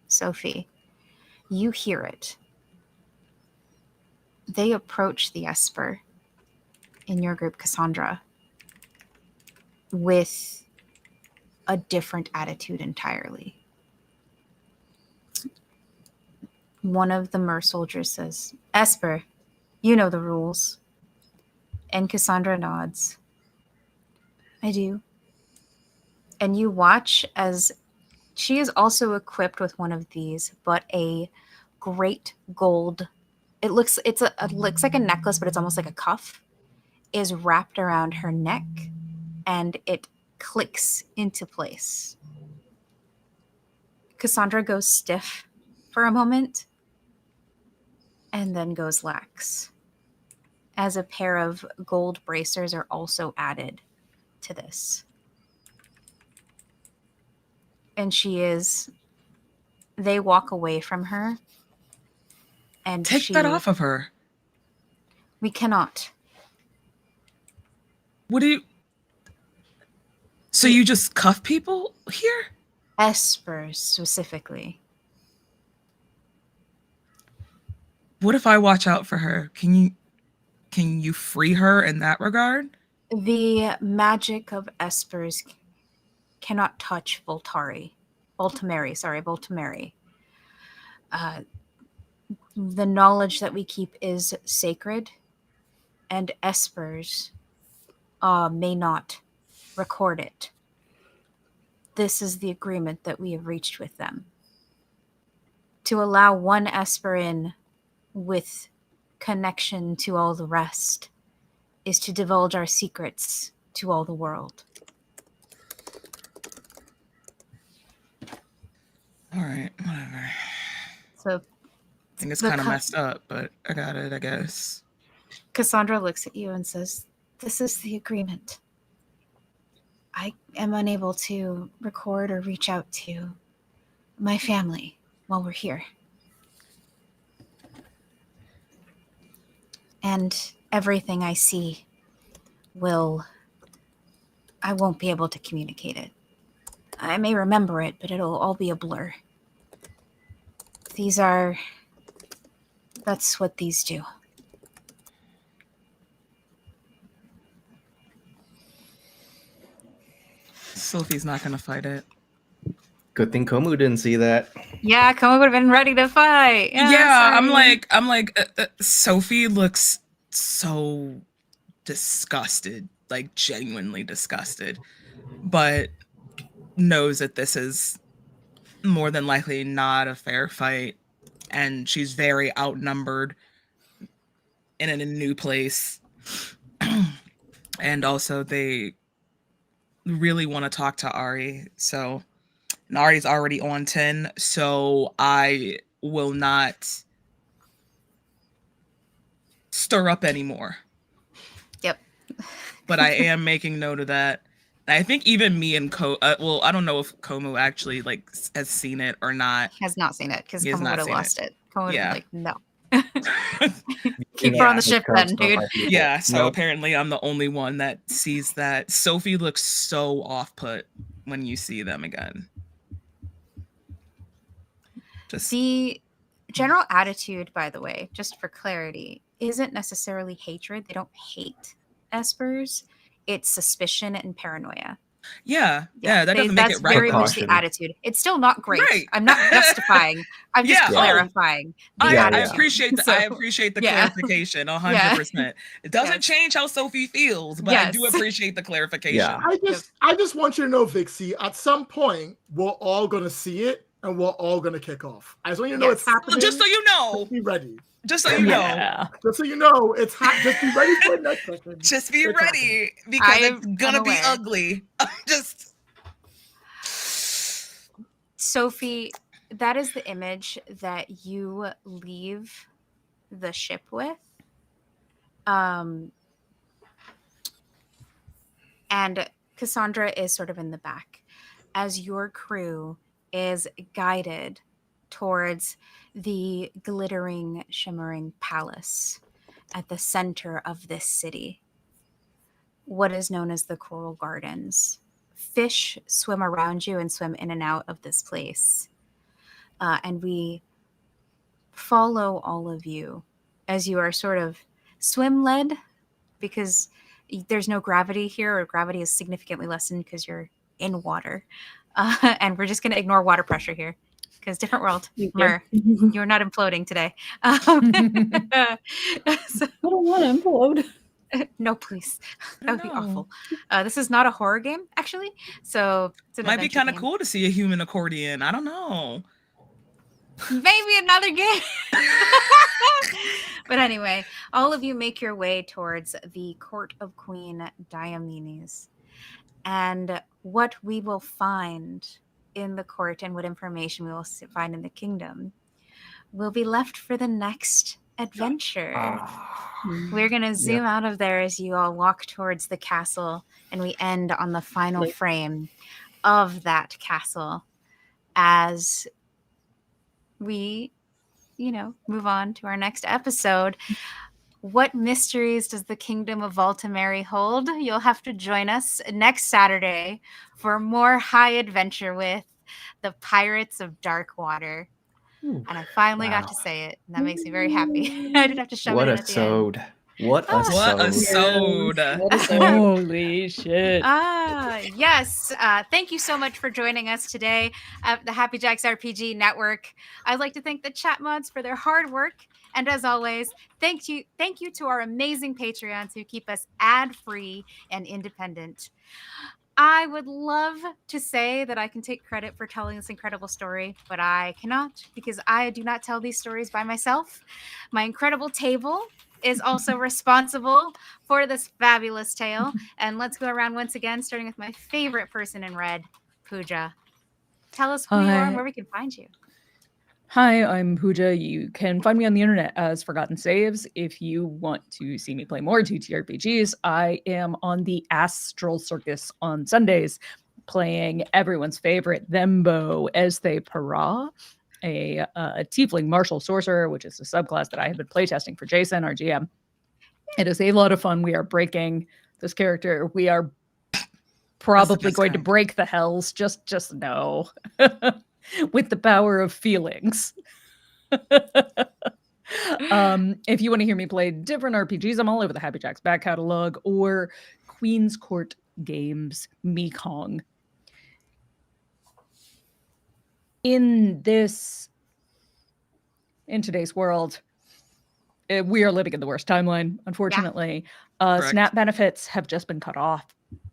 Sophie, you hear it. They approach the Esper in your group, Cassandra, with a different attitude entirely. One of the Mer soldiers says, Esper, you know the rules. And Cassandra nods. I do. And you watch as she is also equipped with one of these, but a great gold. It looks like a necklace, but it's almost like a cuff, is wrapped around her neck, and it clicks into place. Cassandra goes stiff for a moment, and then goes lax, as a pair of gold bracers are also added to this. And they walk away from her. And Take that off of her. We cannot. What do you... So you just cuff people here? Espers specifically. What if I watch out for her? Can you free her in that regard? The magic of Espers cannot touch Voltmeri. The knowledge that we keep is sacred, and Espers may not record it. This is the agreement that we have reached with them. To allow one Esper in with connection to all the rest is to divulge our secrets to all the world. All right, whatever. So I think it's kind of messed up, but I got it, I guess. Cassandra looks at you and says, this is the agreement. I am unable to record or reach out to my family while we're here. And everything I see I won't be able to communicate it. I may remember it, but it'll all be a blur. That's what these do. Sophie's not gonna fight it. Good thing Komu didn't see that. Yeah, Koma would have been ready to fight. Yeah, I'm like, Sophie looks so disgusted, like genuinely disgusted, but knows that this is more than likely not a fair fight, and she's very outnumbered and in a new place. And also they really want to talk to Ari, so and Ari's already on 10, so I will not stir up anymore. Yep. But I am making note of that. I think even me and well, I don't know if Komu actually like has seen it or not. Has not seen it because He has Koma not would have seen lost it. Koma would have been like, no. Keep her Yeah, on the ship then, dude. Yeah, so Nope. apparently I'm the only one that sees that. Sophie looks so off-put when you see them again. Just The general attitude, by the way, just for clarity, isn't necessarily hatred. They don't hate Espers. It's suspicion and paranoia. yeah, that doesn't make that's it right. very much Precaution. the attitude. It's still not great. Right. I'm not justifying. I'm just Yeah. clarifying. The I attitude. appreciate the So, I appreciate the yeah. clarification 100%. Yeah. It doesn't Yes. change how Sophie feels, but I do Yes. appreciate the clarification. Yeah. I just want you to know, Vixie, at some point, we're all going to see it and we're all going to kick off. I just want you to know Yes. it's happening. Just so you know. Just be ready. Just so you know. Yeah. Just so you know, it's just be ready for it next second. Just be It's ready because it's I'm gonna be unaware. ugly. Just Sophie, that is the image that you leave the ship with. And Cassandra is sort of in the back as your crew is guided towards the glittering, shimmering palace at the center of this city, what is known as the Coral Gardens. Fish swim around you and swim in and out of this place. And we follow all of you as you are sort of swim-led, because there's no gravity here, or gravity is significantly lessened because you're in water. And we're just going to ignore water pressure here because different world. Mer, you're not imploding today. So, I don't want to implode. no, please. That would be awful. This is not a horror game, actually. So it's an Might be adventure kind of game. cool to see a human accordion. I don't know. Maybe another game. But anyway, all of you make your way towards the court of Queen Diomedes. And what we will find in the court and what information we will find in the kingdom will be left for the next adventure. We're going to zoom out of there as you all walk towards the castle, and we end on the final frame of that castle as we, move on to our next episode. What mysteries does the kingdom of Valtameri hold? You'll have to join us next Saturday for more high adventure with the Pirates of Darkwater. And I finally got to say it, and that makes me very happy. I didn't have to shove it in at the end. What a sode. Holy shit. Yes. Thank you so much for joining us today at the Happy Jacks RPG Network. I'd like to thank the chat mods for their hard work. And as always, thank you to our amazing Patreons who keep us ad-free and independent. I would love to say that I can take credit for telling this incredible story, but I cannot, because I do not tell these stories by myself. My incredible table is also responsible for this fabulous tale. And let's go around once again, starting with my favorite person in red, Pooja. Tell us who you are and where we can find you. Hi, I'm Pooja. You can find me on the internet as Forgotten Saves. If you want to see me play more TTRPGs, I am on the Astral Circus on Sundays, playing everyone's favorite Thembo Esthe Para, a tiefling martial sorcerer, which is a subclass that I have been playtesting for Jason, our GM. It is a lot of fun. We are breaking this character. We are probably going to break the hells. Just know. With the power of feelings. If you want to hear me play different RPGs, I'm all over the Happy Jacks back catalog or Queen's Court Games Mekong. In today's world, we are living in the worst timeline, unfortunately. SNAP benefits have just been cut off.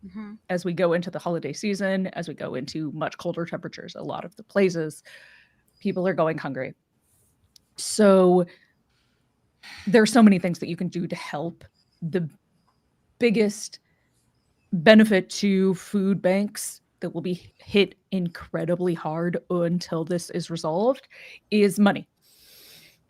Mm-hmm. As we go into the holiday season, as we go into much colder temperatures, a lot of the places, people are going hungry. So there's so many things that you can do to help. The biggest benefit to food banks that will be hit incredibly hard until this is resolved is money.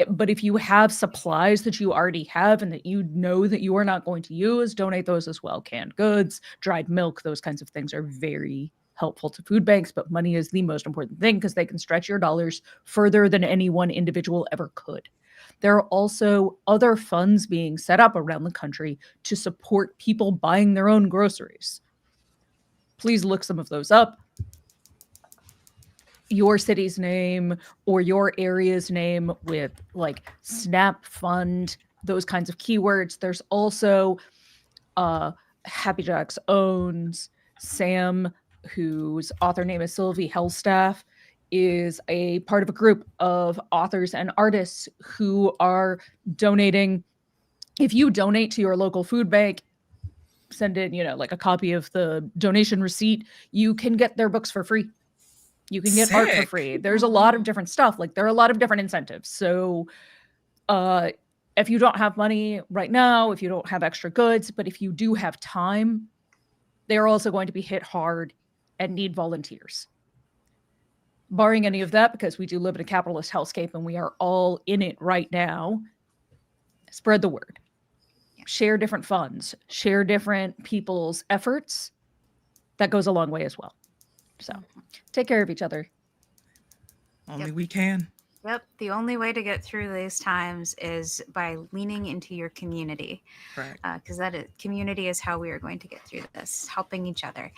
But if you have supplies that you already have and that you know that you are not going to use, donate those as well. Canned goods, dried milk, those kinds of things are very helpful to food banks, but money is the most important thing because they can stretch your dollars further than any one individual ever could. There are also other funds being set up around the country to support people buying their own groceries. Please look some of those up. Your city's name or your area's name with like SNAP fund, those kinds of keywords. There's also Happy Jacks owns Sam, whose author name is Sylvie Hellstaff, is a part of a group of authors and artists who are donating. If you donate to your local food bank, send in, like a copy of the donation receipt, you can get their books for free. You can get art for free. There's a lot of different stuff. Like there are a lot of different incentives. So if you don't have money right now, if you don't have extra goods, but if you do have time, they're also going to be hit hard and need volunteers. Barring any of that, because we do live in a capitalist hellscape and we are all in it right now, spread the word. Share different funds. Share different people's efforts. that goes a long way as well. So take care of each other. Only we can. Yep. The only way to get through these times is by leaning into your community. Right. Because community is how we are going to get through this, helping each other.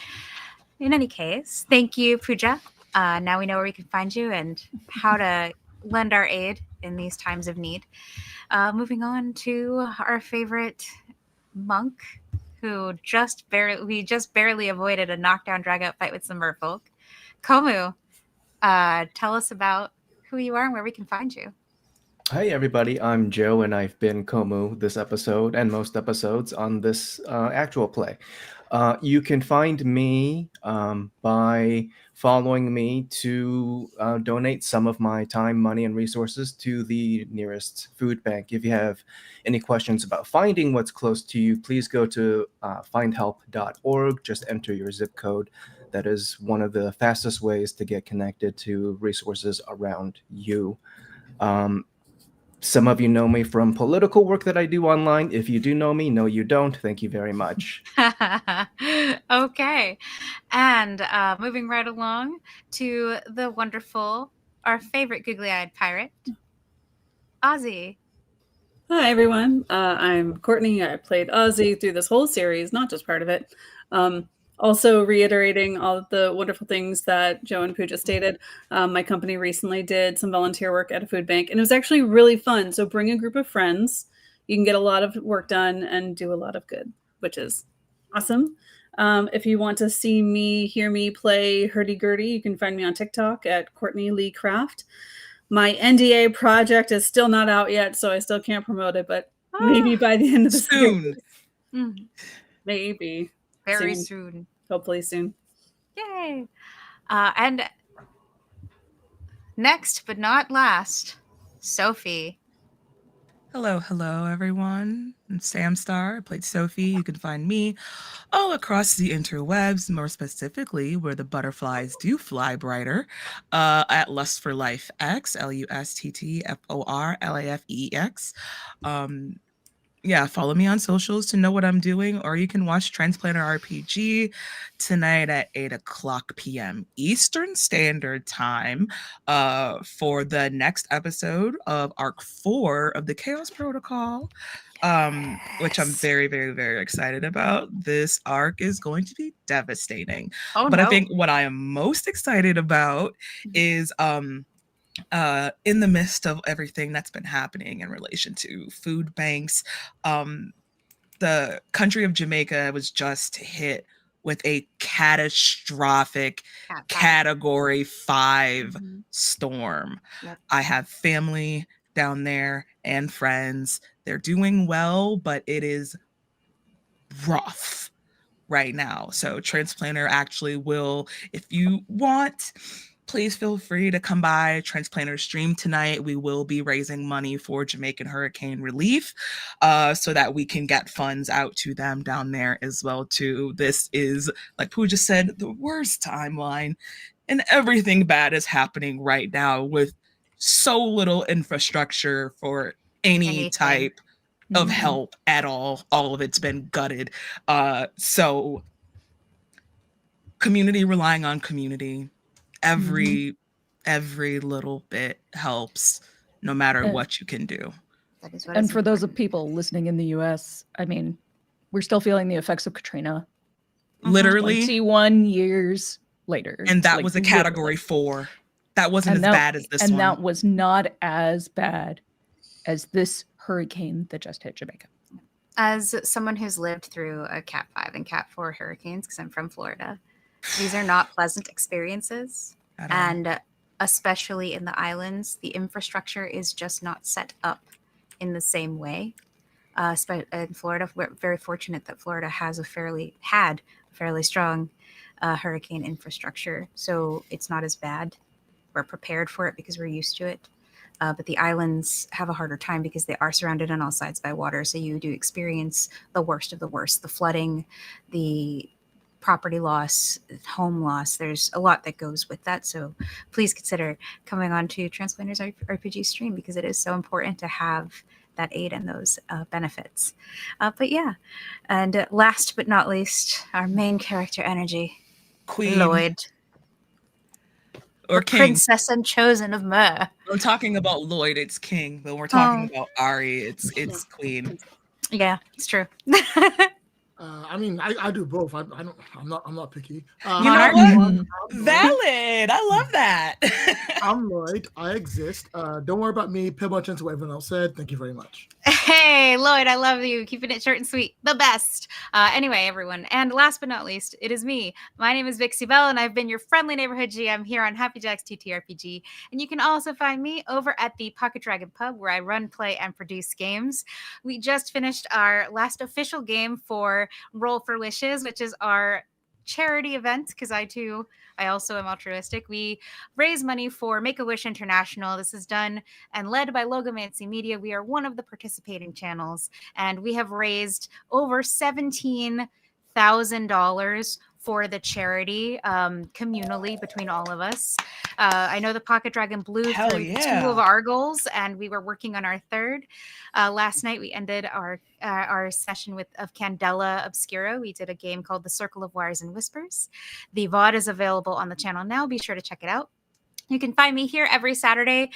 In any case, thank you, Pooja. Now we know where we can find you and how to lend our aid in these times of need. Moving on to our favorite monk, who we just barely avoided a knockdown drag-out fight with some merfolk. Komu, tell us about who you are and where we can find you. Hi, everybody. I'm Joe, and I've been Komu this episode and most episodes on this actual play. You can find me by following me to donate some of my time, money, and resources to the nearest food bank. If you have any questions about finding what's close to you, please go to findhelp.org. Just enter your zip code. That is one of the fastest ways to get connected to resources around you. Some of you know me from political work that I do online. If you do know me, no, you don't. Thank you very much. Okay. And moving right along to the wonderful, our favorite googly-eyed pirate, Ozzy. Hi, everyone. I'm Courtney. I played Ozzy through this whole series, not just part of it. Also reiterating all of the wonderful things that Joe and Pooja stated. My company recently did some volunteer work at a food bank, and it was actually really fun. So bring a group of friends. You can get a lot of work done and do a lot of good, which is awesome. If you want to see me, hear me play hurdy-gurdy, you can find me on TikTok at Courtney Lee Craft. My NDA project is still not out yet, so I still can't promote it, but maybe by the end of the soon. Series. Maybe. Very soon. Hopefully soon. Yay. And next but not last, Sophie. Hello, everyone. I'm Sam Star. I played Sophie. You can find me all across the interwebs, more specifically where the butterflies do fly brighter, at Lust for Life X, LUSTTFORLAFEX. Yeah, follow me on socials to know what I'm doing, or you can watch Transplanter RPG tonight at 8:00 p.m. Eastern Standard Time for the next episode of Arc 4 of the Chaos Protocol, which I'm very, very, very excited about. This arc is going to be devastating. But I think what I am most excited about is in the midst of everything that's been happening in relation to food banks, the country of Jamaica was just hit with a catastrophic Category 5 storm. Yep. I have family down there and friends. They're doing well, but it is rough right now. So Transplanter actually will, if you want, please feel free to come by Transplanter stream tonight. We will be raising money for Jamaican hurricane relief so that we can get funds out to them down there as well too. This is, like Pooja said, the worst timeline, and everything bad is happening right now with so little infrastructure for any type of help at all. All of it's been gutted. So community relying on community. Every little bit helps, no matter what you can do. And for those of people listening in the US, I mean, we're still feeling the effects of Katrina. Literally 21 years later. And that was a Category 4. That wasn't as bad as this one. And that was not as bad as this hurricane that just hit Jamaica. As someone who's lived through a Cat 5 and Cat 4 hurricanes, because I'm from Florida, these are not pleasant experiences. And especially in the islands, the infrastructure is just not set up in the same way. In Florida, we're very fortunate that Florida had a fairly strong hurricane infrastructure. So it's not as bad. We're prepared for it because we're used to it. But the islands have a harder time because they are surrounded on all sides by water. So you do experience the worst of the worst, the flooding, the property loss, home loss. There's a lot that goes with that. So please consider coming on to Transplanters RPG stream because it is so important to have that aid and those benefits. But yeah, and last but not least, our main character energy, Queen, Lloyd, or the king. princess and chosen of Myr. I'm talking about Lloyd, it's king. But when we're talking Oh. about Ari, it's queen. Yeah, it's true. I mean, I do both. I'm not picky. You know Monarch? what? I'm Lloyd. Valid. I love that. I'm Lloyd. I exist. Don't worry about me. Pay much into what everyone else said. Thank you very much. Hey, Lloyd, I love you. Keeping it short and sweet. The best. Anyway, everyone. And last but not least, it is me. My name is Vixie Bell, and I've been your friendly neighborhood GM here on Happy Jack's TTRPG. And you can also find me over at the Pocket Dragon Pub, where I run, play, and produce games. We just finished our last official game for Roll for Wishes, which is our charity event, because I also am altruistic. We raise money for Make-A-Wish International. This is done and led by Logomancy Media. We are one of the participating channels, and we have raised over $17,000 for the charity communally between all of us. I know the Pocket Dragon blew Hell through yeah. 2 of our goals, and we were working on our 3rd. Last night, we ended our session of Candela Obscura. We did a game called The Circle of Wires and Whispers. The VOD is available on the channel now. Be sure to check it out. You can find me here every Saturday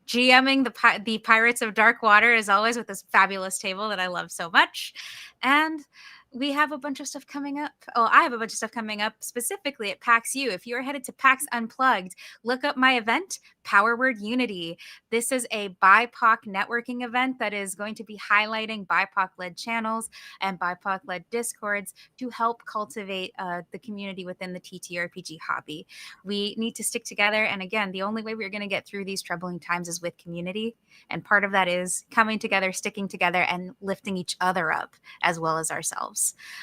GMing the Pirates of Dark Water, as always, with this fabulous table that I love so much. And we have a bunch of stuff coming up. Oh, I have a bunch of stuff coming up specifically at PAX U. If you're headed to PAX Unplugged, look up my event, Power Word Unity. This is a BIPOC networking event that is going to be highlighting BIPOC-led channels and BIPOC-led Discords to help cultivate the community within the TTRPG hobby. We need to stick together. And again, the only way we're going to get through these troubling times is with community. And part of that is coming together, sticking together, and lifting each other up as well as ourselves.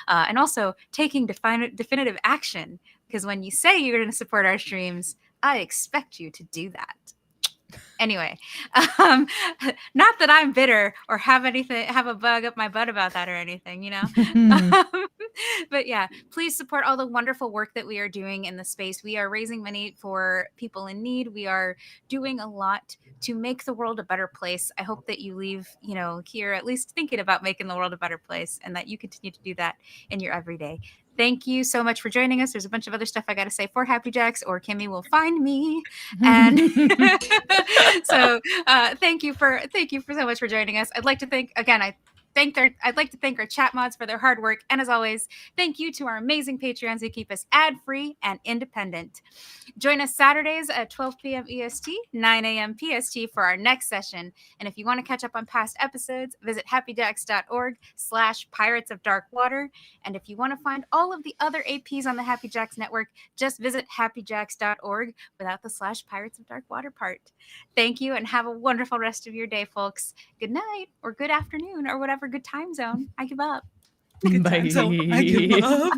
And also taking definitive action, because when you say you're going to support our streams, I expect you to do that. Anyway, not that I'm bitter or have a bug up my butt about that or anything, But yeah, please support all the wonderful work that we are doing in the space. We are raising money for people in need. We are doing a lot to make the world a better place. I hope that you leave, here at least thinking about making the world a better place, and that you continue to do that in your everyday. Thank you so much for joining us. There's a bunch of other stuff I got to say for Happy Jacks, or Kimmy will find me. And so thank you so much for joining us. I'd like to thank, again, I'd like to thank our chat mods for their hard work. And as always, thank you to our amazing Patreons who keep us ad-free and independent. Join us Saturdays at 12 p.m. EST, 9 a.m. PST for our next session. And if you want to catch up on past episodes, visit happyjacks.org/Pirates of Dark Water. And if you want to find all of the other APs on the Happy Jacks network, just visit happyjacks.org without the /Pirates of Dark Water part. Thank you, and have a wonderful rest of your day, folks. Good night, or good afternoon, or whatever good time zone. I give up. Good time zone. I give up.